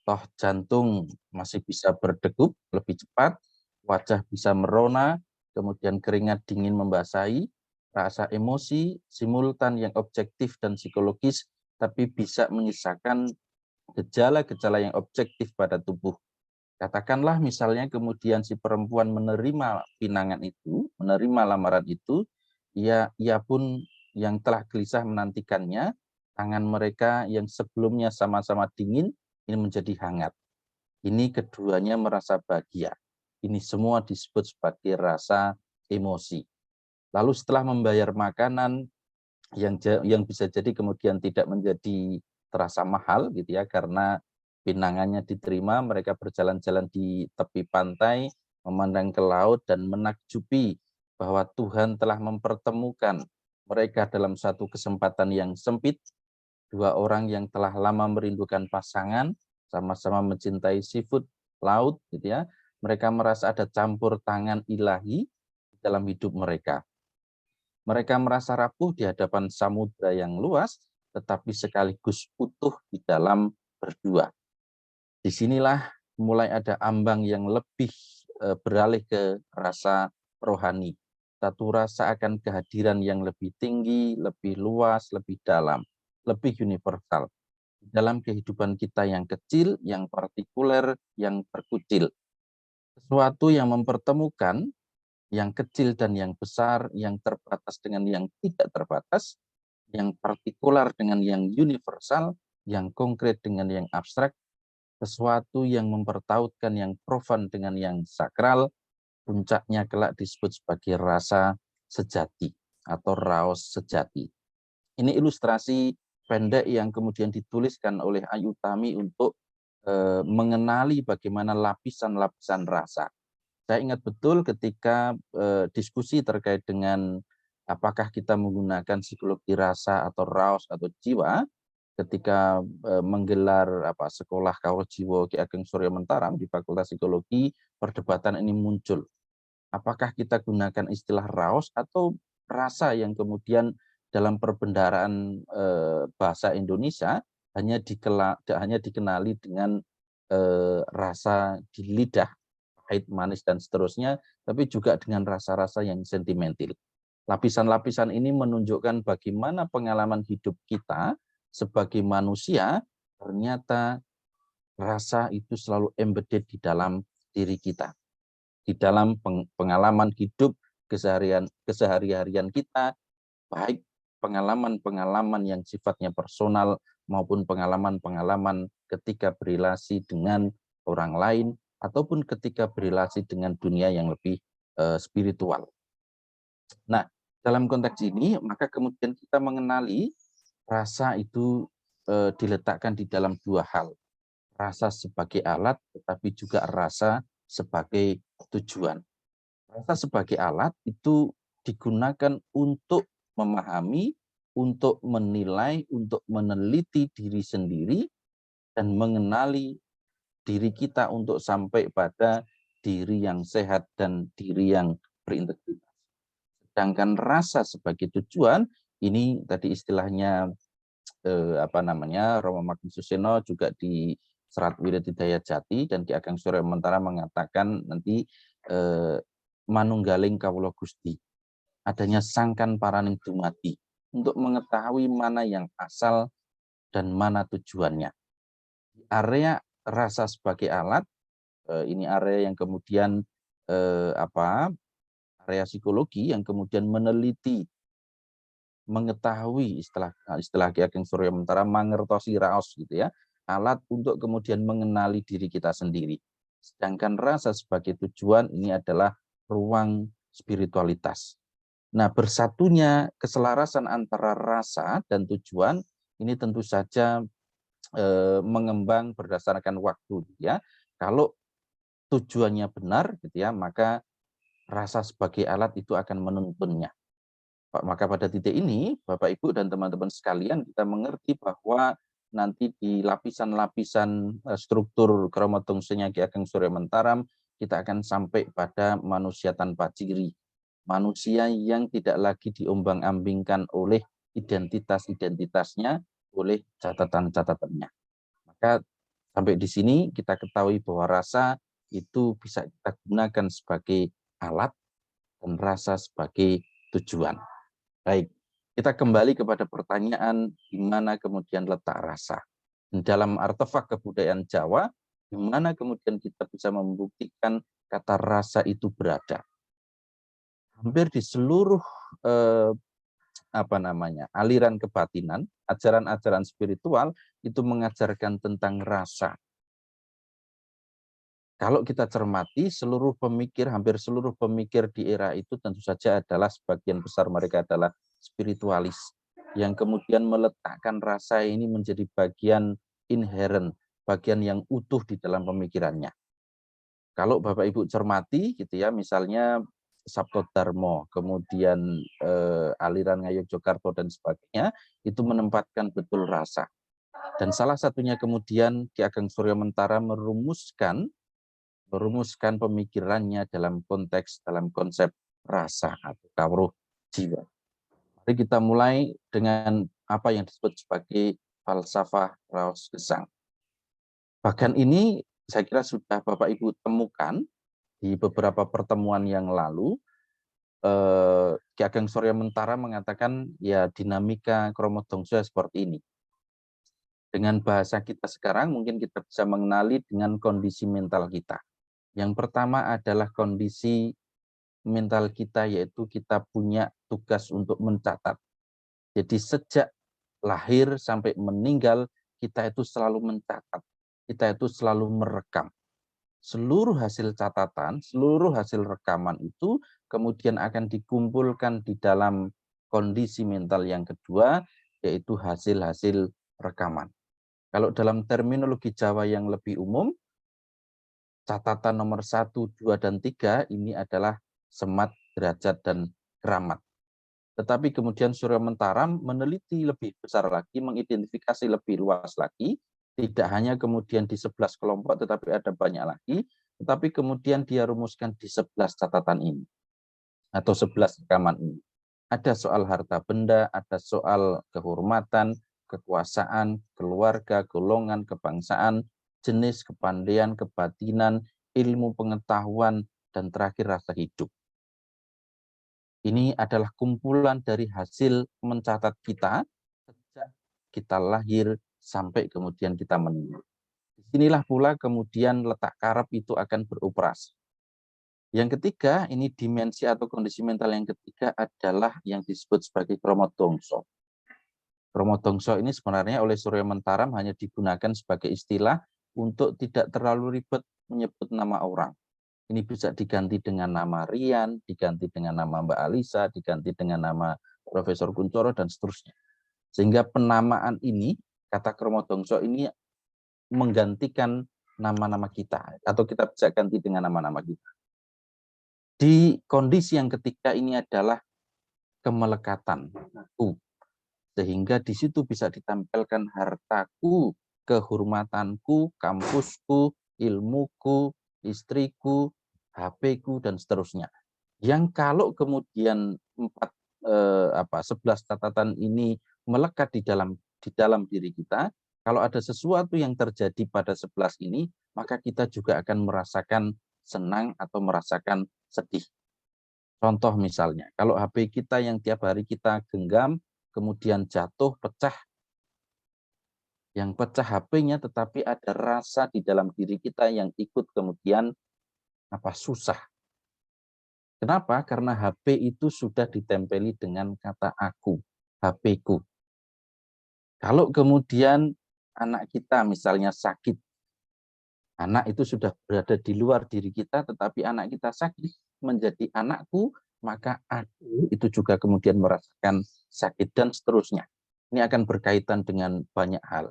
Speaker 5: toh jantung masih bisa berdegup lebih cepat, wajah bisa merona, kemudian keringat dingin membasahi, rasa emosi simultan yang objektif dan psikologis, tapi bisa menyisakan gejala-gejala yang objektif pada tubuh. Katakanlah misalnya kemudian si perempuan menerima pinangan itu, menerima lamaran itu, ia pun yang telah gelisah menantikannya, tangan mereka yang sebelumnya sama-sama dingin, ini menjadi hangat. Ini keduanya merasa bahagia. Ini semua disebut sebagai rasa emosi. Lalu setelah membayar makanan yang bisa jadi kemudian tidak menjadi terasa mahal gitu ya, karena pinangannya diterima, mereka berjalan-jalan di tepi pantai, memandang ke laut dan menakjubi bahwa Tuhan telah mempertemukan mereka dalam satu kesempatan yang sempit. Dua orang yang telah lama merindukan pasangan, sama-sama mencintai seafood laut gitu ya. Mereka merasa ada campur tangan ilahi dalam hidup mereka. Mereka merasa rapuh di hadapan samudra yang luas, tetapi sekaligus utuh di dalam berdua. Disinilah mulai ada ambang yang lebih beralih ke rasa rohani. Satu rasa akan kehadiran yang lebih tinggi, lebih luas, lebih dalam, lebih universal. Dalam kehidupan kita yang kecil, yang partikuler, yang terkucil. Sesuatu yang mempertemukan yang kecil dan yang besar, yang terbatas dengan yang tidak terbatas, yang partikular dengan yang universal, yang konkret dengan yang abstrak, sesuatu yang mempertautkan yang profan dengan yang sakral, puncaknya kelak disebut sebagai rasa sejati atau raos sejati. Ini ilustrasi pendek yang kemudian dituliskan oleh Ayu Tami untuk mengenali bagaimana lapisan-lapisan rasa. Saya ingat betul ketika diskusi terkait dengan Apakah kita menggunakan psikologi rasa atau raos atau jiwa ketika menggelar sekolah kawruh jiwa Ki Ageng Suryomentaram di Fakultas Psikologi, perdebatan ini muncul. Apakah kita gunakan istilah raos atau rasa yang kemudian dalam perbendaharaan bahasa Indonesia hanya dikenali dengan rasa di lidah, pahit, manis, dan seterusnya, tapi juga dengan rasa-rasa yang sentimental. Lapisan-lapisan ini menunjukkan bagaimana pengalaman hidup kita sebagai manusia, ternyata rasa itu selalu embedded di dalam diri kita. Di dalam pengalaman hidup kesehari-harian kita, baik pengalaman-pengalaman yang sifatnya personal maupun pengalaman-pengalaman ketika berrelasi dengan orang lain ataupun ketika berrelasi dengan dunia yang lebih spiritual. Nah, dalam konteks ini maka kemudian kita mengenali rasa itu diletakkan di dalam dua hal. Rasa sebagai alat tetapi juga rasa sebagai tujuan. Rasa sebagai alat itu digunakan untuk memahami, untuk menilai, untuk meneliti diri sendiri, dan mengenali diri kita untuk sampai pada diri yang sehat dan diri yang berintegritas. Sedangkan rasa sebagai tujuan, ini tadi istilahnya Romo Magni Suseno juga di Serat Wiradidaya Jati dan Ki Ageng Suryomentaram mengatakan nanti manunggaling kawula Gusti, adanya sangkan paraning dumati untuk mengetahui mana yang asal dan mana tujuannya. Di area rasa sebagai alat, ini area yang kemudian area psikologi yang kemudian meneliti, mengetahui istilah Ki Ageng Suryomentaram mangertosi raos gitu ya, alat untuk kemudian mengenali diri kita sendiri. Sedangkan rasa sebagai tujuan ini adalah ruang spiritualitas. Nah, bersatunya keselarasan antara rasa dan tujuan ini tentu saja mengembang berdasarkan waktu ya. Kalau tujuannya benar gitu ya, maka rasa sebagai alat itu akan menuntunnya. Maka pada titik ini, Bapak Ibu dan teman-teman sekalian, kita mengerti bahwa nanti di lapisan-lapisan struktur kromosomusnya Ki Ageng Suryomentaram, kita akan sampai pada manusia tanpa ciri. Manusia yang tidak lagi diombang-ambingkan oleh identitas-identitasnya, oleh catatan-catatannya. Maka sampai di sini kita ketahui bahwa rasa itu bisa kita gunakan sebagai alat dan rasa sebagai tujuan. Baik, kita kembali kepada pertanyaan di mana kemudian letak rasa. Dalam artefak kebudayaan Jawa, di mana kemudian kita bisa membuktikan kata rasa itu berada. Hampir di seluruh aliran kebatinan, ajaran-ajaran spiritual itu mengajarkan tentang rasa. Kalau kita cermati, hampir seluruh pemikir di era itu tentu saja adalah sebagian besar mereka adalah spiritualis yang kemudian meletakkan rasa ini menjadi bagian inherent, bagian yang utuh di dalam pemikirannya. Kalau Bapak Ibu cermati gitu ya, misalnya Sabto Dharma, kemudian aliran Yogyakarta dan sebagainya, itu menempatkan betul rasa. Dan salah satunya kemudian Ki Ageng Suryomentaram merumuskan pemikirannya dalam konsep rasa atau kawruh jiwa. Mari kita mulai dengan apa yang disebut sebagai falsafah raos gesang. Bahkan ini saya kira sudah Bapak Ibu temukan di beberapa pertemuan yang lalu. Ki Ageng Suryomentaram mengatakan ya dinamika kromodongso seperti ini. Dengan bahasa kita sekarang mungkin kita bisa mengenali dengan kondisi mental kita. Yang pertama adalah kondisi mental kita, yaitu kita punya tugas untuk mencatat. Jadi sejak lahir sampai meninggal, kita itu selalu mencatat. Kita itu selalu merekam. Seluruh hasil catatan, seluruh hasil rekaman itu kemudian akan dikumpulkan di dalam kondisi mental yang kedua, yaitu hasil-hasil rekaman. Kalau dalam terminologi Jawa yang lebih umum, catatan nomor 1, 2, dan 3 ini adalah semat, derajat, dan keramat. Tetapi kemudian Suryomentaram meneliti lebih besar lagi, mengidentifikasi lebih luas lagi, tidak hanya kemudian di 11 kelompok, tetapi ada banyak lagi, tetapi kemudian dia rumuskan di 11 catatan ini, atau 11 rekaman ini. Ada soal harta benda, ada soal kehormatan, kekuasaan, keluarga, golongan, kebangsaan, jenis, kepandaian, kebatinan, ilmu pengetahuan, dan terakhir rasa hidup. Ini adalah kumpulan dari hasil mencatat kita sejak kita lahir sampai kemudian kita meninggal. Disinilah pula kemudian letak karep itu akan beroperasi. Yang ketiga, ini dimensi atau kondisi mental yang ketiga adalah yang disebut sebagai kromodongso. Kromodongso ini sebenarnya oleh Suryomentaram hanya digunakan sebagai istilah untuk tidak terlalu ribet menyebut nama orang. Ini bisa diganti dengan nama Rian, diganti dengan nama Mbak Alisa, diganti dengan nama Profesor Kuncoro, dan seterusnya. Sehingga penamaan ini, kata kromodongso ini menggantikan nama-nama kita, atau kita bisa ganti dengan nama-nama kita. Di kondisi yang ketiga ini adalah kemelekatan aku. Sehingga di situ bisa ditempelkan hartaku, kehormatanku, kampusku, ilmuku, istriku, HP-ku, dan seterusnya. Yang kalau kemudian 11 catatan ini melekat di dalam diri kita, kalau ada sesuatu yang terjadi pada 11 ini, maka kita juga akan merasakan senang atau merasakan sedih. Contoh misalnya, kalau HP kita yang tiap hari kita genggam, kemudian jatuh, pecah, yang pecah HP-nya, tetapi ada rasa di dalam diri kita yang ikut kemudian susah. Kenapa? Karena HP itu sudah ditempeli dengan kata aku, HP-ku. Kalau kemudian anak kita misalnya sakit, anak itu sudah berada di luar diri kita, tetapi anak kita sakit menjadi anakku, maka aku itu juga kemudian merasakan sakit, dan seterusnya. Ini akan berkaitan dengan banyak hal,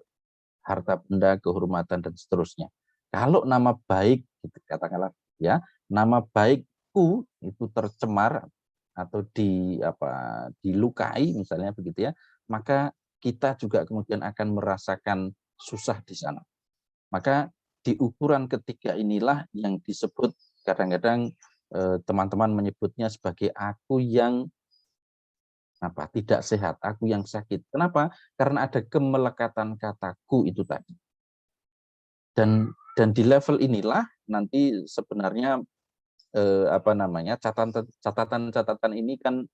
Speaker 5: harta benda, kehormatan, dan seterusnya. Kalau nama baik, gitu, katakanlah ya, nama baikku itu tercemar atau dilukai misalnya begitu ya, maka kita juga kemudian akan merasakan susah di sana. Maka di ukuran ketiga inilah yang disebut kadang-kadang teman-teman menyebutnya sebagai aku yang tidak sehat, aku yang sakit. Kenapa? Karena ada kemelekatan kataku itu tadi. Dan di level inilah nanti sebenarnya catatan-catatan ini kan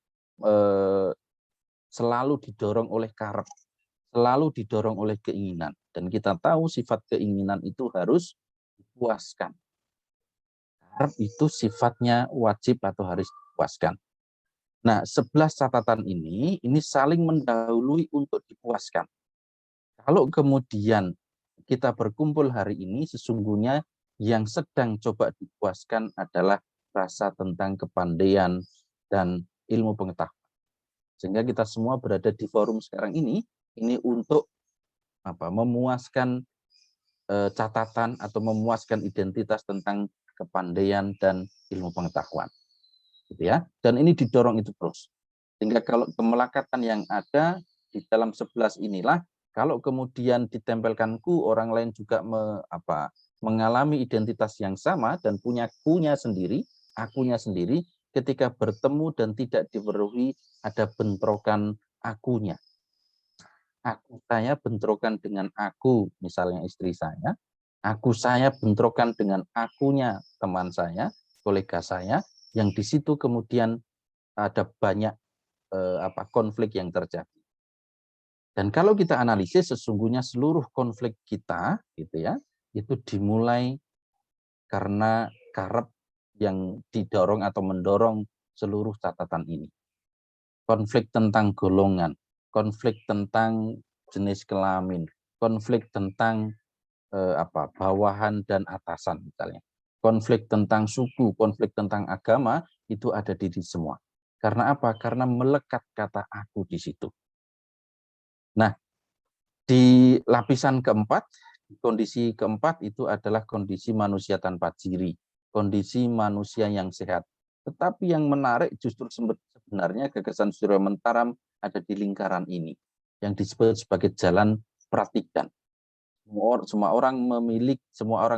Speaker 5: selalu didorong oleh karep, selalu didorong oleh keinginan, dan kita tahu sifat keinginan itu harus dipuaskan. Karep itu sifatnya wajib atau harus dipuaskan. Nah, 11 catatan ini saling mendahului untuk dipuaskan. Kalau kemudian kita berkumpul hari ini, sesungguhnya yang sedang coba dipuaskan adalah rasa tentang kepandaian dan ilmu pengetahuan. Sehingga kita semua berada di forum sekarang ini untuk memuaskan catatan atau memuaskan identitas tentang kepandaian dan ilmu pengetahuan. Gitu ya. Dan ini didorong itu terus. Sehingga kalau kemelekatan yang ada di dalam 11 inilah, kalau kemudian ditempelkanku, orang lain juga mengalami identitas yang sama dan punya kunya sendiri, akunya sendiri, ketika bertemu dan tidak dipenuhi ada bentrokan akunya. Aku saya bentrokan dengan aku, misalnya istri saya, aku saya bentrokan dengan akunya teman saya, kolega saya, yang di situ kemudian ada banyak konflik yang terjadi. Dan kalau kita analisis, sesungguhnya seluruh konflik kita gitu ya, itu dimulai karena karep yang didorong atau mendorong seluruh catatan ini. Konflik tentang golongan, konflik tentang jenis kelamin, konflik tentang bawahan dan atasan misalnya. Konflik tentang suku, konflik tentang agama, itu ada di diri semua. Karena apa? Karena melekat kata aku di situ. Nah, di lapisan keempat, kondisi keempat itu adalah kondisi manusia tanpa ciri, kondisi manusia yang sehat. Tetapi yang menarik justru sebenarnya gagasan Suryomentaram ada di lingkaran ini yang disebut sebagai jalan pratikan. Semua orang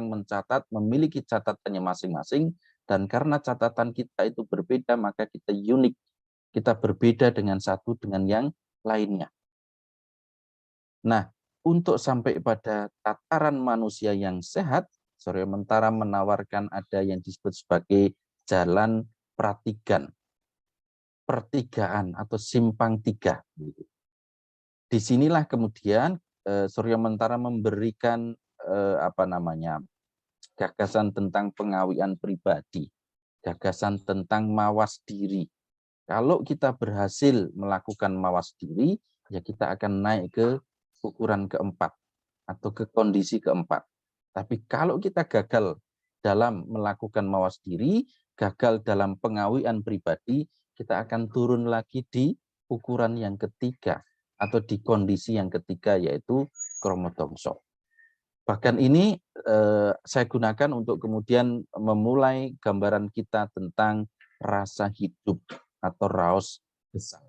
Speaker 5: mencatat, memiliki catatannya masing-masing, dan karena catatan kita itu berbeda, maka kita unik, kita berbeda dengan satu dengan yang lainnya. Nah, untuk sampai pada tataran manusia yang sehat, Suryomentaram menawarkan ada yang disebut sebagai jalan pratikan, pertigaan atau simpang tiga. Disinilah kemudian Suryomentaram memberikan gagasan tentang pengawian pribadi, gagasan tentang mawas diri. Kalau kita berhasil melakukan mawas diri, ya kita akan naik ke ukuran keempat atau ke kondisi keempat. Tapi kalau kita gagal dalam melakukan mawas diri, gagal dalam pengawian pribadi, kita akan turun lagi di ukuran yang ketiga atau di kondisi yang ketiga, yaitu kromotongso. Bahkan ini saya gunakan untuk kemudian memulai gambaran kita tentang rasa hidup atau raos besar.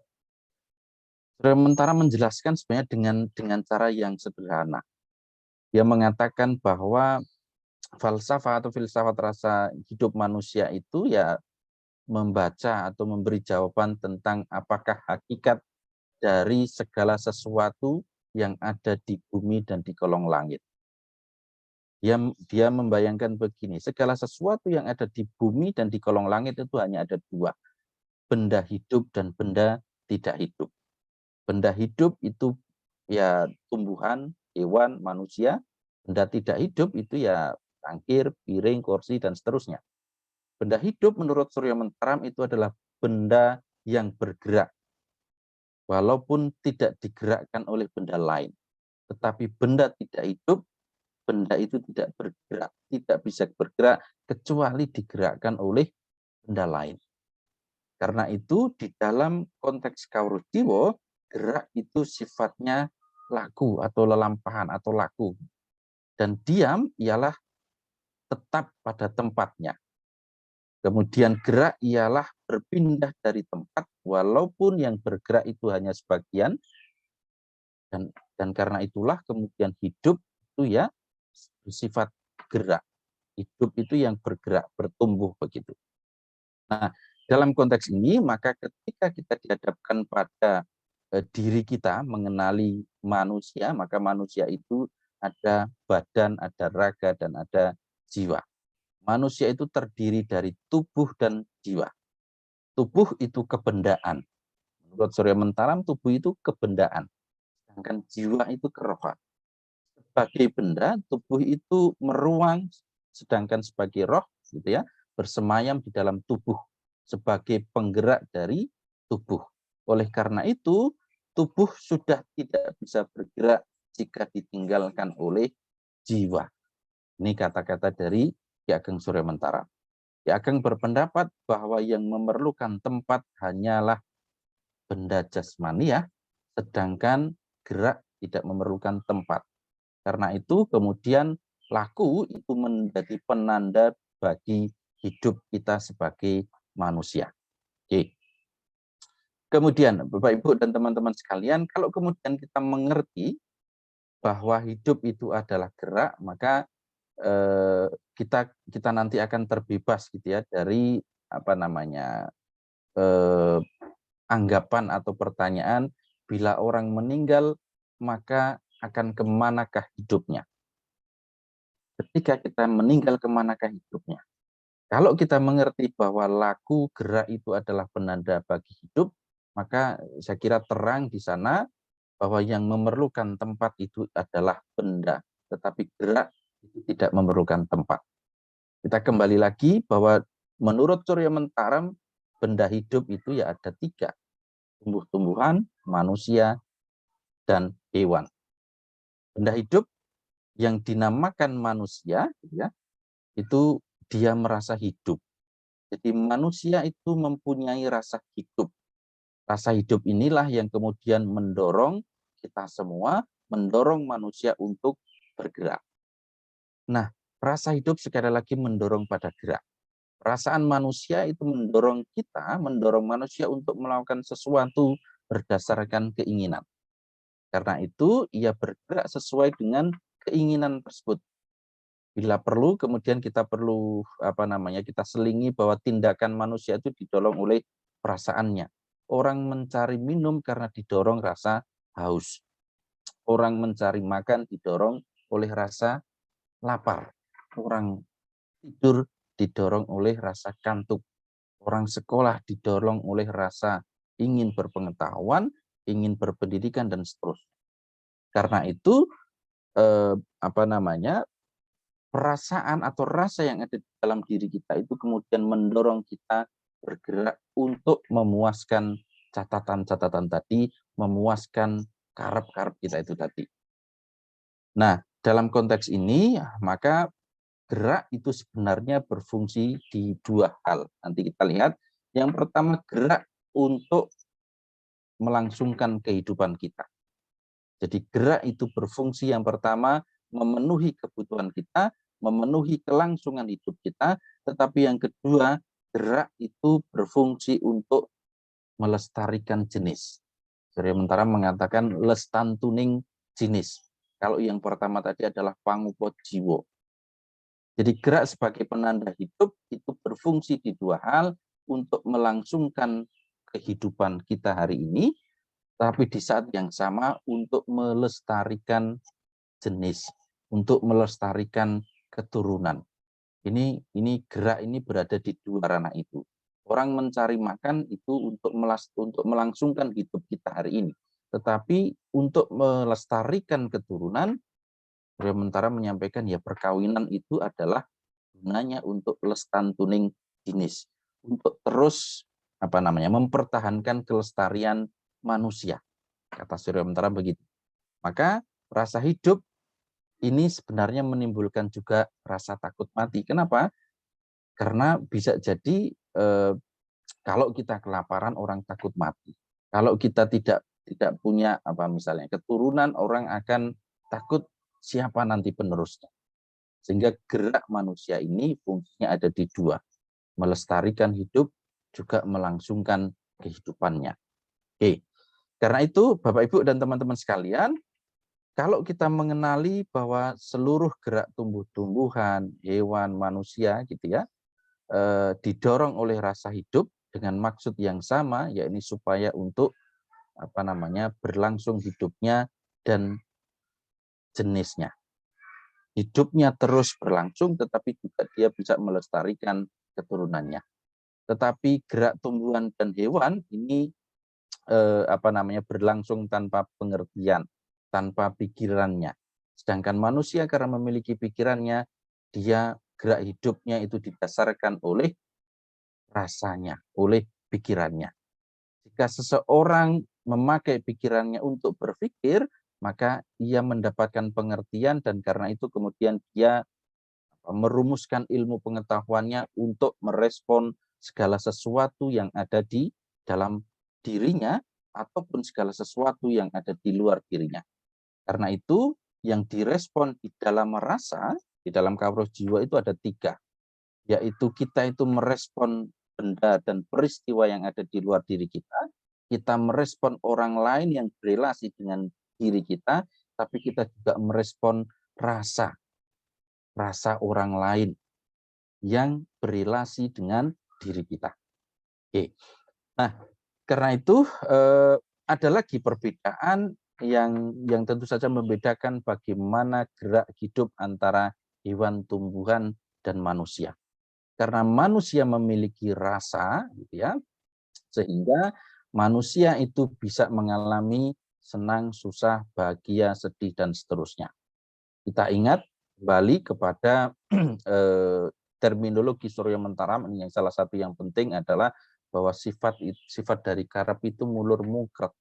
Speaker 5: Suryomentaram menjelaskan sebenarnya dengan cara yang sederhana. Dia mengatakan bahwa falsafah atau filsafat rasa hidup manusia itu ya membaca atau memberi jawaban tentang apakah hakikat dari segala sesuatu yang ada di bumi dan di kolong langit. Dia membayangkan begini, segala sesuatu yang ada di bumi dan di kolong langit itu hanya ada dua, benda hidup dan benda tidak hidup. Benda hidup itu ya tumbuhan, hewan, manusia. Benda tidak hidup itu ya tangkir, piring, kursi, dan seterusnya. Benda hidup menurut Suryomentaram itu adalah benda yang bergerak, walaupun tidak digerakkan oleh benda lain. Tetapi benda tidak hidup, benda itu tidak bergerak, tidak bisa bergerak kecuali digerakkan oleh benda lain. Karena itu di dalam konteks Kaurudiwa, gerak itu sifatnya laku atau lelampahan atau laku. Dan diam ialah tetap pada tempatnya. Kemudian gerak ialah berpindah dari tempat, walaupun yang bergerak itu hanya sebagian. Dan karena itulah kemudian hidup itu ya bersifat gerak. Hidup itu yang bergerak, bertumbuh begitu. Nah, dalam konteks ini, maka ketika kita dihadapkan pada diri kita mengenali manusia, maka manusia itu ada badan, ada raga, dan ada jiwa. Manusia itu terdiri dari tubuh dan jiwa. Tubuh itu kebendaan. Menurut Suryomentaram, tubuh itu kebendaan. Sedangkan jiwa itu kerohan. Sebagai benda, tubuh itu meruang, sedangkan sebagai roh, gitu ya, bersemayam di dalam tubuh sebagai penggerak dari tubuh. Oleh karena itu, tubuh sudah tidak bisa bergerak jika ditinggalkan oleh jiwa. Ini kata-kata dari Ki Ageng Suryomentaram. Ki Ageng berpendapat bahwa yang memerlukan tempat hanyalah benda jasmani ya, sedangkan gerak tidak memerlukan tempat. Karena itu kemudian laku itu menjadi penanda bagi hidup kita sebagai manusia. Oke. Kemudian Bapak Ibu dan teman-teman sekalian, kalau kemudian kita mengerti bahwa hidup itu adalah gerak, maka kita nanti akan terbebas gitu ya dari anggapan atau pertanyaan bila orang meninggal maka akan kemanakah hidupnya. Ketika kita meninggal kemanakah hidupnya. Kalau kita mengerti bahwa laku gerak itu adalah penanda bagi hidup, maka saya kira terang di sana bahwa yang memerlukan tempat itu adalah benda, tetapi gerak itu tidak memerlukan tempat. Kita kembali lagi bahwa menurut Suryomentaram, benda hidup itu ya ada tiga. Tumbuh-tumbuhan, manusia, dan hewan. Benda hidup yang dinamakan manusia, ya, itu dia merasa hidup. Jadi manusia itu mempunyai rasa hidup. Rasa hidup inilah yang kemudian mendorong kita semua, mendorong manusia untuk bergerak. Nah, rasa hidup sekali lagi mendorong pada gerak. Perasaan manusia itu mendorong manusia untuk melakukan sesuatu berdasarkan keinginan. Karena itu ia bergerak sesuai dengan keinginan tersebut. Bila perlu, kemudian kita perlu kita selingi bahwa tindakan manusia itu didorong oleh perasaannya. Orang mencari minum karena didorong rasa haus. Orang mencari makan didorong oleh rasa lapar. Orang tidur didorong oleh rasa kantuk. Orang sekolah didorong oleh rasa ingin berpengetahuan, ingin berpendidikan, dan seterusnya. Karena itu, perasaan atau rasa yang ada di dalam diri kita itu kemudian mendorong kita bergerak untuk memuaskan catatan-catatan tadi, memuaskan karep-karep kita itu tadi. Nah, dalam konteks ini, maka gerak itu sebenarnya berfungsi di dua hal. Nanti kita lihat. Yang pertama, gerak untuk melangsungkan kehidupan kita. Jadi gerak itu berfungsi yang pertama memenuhi kebutuhan kita, memenuhi kelangsungan hidup kita, tetapi yang kedua, gerak itu berfungsi untuk melestarikan jenis. Suryomentaram mengatakan lestantuning jenis. Kalau yang pertama tadi adalah pangupot jiwo. Jadi gerak sebagai penanda hidup itu berfungsi di dua hal, untuk melangsungkan kehidupan kita hari ini, tapi di saat yang sama untuk melestarikan jenis, untuk melestarikan keturunan. Ini gerak ini berada di dua ranah itu. Orang mencari makan itu untuk melangsungkan hidup kita hari ini. Tetapi untuk melestarikan keturunan, Suryomentaram menyampaikan ya perkawinan itu adalah gunanya untuk lestantuning jenis, untuk terus mempertahankan kelestarian manusia. Kata Suryomentaram begitu. Maka rasa hidup ini sebenarnya menimbulkan juga rasa takut mati. Kenapa? Karena bisa jadi kalau kita kelaparan orang takut mati. Kalau kita tidak punya misalnya keturunan, orang akan takut siapa nanti penerusnya. Sehingga gerak manusia ini fungsinya ada di dua. Melestarikan hidup, juga melangsungkan kehidupannya. Oke. Karena itu Bapak Ibu dan teman-teman sekalian, kalau kita mengenali bahwa seluruh gerak tumbuh-tumbuhan, hewan, manusia gitu ya, didorong oleh rasa hidup dengan maksud yang sama, yakni supaya untuk berlangsung hidupnya dan jenisnya. Hidupnya terus berlangsung, tetapi juga dia bisa melestarikan keturunannya. Tetapi gerak tumbuhan dan hewan ini berlangsung tanpa pengertian, tanpa pikirannya. Sedangkan manusia karena memiliki pikirannya, dia gerak hidupnya itu didasarkan oleh rasanya, oleh pikirannya. Jika seseorang memakai pikirannya untuk berpikir, maka ia mendapatkan pengertian dan karena itu kemudian dia merumuskan ilmu pengetahuannya untuk merespon segala sesuatu yang ada di dalam dirinya ataupun segala sesuatu yang ada di luar dirinya. Karena itu yang direspon di dalam rasa, di dalam kawruh jiwa itu ada 3, yaitu kita itu merespon benda dan peristiwa yang ada di luar diri kita merespon orang lain yang berelasi dengan diri kita, tapi kita juga merespon rasa orang lain yang berelasi dengan diri kita. Oke. Nah, karena itu ada lagi perbedaan yang tentu saja membedakan bagaimana gerak hidup antara hewan, tumbuhan, dan manusia. Karena manusia memiliki rasa, gitu ya, sehingga manusia itu bisa mengalami senang, susah, bahagia, sedih, dan seterusnya. Kita ingat kembali kepada terminologi Suryomentaram, yang salah satu yang penting adalah bahwa sifat dari karep itu mulur mungkret.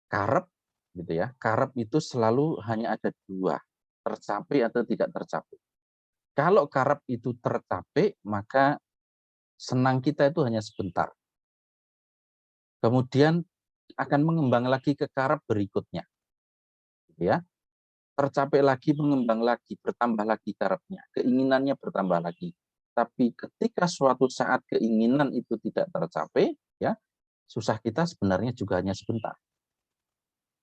Speaker 5: Karep gitu ya, karep itu selalu hanya ada 2, tercapai atau tidak tercapai. Kalau karep itu tercapai, maka senang kita itu hanya sebentar. Kemudian akan mengembang lagi ke karep berikutnya. Gitu ya. Tercapai lagi, mengembang lagi, bertambah lagi karepnya, keinginannya bertambah lagi. Tapi ketika suatu saat keinginan itu tidak tercapai, ya, susah kita sebenarnya juga hanya sebentar.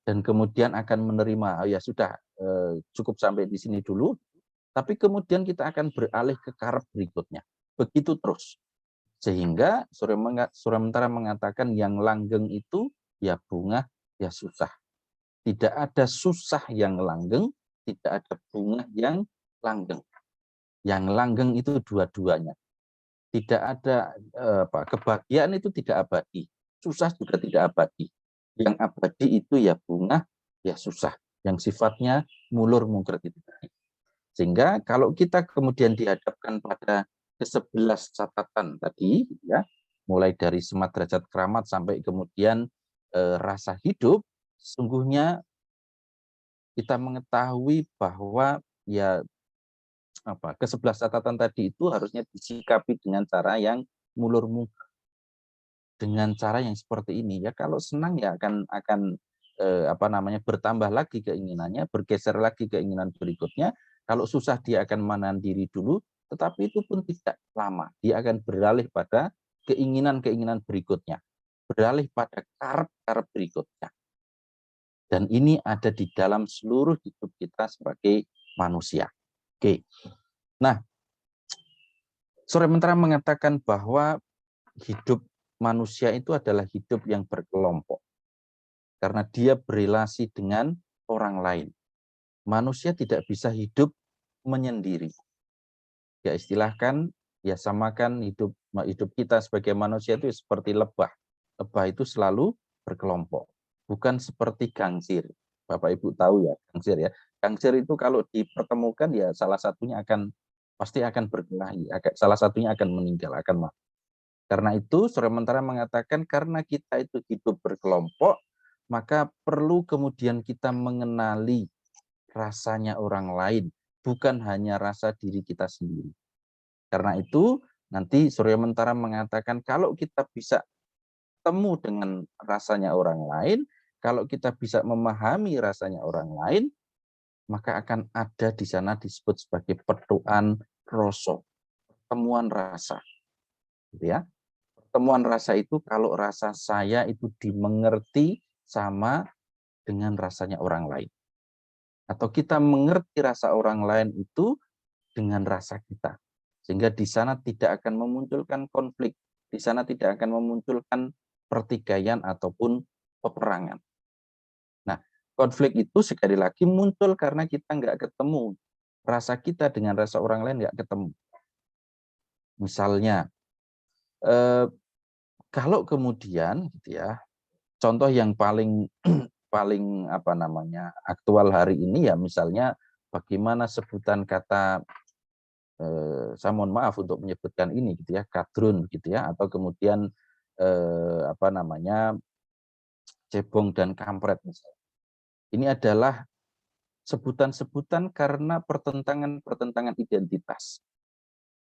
Speaker 5: Dan kemudian akan menerima, oh ya sudah, cukup sampai di sini dulu, tapi kemudian kita akan beralih ke karep berikutnya. Begitu terus. Sehingga Suryomentaram mengatakan yang langgeng itu ya bunga, ya susah. Tidak ada susah yang langgeng, tidak ada bunga yang langgeng. Yang langgeng itu dua-duanya. Tidak ada kebahagiaan itu tidak abadi, susah juga tidak abadi. Yang abadi itu ya bunga, ya susah, yang sifatnya mulur mungkret itu. Sehingga kalau kita kemudian dihadapkan pada ke-11 catatan tadi, ya, mulai dari semat derajat keramat sampai kemudian rasa hidup, sesungguhnya kita mengetahui bahwa ya ke-11 catatan tadi itu harusnya disikapi dengan cara yang mulur mungkret, dengan cara yang seperti ini. Ya kalau senang ya akan bertambah lagi keinginannya, bergeser lagi keinginan berikutnya. Kalau susah dia akan menahan diri dulu, tetapi itu pun tidak lama. Dia akan beralih pada keinginan-keinginan berikutnya, beralih pada karep-karep berikutnya. Dan ini ada di dalam seluruh hidup kita sebagai manusia. Oke. Nah, Suryomentaram mengatakan bahwa hidup manusia itu adalah hidup yang berkelompok. Karena dia berrelasi dengan orang lain. Manusia tidak bisa hidup menyendiri. Ya istilahkan, ya samakan hidup kita sebagai manusia itu seperti lebah. Lebah itu selalu berkelompok. Bukan seperti gangsir. Bapak Ibu tahu ya, gangsir ya. Gangsir itu kalau dipertemukan ya salah satunya pasti akan berkelahi. Salah satunya akan meninggal, akan mati. Karena itu Suryomentaram mengatakan karena kita itu hidup berkelompok, maka perlu kemudian kita mengenali rasanya orang lain, bukan hanya rasa diri kita sendiri. Karena itu nanti Suryomentaram mengatakan kalau kita bisa temu dengan rasanya orang lain, kalau kita bisa memahami rasanya orang lain, maka akan ada di sana disebut sebagai petuan rasa, pertemuan rasa. Gitu ya. Pertemuan rasa itu kalau rasa saya itu dimengerti sama dengan rasanya orang lain. Atau kita mengerti rasa orang lain itu dengan rasa kita. Sehingga di sana tidak akan memunculkan konflik. Di sana tidak akan memunculkan pertikaian ataupun peperangan. Nah, konflik itu sekali lagi muncul karena kita nggak ketemu. Rasa kita dengan rasa orang lain nggak ketemu. Misalnya, kalau kemudian gitu ya, contoh yang paling aktual hari ini ya misalnya bagaimana sebutan kata saya mohon maaf untuk menyebutkan ini gitu ya, kadrun gitu ya, atau kemudian cebong dan kampret misalnya. Ini adalah sebutan-sebutan karena pertentangan identitas.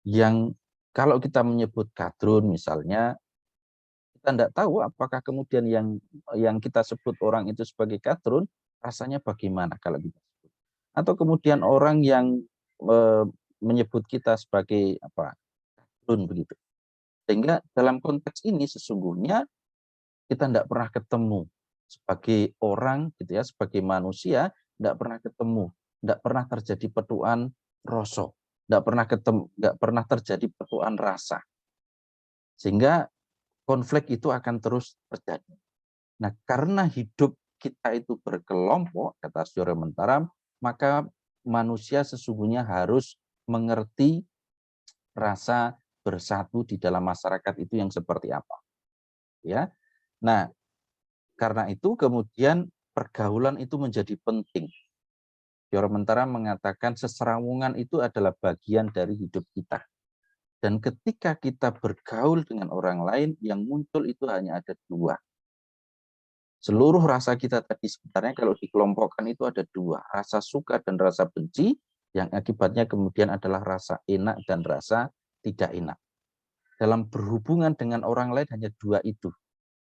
Speaker 5: Yang kalau kita menyebut kadrun misalnya, kita tidak tahu apakah kemudian yang kita sebut orang itu sebagai kadrun rasanya bagaimana kalau kita sebut. Atau kemudian orang yang menyebut kita sebagai kadrun begitu. Sehingga dalam konteks ini sesungguhnya kita tidak pernah ketemu sebagai orang gitu ya, sebagai manusia tidak pernah ketemu, tidak pernah terjadi petuan rasa, tidak pernah terjadi petuan rasa. Sehingga konflik itu akan terus terjadi. Nah, karena hidup kita itu berkelompok, kata Suryomentaram, maka manusia sesungguhnya harus mengerti rasa bersatu di dalam masyarakat itu yang seperti apa. Ya. Nah, karena itu kemudian pergaulan itu menjadi penting. Suryomentaram mengatakan seserawungan itu adalah bagian dari hidup kita. Dan ketika kita bergaul dengan orang lain, yang muncul itu hanya ada dua. Seluruh rasa kita tadi sebenarnya kalau dikelompokkan itu ada dua. Rasa suka dan rasa benci, yang akibatnya kemudian adalah rasa enak dan rasa tidak enak. Dalam berhubungan dengan orang lain hanya dua itu.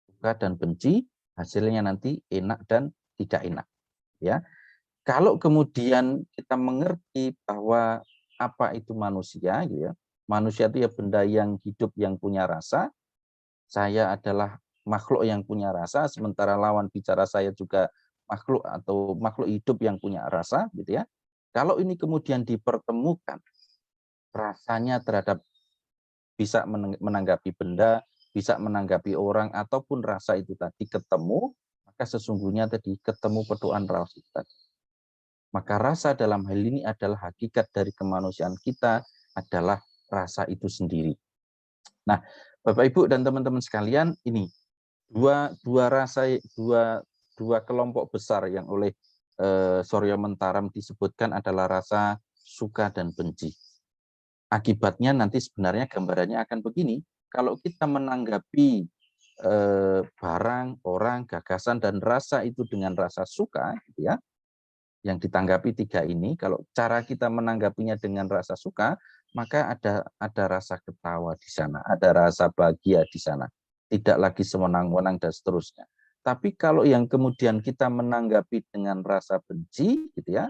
Speaker 5: Suka dan benci, hasilnya nanti enak dan tidak enak. Ya, kalau kemudian kita mengerti bahwa apa itu manusia, gitu ya, Manusia itu ya benda yang hidup yang punya rasa. Saya adalah makhluk yang punya rasa, sementara lawan bicara saya juga makhluk atau makhluk hidup yang punya rasa, gitu ya. Kalau ini kemudian dipertemukan, rasanya terhadap bisa menanggapi benda, bisa menanggapi orang, ataupun rasa itu tadi ketemu, maka sesungguhnya tadi ketemu pedoman raus itu tadi. Maka rasa dalam hal ini adalah hakikat dari kemanusiaan kita, adalah rasa itu sendiri. Nah, Bapak Ibu dan teman-teman sekalian, ini dua kelompok besar yang oleh Suryomentaram disebutkan adalah rasa suka dan benci. Akibatnya nanti sebenarnya gambarannya akan begini, kalau kita menanggapi barang, orang, gagasan, dan rasa itu dengan rasa suka, gitu ya, yang ditanggapi tiga ini, kalau cara kita menanggapinya dengan rasa suka, maka ada rasa ketawa di sana, ada rasa bahagia di sana, tidak lagi sewenang-wenang dan seterusnya. Tapi kalau yang kemudian kita menanggapi dengan rasa benci, gitu ya,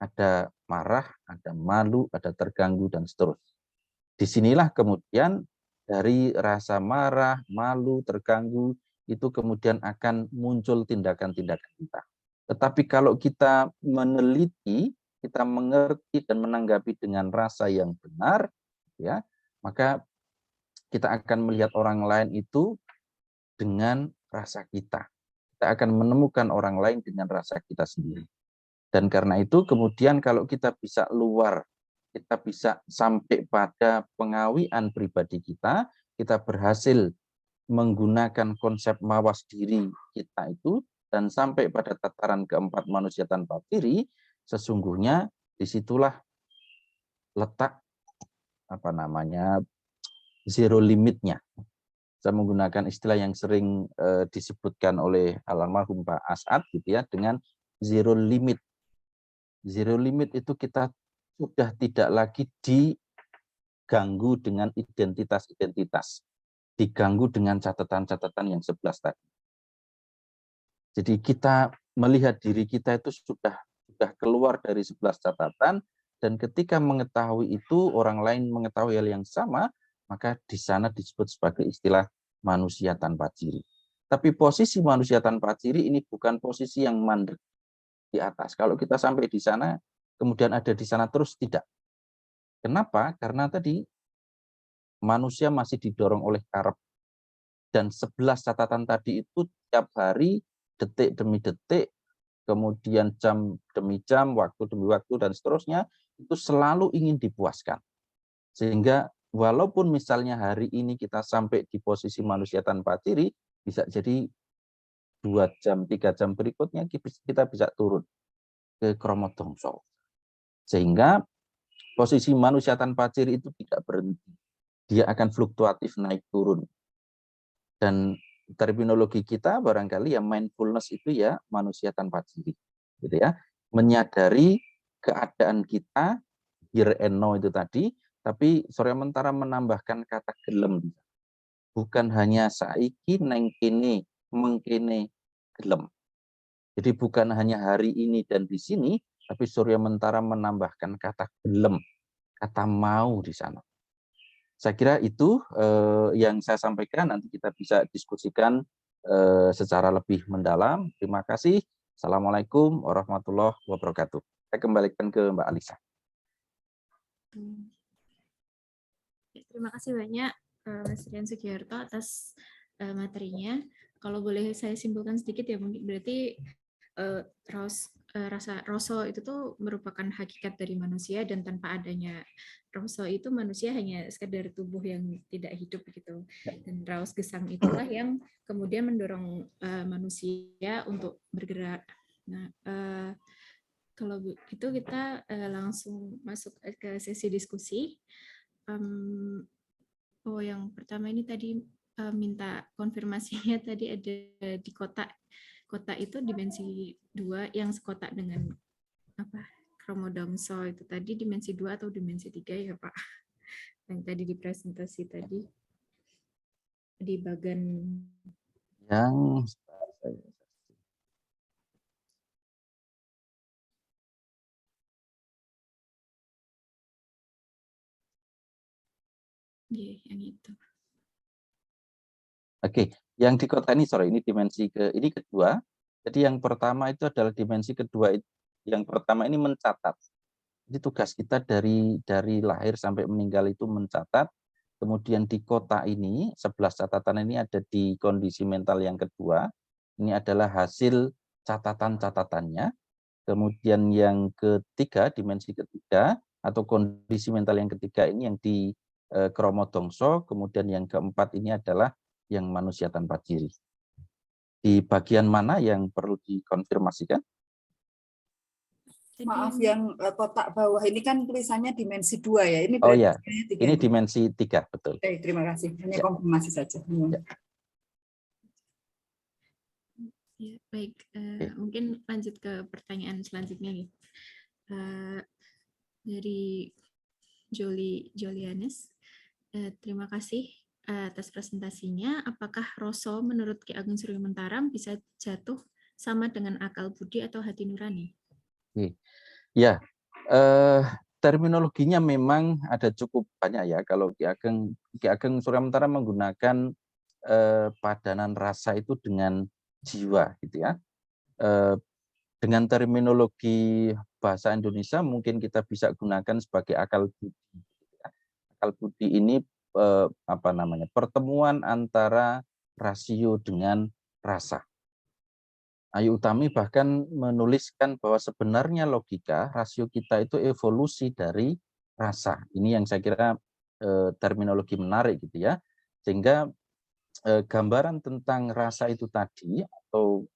Speaker 5: ada marah, ada malu, ada terganggu, dan seterusnya. Disinilah kemudian dari rasa marah, malu, terganggu, itu kemudian akan muncul tindakan-tindakan kita. Tetapi kalau kita meneliti, kita mengerti dan menanggapi dengan rasa yang benar, ya, maka kita akan melihat orang lain itu dengan rasa kita. Kita akan menemukan orang lain dengan rasa kita sendiri. Dan karena itu kemudian kalau kita bisa luar, kita bisa sampai pada pengawian pribadi kita berhasil menggunakan konsep mawas diri kita itu, dan sampai pada tataran keempat manusia tanpa diri, sesungguhnya disitulah letak zero limitnya. Saya menggunakan istilah yang sering disebutkan oleh almarhum Pak As'ad gitu ya, dengan zero limit. Zero limit itu kita sudah tidak lagi diganggu dengan identitas-identitas, diganggu dengan catatan-catatan yang 11 tadi. Jadi kita melihat diri kita itu sudah keluar dari 11 catatan, dan ketika mengetahui itu, orang lain mengetahui hal yang sama, maka di sana disebut sebagai istilah manusia tanpa ciri. Tapi posisi manusia tanpa ciri ini bukan posisi yang mandek di atas. Kalau kita sampai di sana, kemudian ada di sana terus, tidak. Kenapa? Karena tadi manusia masih didorong oleh karep. Dan 11 catatan tadi itu tiap hari, detik demi detik, kemudian jam demi jam, waktu demi waktu, dan seterusnya, itu selalu ingin dipuaskan. Sehingga walaupun misalnya hari ini kita sampai di posisi manusia tanpa ciri, bisa jadi 2 jam, 3 jam berikutnya kita bisa turun ke kromodongso. Sehingga posisi manusia tanpa ciri itu tidak berhenti. Dia akan fluktuatif naik turun. Dan terminologi kita barangkali ya mindfulness itu ya manusia tanpa ciri. Gitu ya. Menyadari keadaan kita, here and now itu tadi, tapi Suryomentaram menambahkan kata gelem. Bukan hanya saiki, neng kene, mengkene, gelem. Jadi bukan hanya hari ini dan di sini, tapi Suryomentaram menambahkan kata gelem, kata mau di sana. Saya kira itu yang saya sampaikan, nanti kita bisa diskusikan secara lebih mendalam. Terima kasih. Assalamualaikum warahmatullahi wabarakatuh. Saya kembalikan ke Mbak Alisa.
Speaker 2: Terima kasih banyak Mas Rian Sugiharto atas materinya. Kalau boleh saya simpulkan sedikit ya, mungkin berarti rasa rasa itu tuh merupakan hakikat dari manusia, dan tanpa adanya rasa itu manusia hanya sekedar tubuh yang tidak hidup gitu. Dan raus gesang itulah yang kemudian mendorong manusia untuk bergerak. Nah, kalau itu kita langsung masuk ke sesi diskusi. Yang pertama ini tadi minta konfirmasinya tadi ada di kotak itu dimensi 2 yang sekotak dengan kromodongso itu tadi dimensi 2 atau dimensi 3 ya Pak? Yang tadi di presentasi tadi di bagian
Speaker 5: yang
Speaker 2: Iya, yang itu.
Speaker 5: Oke, yang di kota ini, sorry, ini dimensi ini kedua. Jadi yang pertama itu adalah dimensi kedua. Yang pertama ini mencatat. Jadi tugas kita dari lahir sampai meninggal itu mencatat. Kemudian di kota ini, 11 catatan ini ada di kondisi mental yang kedua. Ini adalah hasil catatan-catatannya. Kemudian yang ketiga, dimensi ketiga, atau kondisi mental yang ketiga ini yang di kromodongso. Kemudian yang keempat ini adalah yang manusia tanpa ciri. Di bagian mana yang perlu dikonfirmasikan?
Speaker 6: Maaf, yang kotak bawah ini kan tulisannya dimensi 2 ya. Ini
Speaker 5: Oh
Speaker 6: berarti
Speaker 5: ya, ini dimensi 3, betul.
Speaker 6: Terima kasih. Hanya
Speaker 5: Ya.
Speaker 6: konfirmasi saja.
Speaker 5: Ya.
Speaker 2: Ya, baik. Mungkin lanjut ke pertanyaan selanjutnya nih. Dari Jolianes. Terima kasih atas presentasinya. Apakah Roso menurut Ki Ageng Suryomentaram bisa jatuh sama dengan akal budi atau hati nurani?
Speaker 5: Ya, terminologinya memang ada cukup banyak ya. Kalau Ki Ageng Suryomentaram menggunakan padanan rasa itu dengan jiwa, gitu ya. Dengan terminologi bahasa Indonesia mungkin kita bisa gunakan sebagai akal budi. Akal budi ini pertemuan antara rasio dengan rasa. Ayu Utami bahkan menuliskan bahwa sebenarnya logika, rasio kita itu evolusi dari rasa. Ini yang saya kira terminologi menarik gitu ya. Sehingga gambaran tentang rasa itu tadi, atau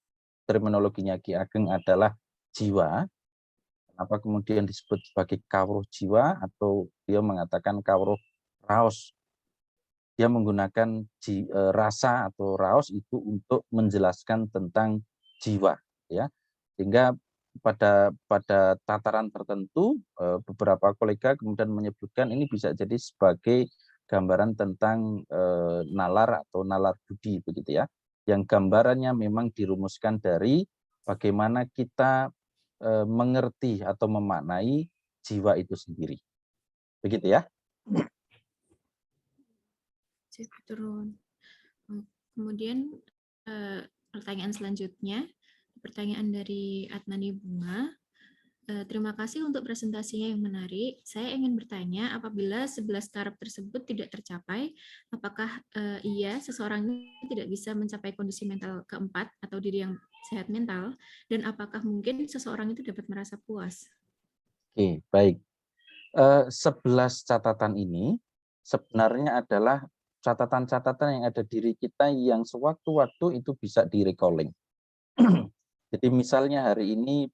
Speaker 5: terminologinya Ki Ageng adalah jiwa. Kenapa kemudian disebut sebagai kawruh jiwa, atau dia mengatakan kawruh raos. Dia menggunakan rasa atau raos itu untuk menjelaskan tentang jiwa, ya. Sehingga pada tataran tertentu beberapa kolega kemudian menyebutkan ini bisa jadi sebagai gambaran tentang nalar atau nalar budi, begitu ya. Yang gambarannya memang dirumuskan dari bagaimana kita mengerti atau memaknai jiwa itu sendiri. Begitu ya.
Speaker 2: Turun. Kemudian pertanyaan selanjutnya, pertanyaan dari Adnani Bunga. Terima kasih untuk presentasinya yang menarik. Saya ingin bertanya, apabila 11 taraf tersebut tidak tercapai, apakah seseorang tidak bisa mencapai kondisi mental keempat atau diri yang sehat mental, dan apakah mungkin seseorang itu dapat merasa puas?
Speaker 5: Oke, baik. 11 catatan ini sebenarnya adalah catatan-catatan yang ada diri kita yang sewaktu-waktu itu bisa di-recalling. Jadi misalnya hari ini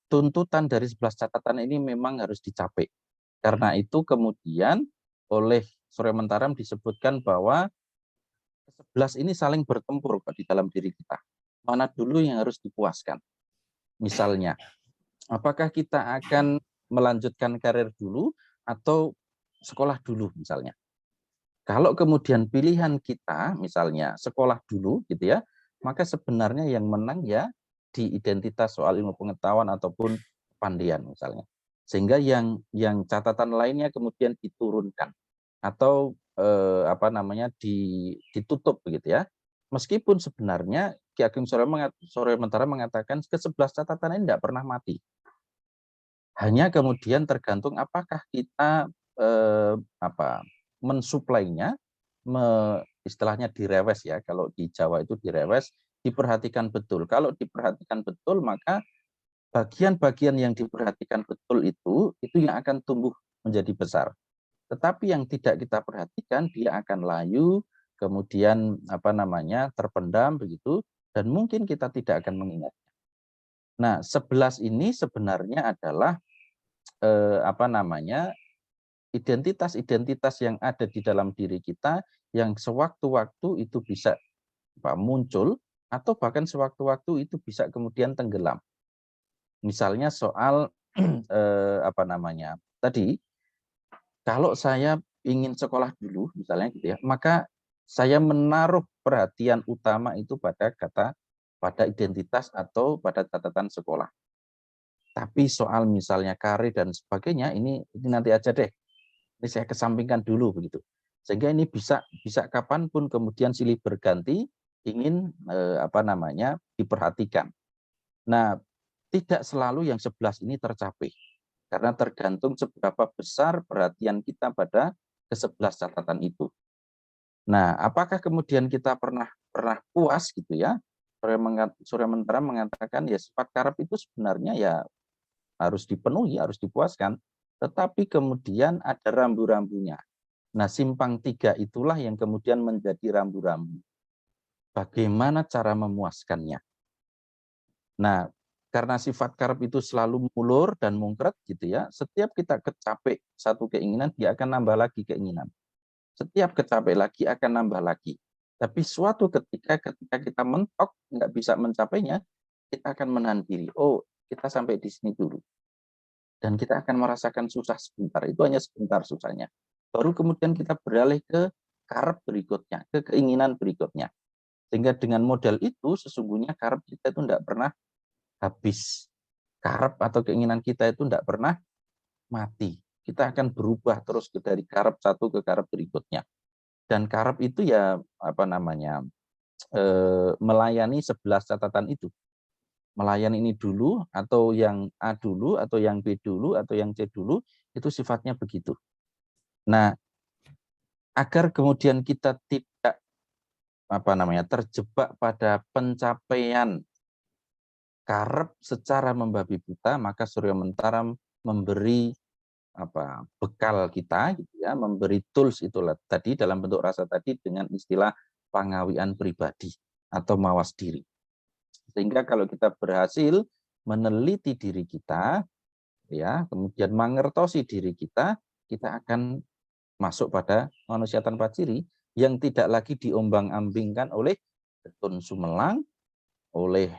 Speaker 5: tuntutan dari 11 catatan ini memang harus dicapai. Karena itu kemudian oleh Suryomentaram disebutkan bahwa 11 ini saling bertempur di dalam diri kita. Mana dulu yang harus dipuaskan? Misalnya, apakah kita akan melanjutkan karir dulu atau sekolah dulu misalnya? Kalau kemudian pilihan kita misalnya sekolah dulu gitu ya, maka sebenarnya yang menang ya di identitas soal ilmu pengetahuan ataupun kepandian misalnya. Sehingga yang catatan lainnya kemudian diturunkan atau ditutup begitu ya. Meskipun sebenarnya Ki Ageng Suryomentaram mengatakan ke-11 catatan ini tidak pernah mati. Hanya kemudian tergantung apakah kita mensuplainya, istilahnya direwes ya, kalau di Jawa itu direwes, diperhatikan betul. Kalau diperhatikan betul, maka bagian-bagian yang diperhatikan betul itu yang akan tumbuh menjadi besar. Tetapi yang tidak kita perhatikan, dia akan layu, kemudian terpendam begitu, dan mungkin kita tidak akan mengingatnya. Nah, 11 ini sebenarnya adalah identitas-identitas yang ada di dalam diri kita yang sewaktu-waktu itu bisa muncul atau bahkan sewaktu-waktu itu bisa kemudian tenggelam. Misalnya soal tadi kalau saya ingin sekolah dulu misalnya gitu ya, maka saya menaruh perhatian utama itu pada identitas atau pada catatan sekolah. Tapi soal misalnya karir dan sebagainya, ini nanti aja deh. Ini saya kesampingkan dulu begitu. Sehingga ini bisa kapanpun kemudian silih berganti ingin diperhatikan. Nah, tidak selalu yang 11 ini tercapai. Karena tergantung seberapa besar perhatian kita pada ke-11 catatan itu. Nah, apakah kemudian kita pernah puas gitu ya? Suryomentaram mengatakan ya sifat karep itu sebenarnya ya harus dipenuhi, harus dipuaskan, tetapi kemudian ada rambu-rambunya. Nah, simpang 3 itulah yang kemudian menjadi rambu-rambu. Bagaimana cara memuaskannya? Nah, karena sifat karep itu selalu mulur dan mungkret gitu ya, setiap kita kecapai satu keinginan, dia akan nambah lagi keinginan. Setiap kecapai lagi akan nambah lagi. Tapi suatu ketika kita mentok, nggak bisa mencapainya, kita akan menahan diri. Oh, kita sampai di sini dulu. Dan kita akan merasakan susah sebentar. Itu hanya sebentar susahnya. Baru kemudian kita beralih ke karep berikutnya, ke keinginan berikutnya. Sehingga dengan modal itu, sesungguhnya karep kita itu tidak pernah habis. Karep atau keinginan kita itu tidak pernah mati. Kita akan berubah terus dari karep satu ke karep berikutnya. Dan karep itu ya melayani 11 catatan itu. Melayani ini dulu, atau yang A dulu, atau yang B dulu, atau yang C dulu, itu sifatnya begitu. Nah, agar kemudian kita tidak terjebak pada pencapaian karep secara membabi buta, maka Suryomentaram memberi bekal kita gitu ya, memberi tools itulah tadi dalam bentuk rasa tadi dengan istilah pangawian pribadi atau mawas diri. Sehingga kalau kita berhasil meneliti diri kita ya, kemudian mengertosi diri kita akan masuk pada manusia tanpa ciri yang tidak lagi diombang-ambingkan oleh getun sumelang, oleh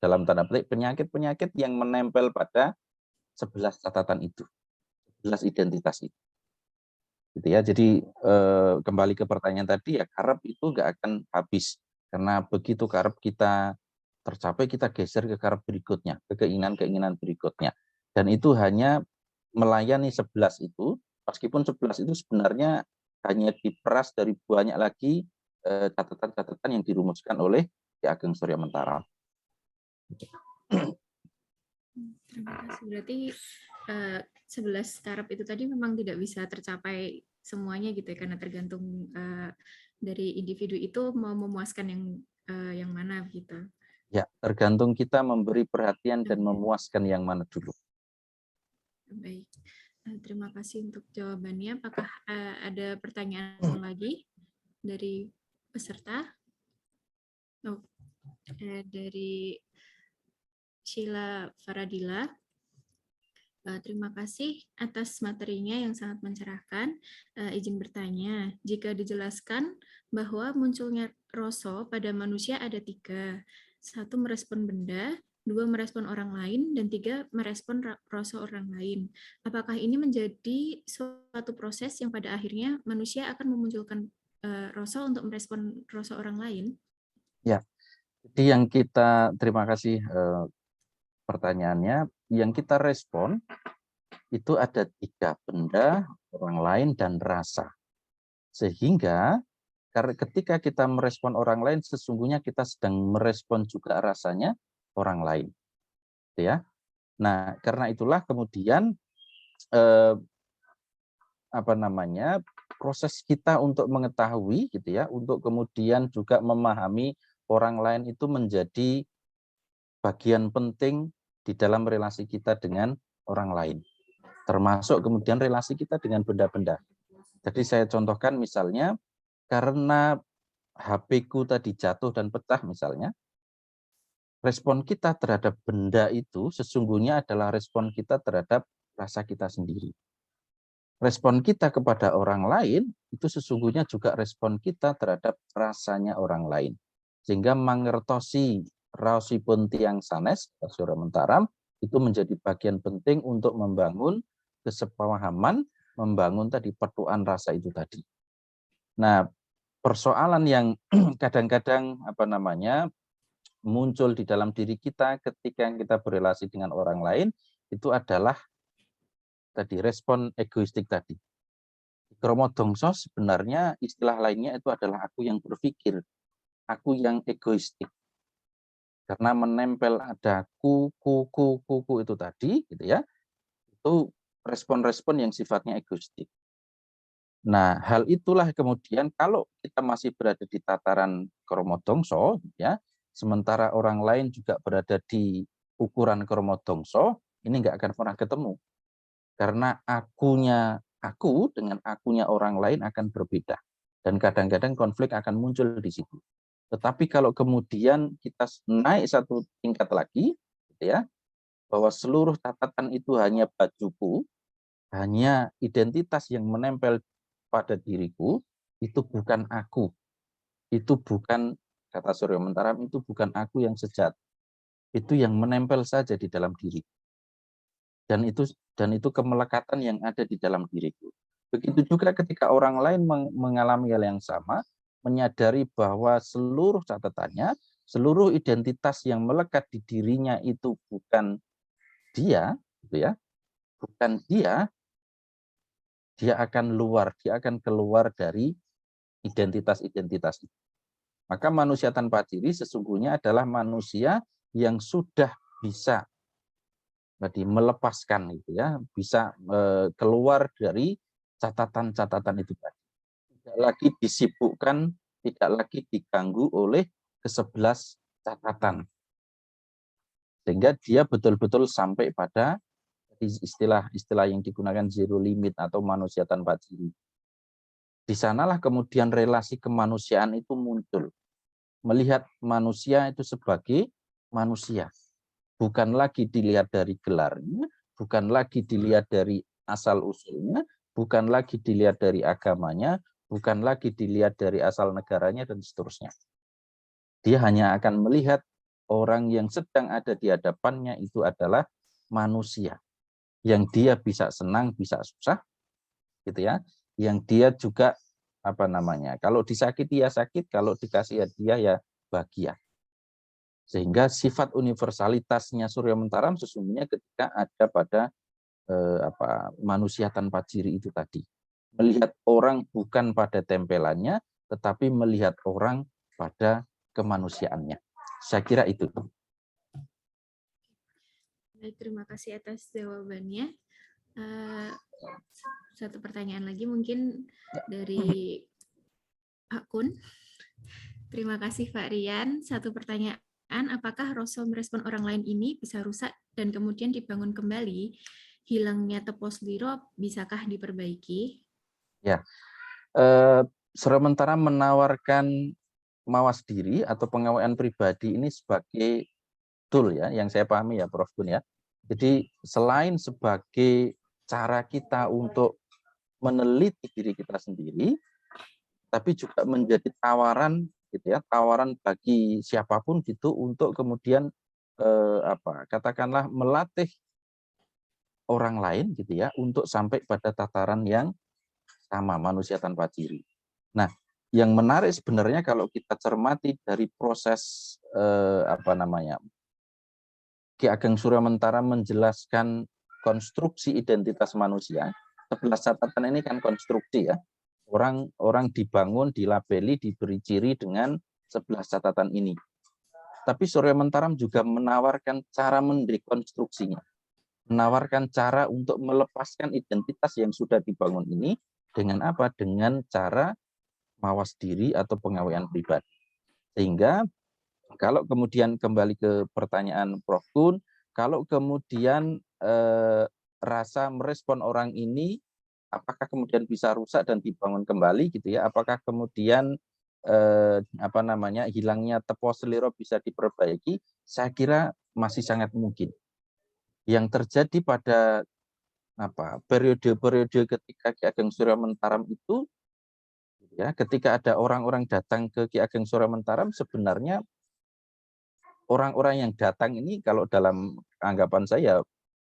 Speaker 5: dalam tanda petik penyakit-penyakit yang menempel pada 11 catatan itu, 11 identitas itu. Gitu ya. Jadi kembali ke pertanyaan tadi ya, karep itu nggak akan habis. Karena begitu karep kita tercapai, kita geser ke karep berikutnya, ke keinginan-keinginan berikutnya. Dan itu hanya melayani 11 itu, meskipun 11 itu sebenarnya hanya diperas dari banyak lagi catatan-catatan yang dirumuskan oleh Ageng Suryomentaram.
Speaker 2: Terima kasih. Berarti 11 karep itu tadi memang tidak bisa tercapai semuanya gitu ya, karena tergantung dari individu itu mau memuaskan yang mana gitu.
Speaker 5: Ya, tergantung kita memberi perhatian dan memuaskan yang mana dulu.
Speaker 2: Baik. Terima kasih untuk jawabannya. Apakah ada pertanyaan lagi dari peserta? Oh, dari Sheila Faradila. Terima kasih atas materinya yang sangat mencerahkan. Izin bertanya, jika dijelaskan bahwa munculnya rasa pada manusia ada 3. 1 merespon benda, 2 merespon orang lain, dan 3 merespon rasa orang lain. Apakah ini menjadi suatu proses yang pada akhirnya manusia akan memunculkan rasa untuk merespon rasa orang lain?
Speaker 5: Ya, jadi yang kita, terima kasih pertanyaannya, yang kita respon itu ada 3, benda, orang lain, dan rasa. Sehingga ketika kita merespon orang lain, sesungguhnya kita sedang merespon juga rasanya orang lain. Ya. Nah, karena itulah kemudian proses kita untuk mengetahui gitu ya, untuk kemudian juga memahami orang lain itu menjadi bagian penting di dalam relasi kita dengan orang lain. Termasuk kemudian relasi kita dengan benda-benda. Jadi saya contohkan misalnya, karena HP-ku tadi jatuh dan pecah misalnya, respon kita terhadap benda itu sesungguhnya adalah respon kita terhadap rasa kita sendiri. Respon kita kepada orang lain itu sesungguhnya juga respon kita terhadap rasanya orang lain. Sehingga mangertosi raosipun tiang sanes, Suryomentaram, itu menjadi bagian penting untuk membangun kesepahaman, membangun tadi petuaan rasa itu tadi. Nah, persoalan yang kadang-kadang muncul di dalam diri kita ketika kita berrelasi dengan orang lain itu adalah tadi respon egoistik tadi. Kromodongso sebenarnya istilah lainnya itu adalah aku yang berpikir, aku yang egoistik. Karena menempel ada kuku itu tadi, gitu ya, itu respon-respon yang sifatnya egoistik. Nah, hal itulah kemudian kalau kita masih berada di tataran kromodongso, ya, sementara orang lain juga berada di ukuran kromodongso, ini nggak akan pernah ketemu. Karena akunya aku dengan akunya orang lain akan berbeda. Dan kadang-kadang konflik akan muncul di situ. Tetapi kalau kemudian kita naik satu tingkat lagi, gitu ya, bahwa seluruh catatan itu hanya bajuku, hanya identitas yang menempel pada diriku, itu bukan aku. Itu bukan, kata Suryomentaram, itu bukan aku yang sejati. Itu yang menempel saja di dalam diri. Dan itu kemelekatan yang ada di dalam diriku. Begitu juga ketika orang lain mengalami hal yang sama, menyadari bahwa seluruh catatannya, seluruh identitas yang melekat di dirinya itu bukan dia, gitu ya, bukan dia akan keluar dari identitas-identitas itu. Maka manusia tanpa diri sesungguhnya adalah manusia yang sudah bisa melepaskan itu ya, bisa keluar dari catatan-catatan itu tadi. Tidak lagi disibukkan, tidak lagi diganggu oleh ke-11 catatan. Sehingga dia betul-betul sampai pada istilah yang digunakan zero limit atau manusia tanpa diri. Di sanalah kemudian relasi kemanusiaan itu muncul. Melihat manusia itu sebagai manusia. Bukan lagi dilihat dari gelarnya, bukan lagi dilihat dari asal-usulnya, bukan lagi dilihat dari agamanya, bukan lagi dilihat dari asal negaranya, dan seterusnya. Dia hanya akan melihat orang yang sedang ada di hadapannya itu adalah manusia. Yang dia bisa senang, bisa susah, gitu ya. Yang dia juga, kalau disakiti ya sakit, kalau dikasih hadiah ya bahagia. Sehingga sifat universalitasnya Suryomentaram sesungguhnya ketika ada pada manusia tanpa ciri itu tadi. Melihat orang bukan pada tempelannya, tetapi melihat orang pada kemanusiaannya. Saya kira itu.
Speaker 2: Baik, terima kasih atas jawabannya. Satu pertanyaan lagi mungkin dari Pak Kun. Terima kasih Pak Rian. Satu pertanyaan, apakah rasa merespon orang lain ini bisa rusak dan kemudian dibangun kembali? Hilangnya tepos liro bisakah diperbaiki?
Speaker 5: Ya, Suryomentaram menawarkan mawas diri atau pengawalan pribadi ini sebagai tool ya, yang saya pahami ya Prof. Gun ya. Jadi selain sebagai cara kita untuk meneliti diri kita sendiri, tapi juga menjadi tawaran gitu ya, tawaran bagi siapapun gitu untuk kemudian katakanlah melatih orang lain gitu ya untuk sampai pada tataran yang sama, manusia tanpa diri. Nah, yang menarik sebenarnya kalau kita cermati dari proses Ki Ageng Suryomentaram menjelaskan konstruksi identitas manusia. 11 catatan ini kan konstruksi ya. Orang dibangun, dilabeli, diberi ciri dengan 11 catatan ini. Tapi Suryomentaram juga menawarkan cara mendekonstruksinya. Menawarkan cara untuk melepaskan identitas yang sudah dibangun ini dengan apa? Dengan cara mawas diri atau pengawalan pribadi. Sehingga kalau kemudian kembali ke pertanyaan Prof. Kun, kalau kemudian rasa merespon orang ini, apakah kemudian bisa rusak dan dibangun kembali gitu ya? Apakah kemudian hilangnya tepos seliro bisa diperbaiki? Saya kira masih sangat mungkin. Yang terjadi pada periode-periode ketika Ki Ageng Suryomentaram itu, ya, ketika ada orang-orang datang ke Ki Ageng Suryomentaram, sebenarnya orang-orang yang datang ini kalau dalam anggapan saya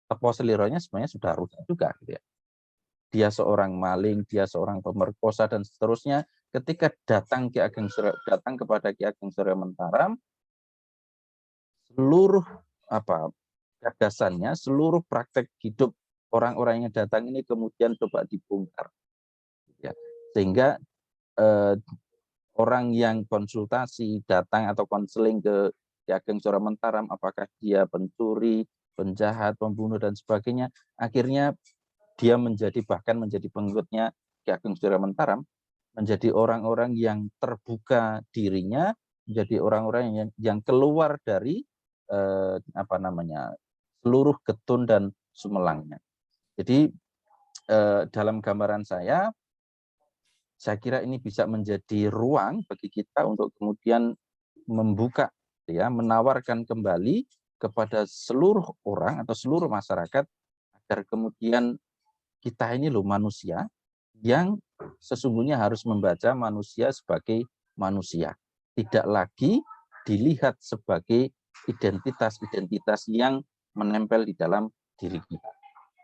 Speaker 5: tepos selironya sebenarnya sudah rusak juga gitu ya. Dia seorang maling, dia seorang pemerkosa dan seterusnya. Ketika datang kepada Ki Ageng Suryomentaram, seluruh gagasannya, seluruh praktek hidup orang-orang yang datang ini kemudian coba dibongkar, ya. Sehingga orang yang konsultasi datang atau konseling ke Ageng Suryomentaram, apakah dia pencuri, penjahat, pembunuh dan sebagainya, akhirnya dia bahkan menjadi pengikutnya Ageng Suryomentaram, menjadi orang-orang yang terbuka dirinya, menjadi orang-orang yang keluar dari seluruh getun dan sumelangnya. Jadi dalam gambaran saya kira ini bisa menjadi ruang bagi kita untuk kemudian membuka, ya, menawarkan kembali kepada seluruh orang atau seluruh masyarakat agar kemudian kita ini loh manusia yang sesungguhnya harus membaca manusia sebagai manusia, tidak lagi dilihat sebagai identitas-identitas yang menempel di dalam diri kita.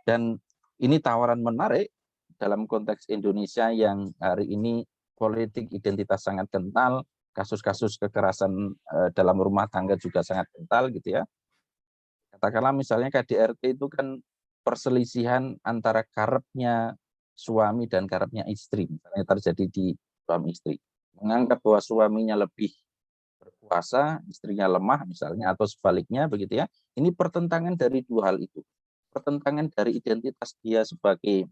Speaker 5: Dan ini tawaran menarik dalam konteks Indonesia yang hari ini politik identitas sangat kental, kasus-kasus kekerasan dalam rumah tangga juga sangat kental gitu ya. Katakanlah misalnya KDRT itu kan perselisihan antara karepnya suami dan karepnya istri, misalnya terjadi di suami istri. Menganggap bahwa suaminya lebih berkuasa, istrinya lemah misalnya, atau sebaliknya begitu ya. Ini pertentangan dari dua hal itu. Pertentangan dari identitas dia sebagai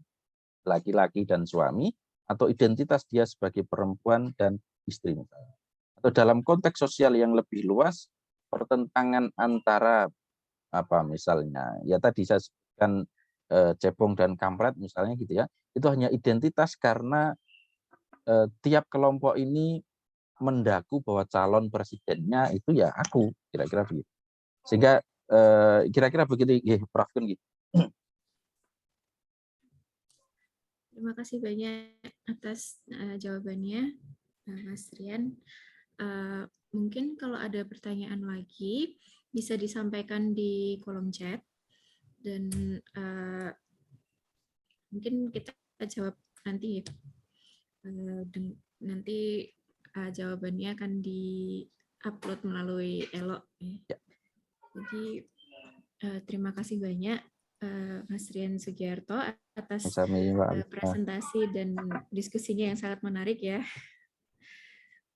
Speaker 5: laki-laki dan suami, atau identitas dia sebagai perempuan dan istri misalnya. Atau dalam konteks sosial yang lebih luas, pertentangan antara misalnya, ya tadi saya sebutkan cebong dan kampret misalnya gitu ya, itu hanya identitas karena tiap kelompok ini mendaku bahwa calon presidennya itu ya aku, kira-kira begitu. Sehingga kira-kira begitu, Prof. Gitu.
Speaker 2: Terima kasih banyak atas jawabannya, Mas Rian. Mungkin kalau ada pertanyaan lagi, bisa disampaikan di kolom chat, dan mungkin kita jawab nanti. Nanti jawabannya akan di-upload melalui Elo.
Speaker 5: Ya.
Speaker 2: Jadi terima kasih banyak Mas Rian Sugiarto atas presentasi dan diskusinya yang sangat menarik ya.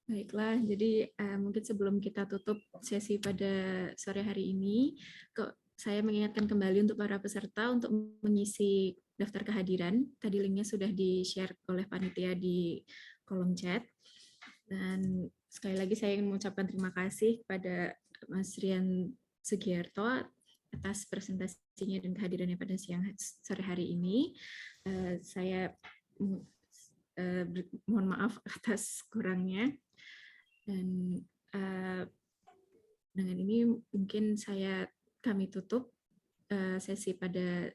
Speaker 2: Baiklah, jadi mungkin sebelum kita tutup sesi pada sore hari ini, saya mengingatkan kembali untuk para peserta untuk mengisi daftar kehadiran. Tadi linknya sudah di-share oleh panitia di kolom chat. Dan sekali lagi saya ingin mengucapkan terima kasih kepada Mas Rian Sugiarto atas presentasinya dan kehadirannya pada sore hari ini. Saya mohon maaf atas kurangnya. Dan dengan ini mungkin kami tutup sesi pada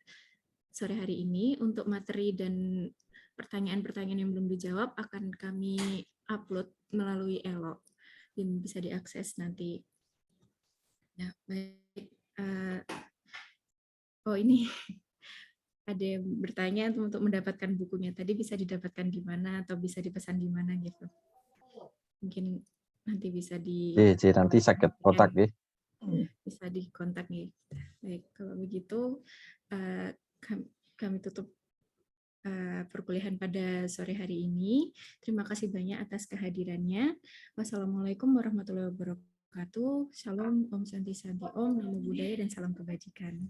Speaker 2: sore hari ini. Untuk materi dan pertanyaan-pertanyaan yang belum dijawab akan kami upload melalui Elo dan bisa diakses nanti. Ya, baik. Ini ada yang bertanya untuk mendapatkan bukunya. Tadi bisa didapatkan di mana atau bisa dipesan di mana gitu. Mungkin nanti bisa
Speaker 5: nanti sakit kontak ya.
Speaker 2: Bisa dikontak nih. Baik, kalau begitu kami tutup perkuliahan pada sore hari ini. Terima kasih banyak atas kehadirannya. Wassalamualaikum warahmatullahi wabarakatuh. Shalom, Om Santi Santi Om, Namo Buddhaya, dan salam kebajikan.